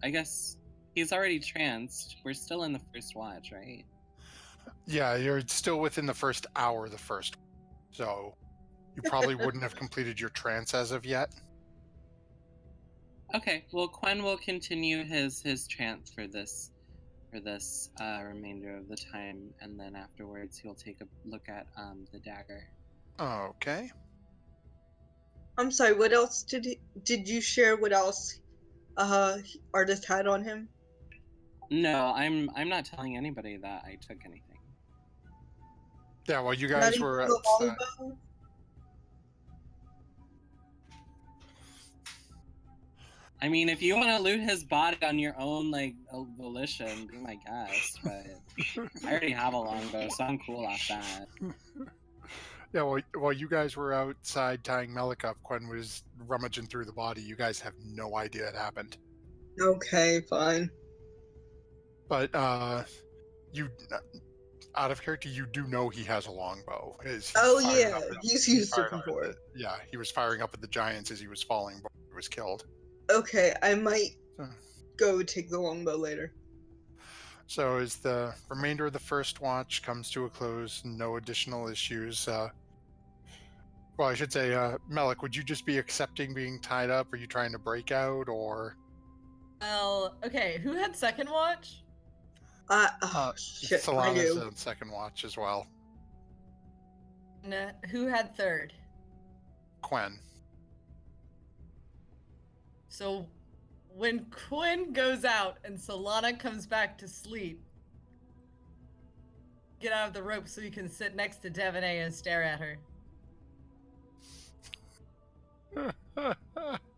I guess he's already tranced. We're still in the first watch, right? Yeah, you're still within the first hour of the first, so you probably wouldn't have completed your trance as of yet. Okay, well, Quen will continue his trance for this remainder of the time, and then afterwards he'll take a look at the dagger. Okay. I'm sorry, what else did you share what else artist had on him? No, I'm not telling anybody that I took anything. Yeah, well, you guys Not even were the outside. longbow? I mean, if you want to loot his body on your own, volition, be my guest, but I already have a longbow, so I'm cool off that. Yeah, well, while you guys were outside tying Melik up, Quen was rummaging through the body. You guys have no idea it happened. Okay, fine. But you, out of character, you do know he has a longbow. He's used it before. Yeah, he was firing up at the giants as he was falling before he was killed. Okay, I might go take the longbow later. So as the remainder of the first watch comes to a close, no additional issues. Well, I should say, Melik, would you just be accepting being tied up? Are you trying to break out, or? Well, okay, who had second watch? Shit, I Solana's do. on second watch as well. And, who had third? Quen. So when Quen goes out and Solana comes back to sleep, get out of the rope so you can sit next to Devaney and stare at her.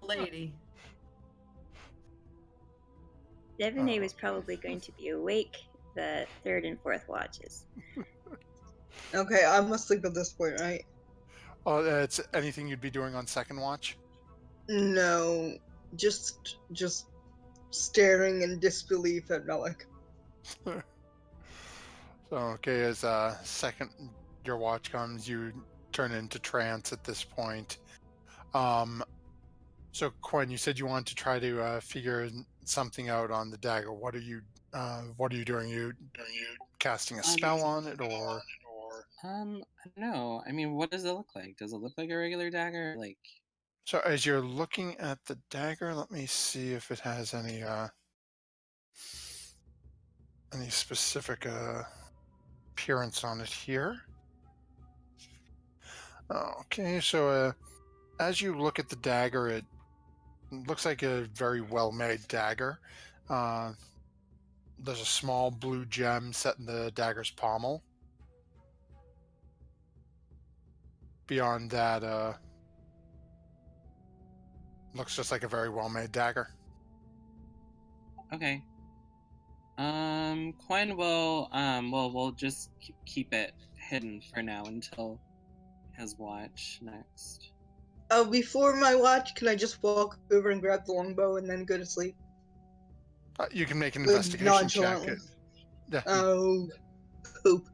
Lady. Devaney was probably going to be awake the third and fourth watches. Okay, I'm asleep at this point, right? Oh, it's anything you'd be doing on second watch? No, just staring in disbelief at Melik. So, okay, as second your watch comes, you turn into trance at this point. So Quinn, you said you wanted to try to figure something out on the dagger. What are you doing? Are you casting a spell on it, or? I don't know. I mean, what does it look like? Does it look like a regular dagger? Like, So as you're looking at the dagger, let me see if it has any specific appearance on it here. Okay, so as you look at the dagger, it looks like a very well-made dagger. There's a small blue gem set in the dagger's pommel. Beyond that, looks just like a very well-made dagger. okay. Quinn will, we'll just keep it hidden for now until his watch next. Before my watch, can I just walk over and grab the longbow and then go to sleep? You can make an investigation check. Yeah. Oh, poop.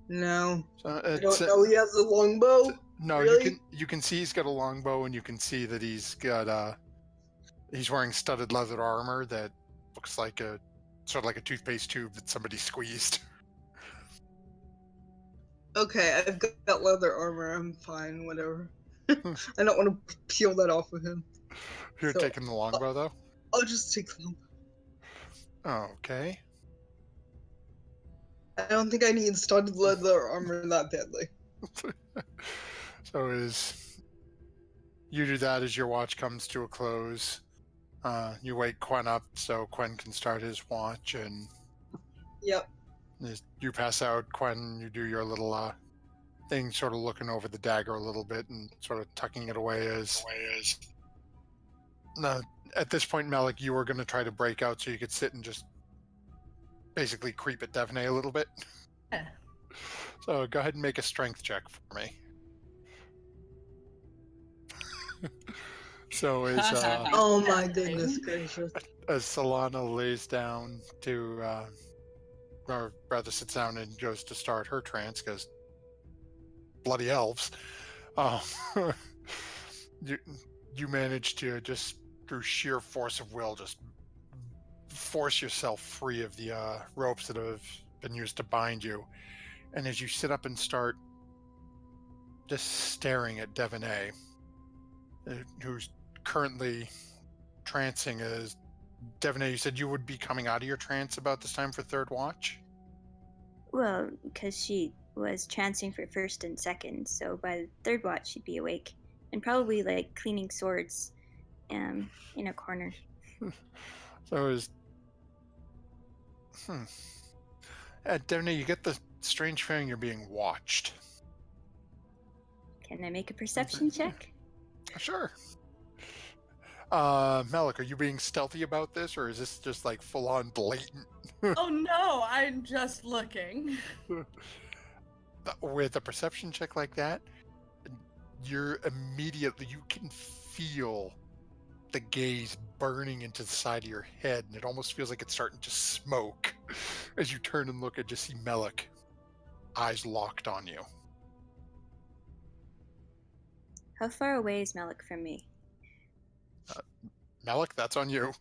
No. So I don't know he has a longbow. No, really? you can see he's got a longbow, and you can see that he's got he's wearing studded leather armor that looks like a sort of like a toothpaste tube that somebody squeezed. Okay, I've got leather armor. I'm fine. Whatever. I don't want to peel that off of him. You're taking the longbow, though? I'll just take the longbow. Okay. I don't think I need studded leather armor that badly. So as you do that, as your watch comes to a close, you wake Quen up so Quen can start his watch, and Yep. as you pass out, Quen, you do your little thing, sort of looking over the dagger a little bit and sort of tucking it away as at this point, Melik, you were going to try to break out so you could sit and just basically creep at Devney a little bit. Yeah. So go ahead and make a strength check for me. So as Oh my goodness gracious. as Solana lays down to, or rather sits down and goes to start her trance, because bloody elves, you manage to just through sheer force of will just force yourself free of the ropes that have been used to bind you. And as you sit up and start just staring at Devonay, who's currently trancing, as Devonay, you said you would be coming out of your trance about this time for third watch? Well, because she was trancing for first and second, so by the third watch she'd be awake and probably like cleaning swords in a corner. So it was Devonay, you get the strange feeling you're being watched. Can I make a perception check? Sure. Melik, are you being stealthy about this, or is this just like full-on blatant? Oh no, I'm just looking. With a perception check like that, you can feel the gaze burning into the side of your head, and it almost feels like it's starting to smoke as you turn and look and just see Melik, eyes locked on you. How far away is Melik from me? Melik, that's on you.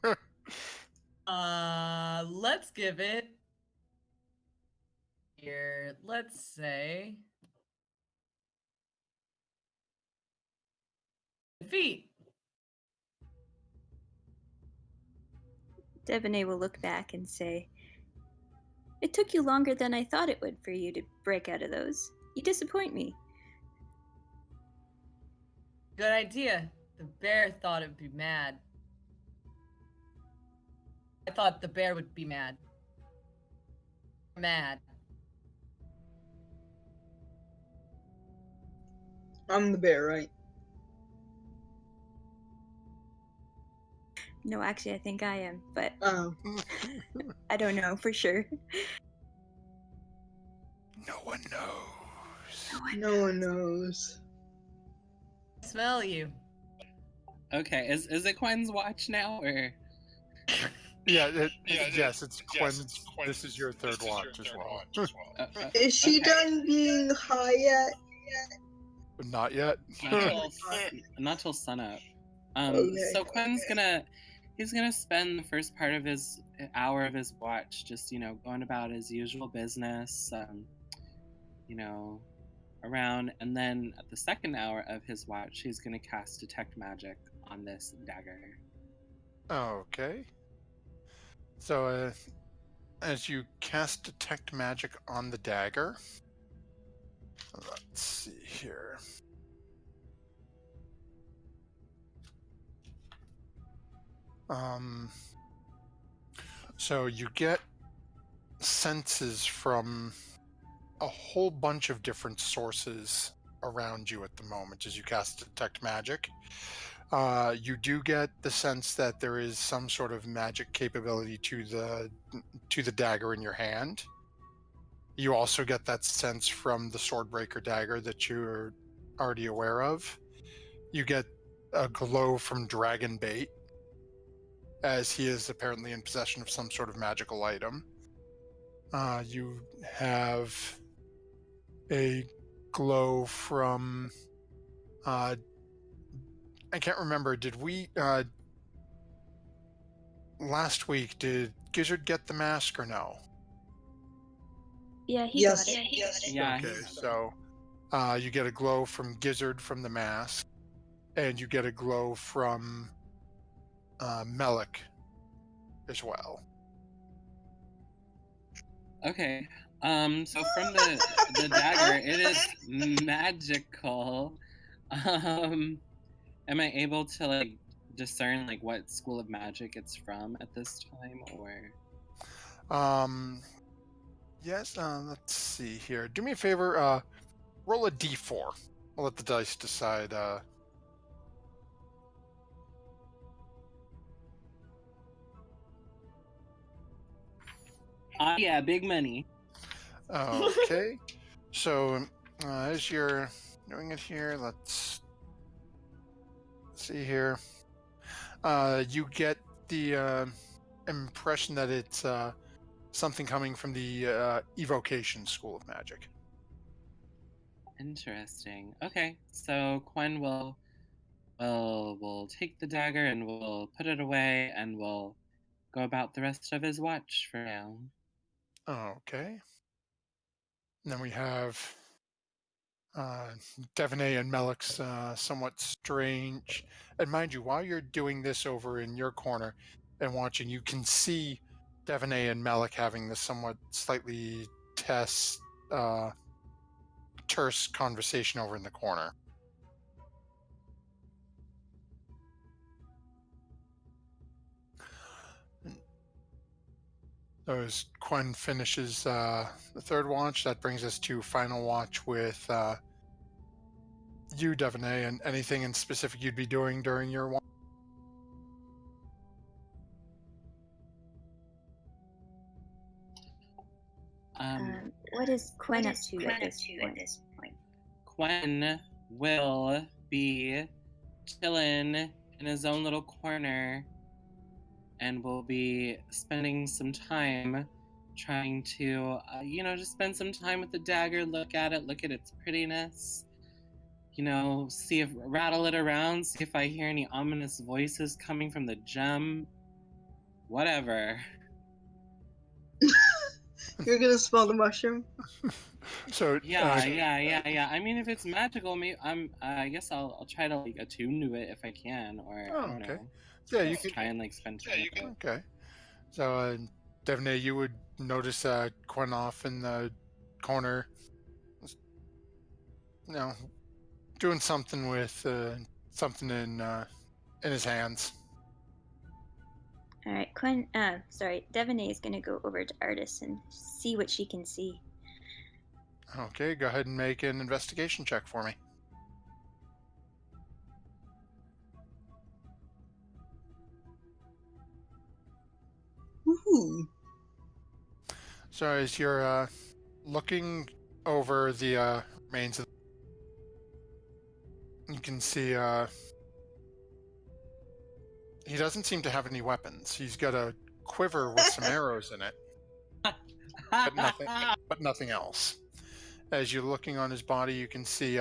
Let's give it here. Let's say feet. Devonay will look back and say, "It took you longer than I thought it would for you to break out of those. You disappoint me." Good idea. The bear thought it'd be mad. I thought the bear would be mad. Mad. I'm the bear, right? No, actually, I think I am, but Oh. I don't know for sure. No one knows. No one knows. smell you. Okay, is it Quinn's watch now, or? Yes, it's Quinn's. This is your third watch as well. Is she okay. done being high yet? Not yet. Not till sunup. Okay. So Quinn's he's gonna spend the first part of his hour of his watch just going about his usual business, around, and then at the second hour of his watch, he's gonna cast detect magic on this dagger. Okay. So as you cast detect magic on the dagger, let's see here. So you get senses from a whole bunch of different sources around you at the moment as you cast detect magic. You do get the sense that there is some sort of magic capability to the dagger in your hand. You also get that sense from the Swordbreaker dagger that you're already aware of. You get a glow from Dragon Bait, as he is apparently in possession of some sort of magical item. You have a glow from I can't remember, did we last week, did Gizzard get the mask or no? Yeah, he Yes. got it. Yeah. Okay, so you get a glow from Gizzard from the mask, and you get a glow from Melik as well. Okay. So from the dagger, it is magical. Am I able to discern what school of magic it's from at this time, or? Yes, let's see here. Do me a favor, roll a d4. I'll let the dice decide. Yeah, big money. Okay. So, as you're doing it here, let's see here. You get the impression that it's something coming from the Evocation School of Magic. Interesting. Okay, so Quen will take the dagger and we'll put it away, and we'll go about the rest of his watch for now. Okay. And then we have Devaney and Melik's somewhat strange. And mind you, while you're doing this over in your corner and watching, you can see Devaney and Melik having this somewhat slightly terse conversation over in the corner. So as Quen finishes the third watch, that brings us to final watch with you, Devaney, and anything in specific you'd be doing during your watch. What is Quen up to at this point? Quen will be chilling in his own little corner, and will be spending some time trying to, just spend some time with the dagger, look at its prettiness, rattle it around, see if I hear any ominous voices coming from the gem, whatever. You're gonna smell the mushroom? So Yeah. I mean, if it's magical, I guess I'll try to attune to it if I can, or I don't okay. know. Yeah, you Just can try and spend time with it. Okay. So, Devaney, you would notice Quen off in the corner, doing something with something in his hands. All right, Devaney is gonna go over to Artis and see what she can see. Okay, go ahead and make an investigation check for me. Woohoo! So as you're looking over the remains of you can see he doesn't seem to have any weapons. He's got a quiver with some arrows in it, but nothing else. As you're looking on his body, you can see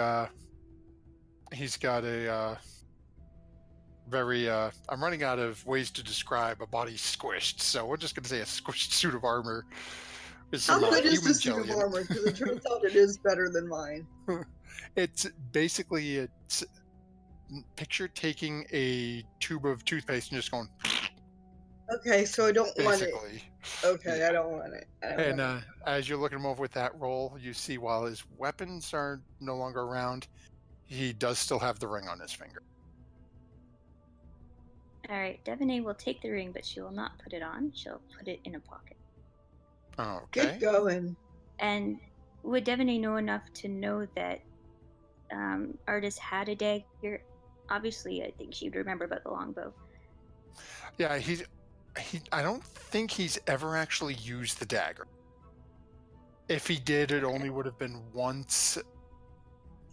he's got a very I'm running out of ways to describe a body squished, so we're just going to say a squished suit of armor with How some good is human the suit jelly of in armor? Because it turns out it is better than mine. It's basically picture taking a tube of toothpaste and just going Okay, so I don't want it. basically. Okay, Yeah. I don't want it. I don't And want it. as you're looking him over with that roll, you see while his weapons are no longer around, he does still have the ring on his finger. All right, Devaney will take the ring, but she will not put it on. She'll put it in a pocket. Okay. Good going. And would Devaney know enough to know that Artis had a dagger? Obviously, I think she'd remember about the longbow. Yeah, I don't think he's ever actually used the dagger. If he did, it only would have been once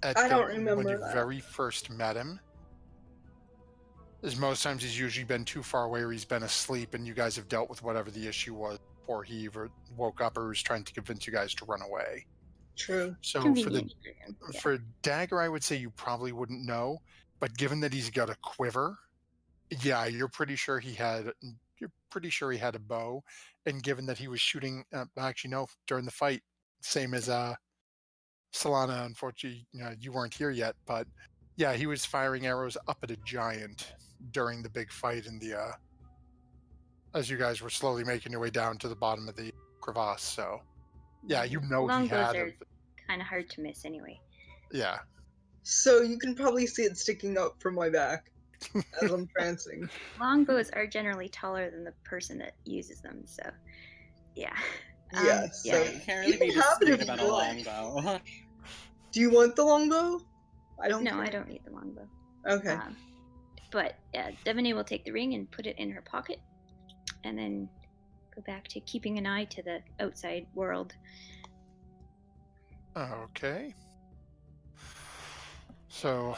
I don't when remember you that. very first met him. As most times he's usually been too far away or he's been asleep and you guys have dealt with whatever the issue was before he either woke up or was trying to convince you guys to run away. True. So Convenient for him. Yeah. for dagger, I would say you probably wouldn't know, but given that he's got a quiver, yeah, you're pretty sure he had a bow, and given that he was shooting, actually no, during the fight, same as Solana. Unfortunately, you weren't here yet, but yeah, he was firing arrows up at a giant during the big fight in the as you guys were slowly making your way down to the bottom of the crevasse. So yeah, he Longbows had are kind of hard to miss anyway. yeah. So you can probably see it sticking up from my back as I'm prancing. Longbows are generally taller than the person that uses them, so yeah. Yes. Yeah. So You can't you really be can have it discreet if about you a want. longbow. Do you want the longbow? I don't. No, care. I don't need the longbow. Okay. But Devaney will take the ring and put it in her pocket, and then go back to keeping an eye to the outside world. Okay. So,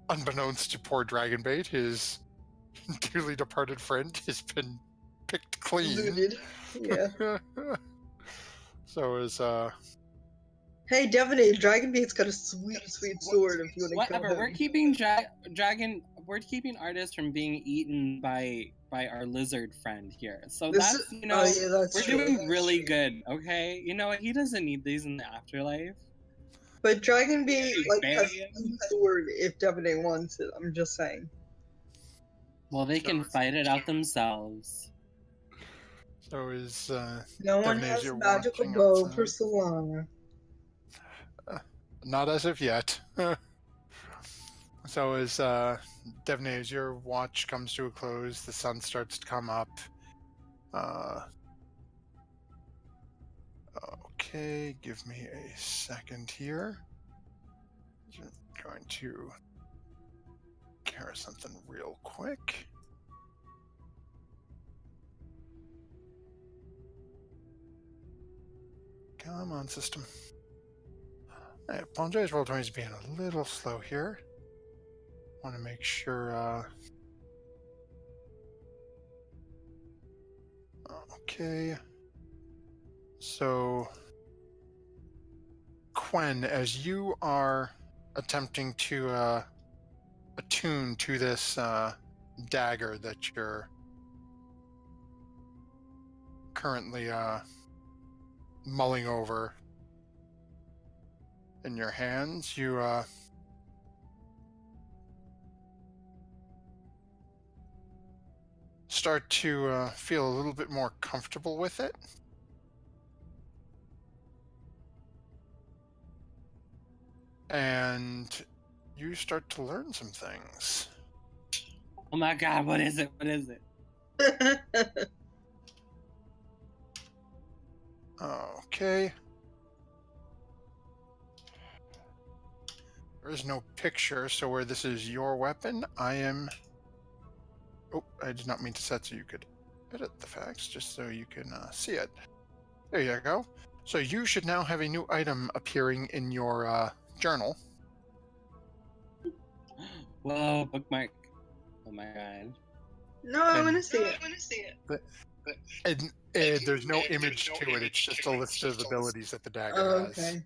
unbeknownst to poor Dragonbait, his dearly departed friend has been picked clean. Looted. Yeah. So is Hey, Devaney, Dragonbait's got a sweet sword if you want to Whatever. kill him. We're keeping We're keeping artists from being eaten by our lizard friend here. So that's oh yeah, that's we're true. doing really good. Okay. You know what? He doesn't need these in the afterlife. But Dragonbait like Bury has him. a sweet sword if Devaney wants it. I'm just saying. Well, they can fight it out themselves. so is No one Devaney, as has you're a magical watching bow outside. for Solana. Not as of yet. So as Devaney, as your watch comes to a close, the sun starts to come up. Okay, give me a second here. I'm going to care something real quick. Come on, system. I apologize, Roll20's being a little slow here. Want to make sure. Okay. So, Quen, as you are attempting to attune to this dagger that you're currently mulling over in your hands, you start to feel a little bit more comfortable with it. And you start to learn some things. Oh my God! What is it? What is it? Okay. There is no picture, so where this is your weapon, I am... Oh, I did not mean to set so you could edit the facts, just so you can see it. There you go. So you should now have a new item appearing in your journal. Whoa, bookmark. Oh my god. No, I And- want to see it. And there's no image to it. It's just a list of abilities that the dagger Oh, has. okay.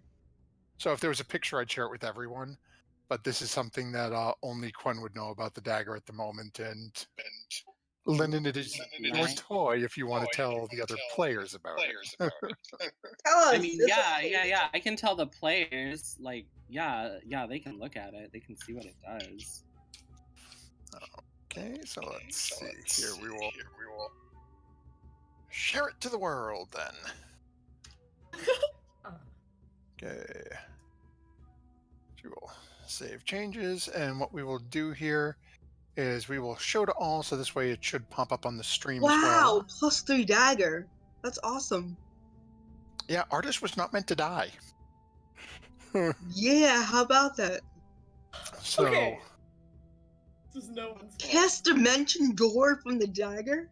So if there was a picture, I'd share it with everyone. But this is something that only Quen would know about the dagger at the moment. And Lennon, it is your Nice. toy if you want to tell the other players about it. Tell us. I mean, it's yeah. I can tell the players, like, yeah, they can look at it. They can see what it does. Okay, so let's see. Here we will share it to the world then. Okay. We will save changes, and what we will do here is we will show to all, so this way it should pop up on the stream as well. Wow, +3 dagger. That's awesome. Yeah, artist was not meant to die. Yeah, how about that? So Okay. This is no one's fault. Cast dimension door from the dagger?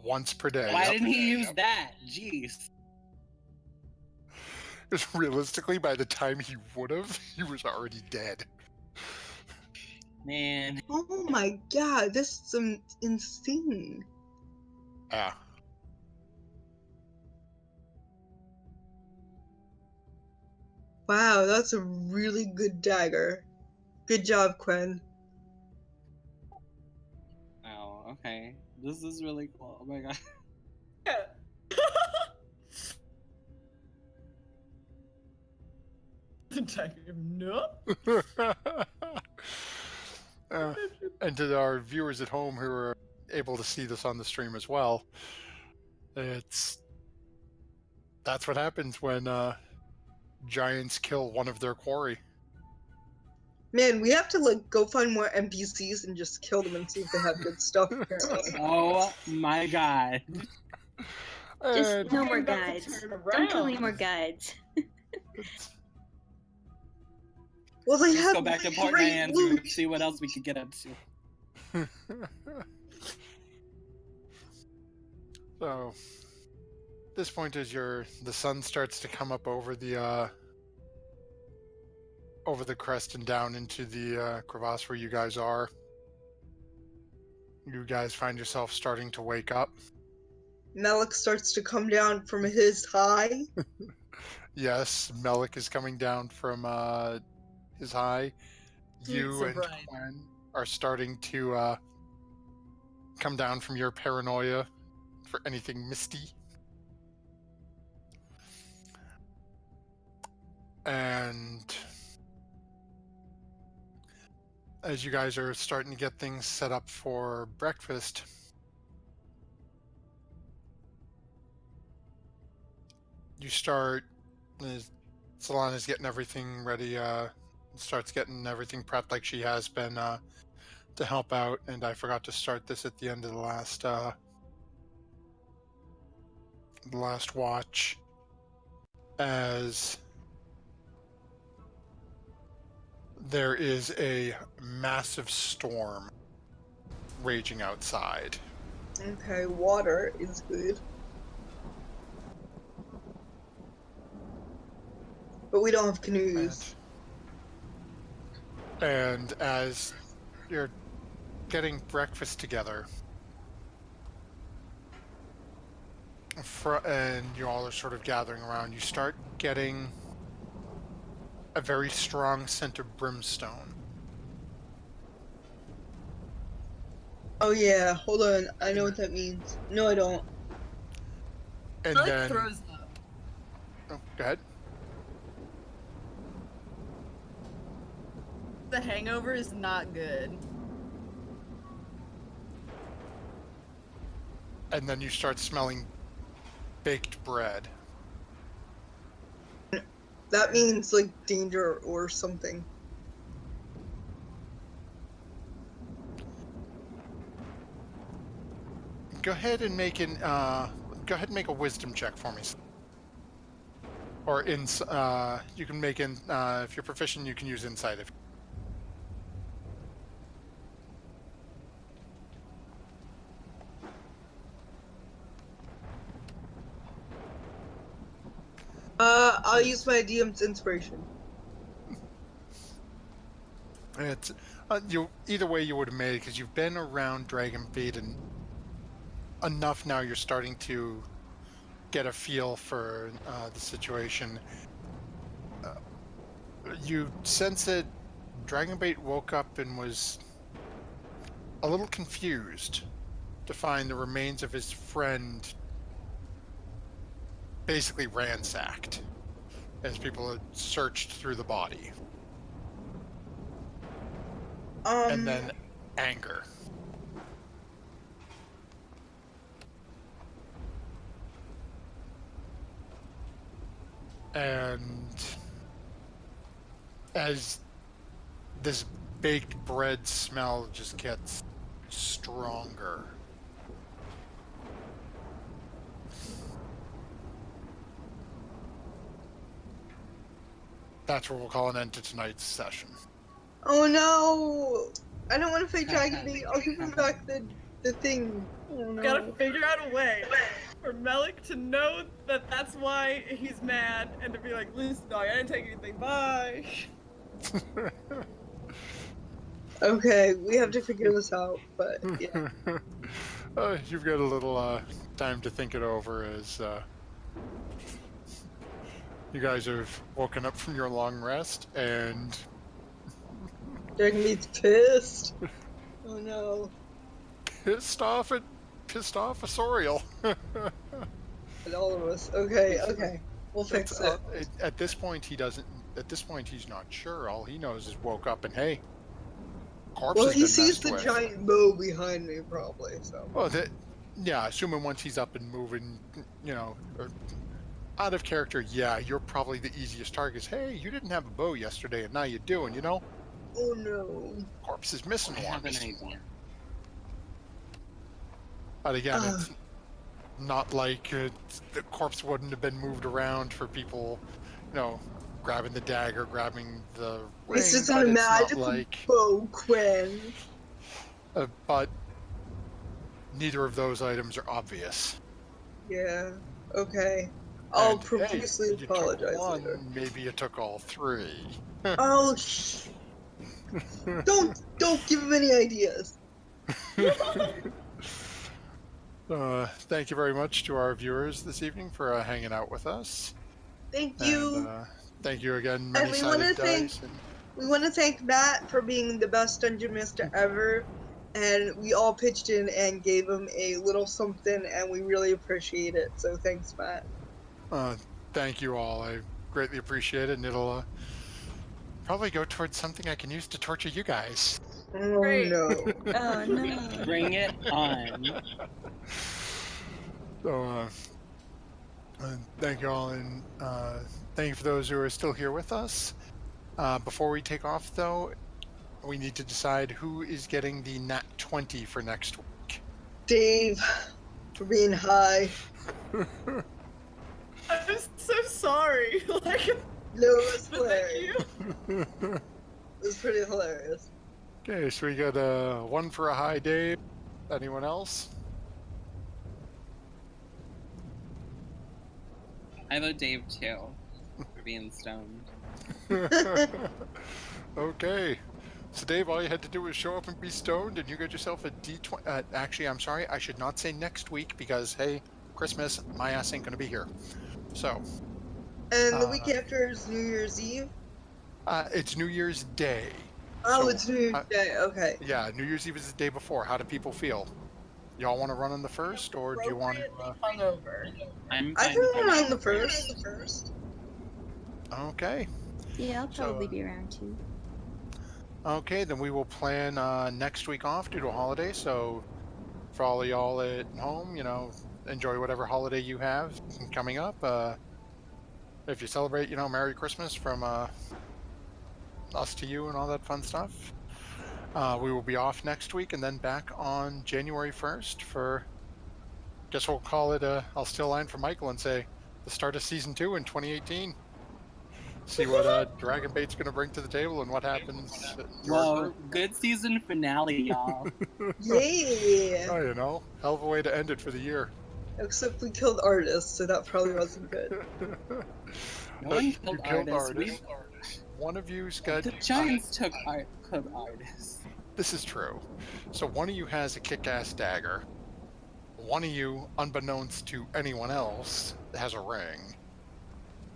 once per day. Why Yep. didn't he use that? Jeez. Because realistically, by the time he would have, he was already dead. Man. Oh my god, this is insane. Yeah. Wow, that's a really good dagger. Good job, Quen. Oh, okay. This is really cool. Oh my god. The dagger. Nope. And to our viewers at home who are able to see this on the stream as well, that's what happens when giants kill one of their quarry. Man, we have to go find more NPCs and just kill them and see if they have good stuff. Apparently. Oh my god. Just And no more I'm about to guides. turn Don't kill around. any more guides. Well, they Let's have go back to Port great Nyanza loot. and see what else we could get up to. So, this point is the sun starts to come up over the crest and down into the crevasse where you guys are. You guys find yourself starting to wake up. Malik starts to come down from his high. Yes, Melik is coming down from his high. You so and bright. Quen are starting to come down from your paranoia for anything misty. And as you guys are starting to get things set up for breakfast, you start, Solana's getting everything ready, starts getting everything prepped like she has been to help out, and I forgot to start this at the end of the last watch, as there is a massive storm raging outside. Okay, water is good. But we don't have canoes. And as you're getting breakfast together, and you all are sort of gathering around, you start getting a very strong scent of brimstone. Oh yeah, hold on. I know what that means. No, I don't. And Malik then, throws up. oh, go ahead. The hangover is not good. And then you start smelling baked bread. That means danger or something. Go ahead and make a wisdom check for me. Or you can make if you're proficient, you can use insight. I'll use my DM's inspiration. It's either way you would have made it because you've been around Dragon Feed and enough now. You're starting to get a feel for the situation. You sense that Dragonbait woke up and was a little confused to find the remains of his friend basically ransacked as people had searched through the body. And then anger. And as this baked bread smell just gets stronger, that's where we'll call an end to tonight's session. Oh no! I don't want to fight Dragon Bait. I'll give him back the thing. Oh no. Gotta figure out a way for Melik to know that that's why he's mad, and to be like, listen, dog, I didn't take anything. Bye. Okay, we have to figure this out, but yeah. You've got a little time to think it over as you guys have woken up from your long rest, and Dragon Bait's pissed. Oh no. pissed off Asoriel. And all of us. Okay. We'll fix it. At this point, he doesn't. At this point, he's not sure. All he knows is woke up and hey, corpse Well, has he been sees messed the with. giant bow behind me, probably, so. Well, yeah, assuming once he's up and moving, or out of character, yeah, you're probably the easiest target. Hey, you didn't have a bow yesterday, and now you do, and Oh no. corpse is missing I one. have an idea. But again, it's not like the corpse wouldn't have been moved around for people, grabbing the dagger, grabbing the ring. This isn't but a it's not magical like, bow, Quinn. but neither of those items are obvious. Yeah. Okay. I'll And, profusely hey, you took apologize one, later. maybe you took all three. Oh, don't give him any ideas. Thank you very much to our viewers this evening for hanging out with us. Thank you. And, thank you again, And we want Many-Sided to thank Dice. we want to thank Matt for being the best dungeon master ever. And we all pitched in and gave him a little something, and we really appreciate it. So thanks, Matt. Thank you all. I greatly appreciate it, and it'll probably go towards something I can use to torture you guys. Oh Great. no. Oh no. Bring it on. So, thank you all, and thank you for those who are still here with us. Before we take off, though, we need to decide who is getting the Nat 20 for next week. Dave, for being high. I'm so sorry. Like, No, it was but thank hilarious. you. It was pretty hilarious. Okay, so we got one for a high Dave. Anyone else? I vote Dave too for being stoned. Okay. So Dave, all you had to do was show up and be stoned, and you got yourself a D20. Actually, I'm sorry, I should not say next week because hey, Christmas, my ass ain't gonna be here. So. And the week after is New Year's Eve? It's New Year's Day. Oh, So, it's New Year's Day, okay. Yeah, New Year's Eve is the day before. How do people feel? Y'all want to run on the first, or do you want to? Hungover. I'm I fine can with run that. on the first. Okay. Yeah, I'll probably So, be around too. Okay, then we will plan next week off due to a holiday. So, for all of y'all at home, enjoy whatever holiday you have coming up. If you celebrate, Merry Christmas from us to you and all that fun stuff. We will be off next week and then back on January 1st for, guess we'll call it, I'll steal a line from Michael and say, the start of Season 2 in 2018. See what Dragon Bait's going to bring to the table and what happens at your Whoa, group. good season finale, y'all. Yeah. Oh, hell of a way to end it for the year. Except we killed artists, so that probably wasn't good. No one You killed killed artists. artists. one of you's got... The Giants took artists. This is true. So one of you has a kick-ass dagger. One of you, unbeknownst to anyone else, has a ring.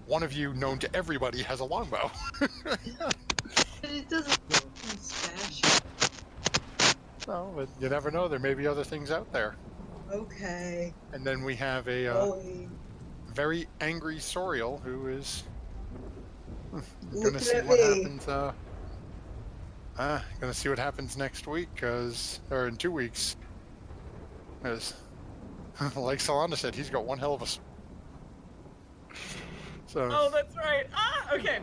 One of you, known to everybody, has a longbow. But it doesn't smash. No, but you never know. There may be other things out there. Okay. And then we have a Going. very angry Soriel who is gonna Looking see at what me. happens. Gonna see what happens next week, or in 2 weeks. Because, like Solana said, he's got one hell of a. So. Oh, that's right. Okay.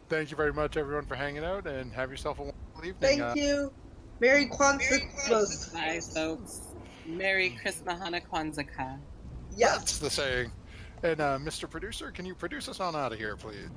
Thank you very much, everyone, for hanging out, and have yourself a wonderful evening. Thank you. Merry Kwanzaa. Bye, folks. Merry Christmas, Hana Kwanzaa. Yes. That's the saying. And Mr. Producer, can you produce us on out of here, please?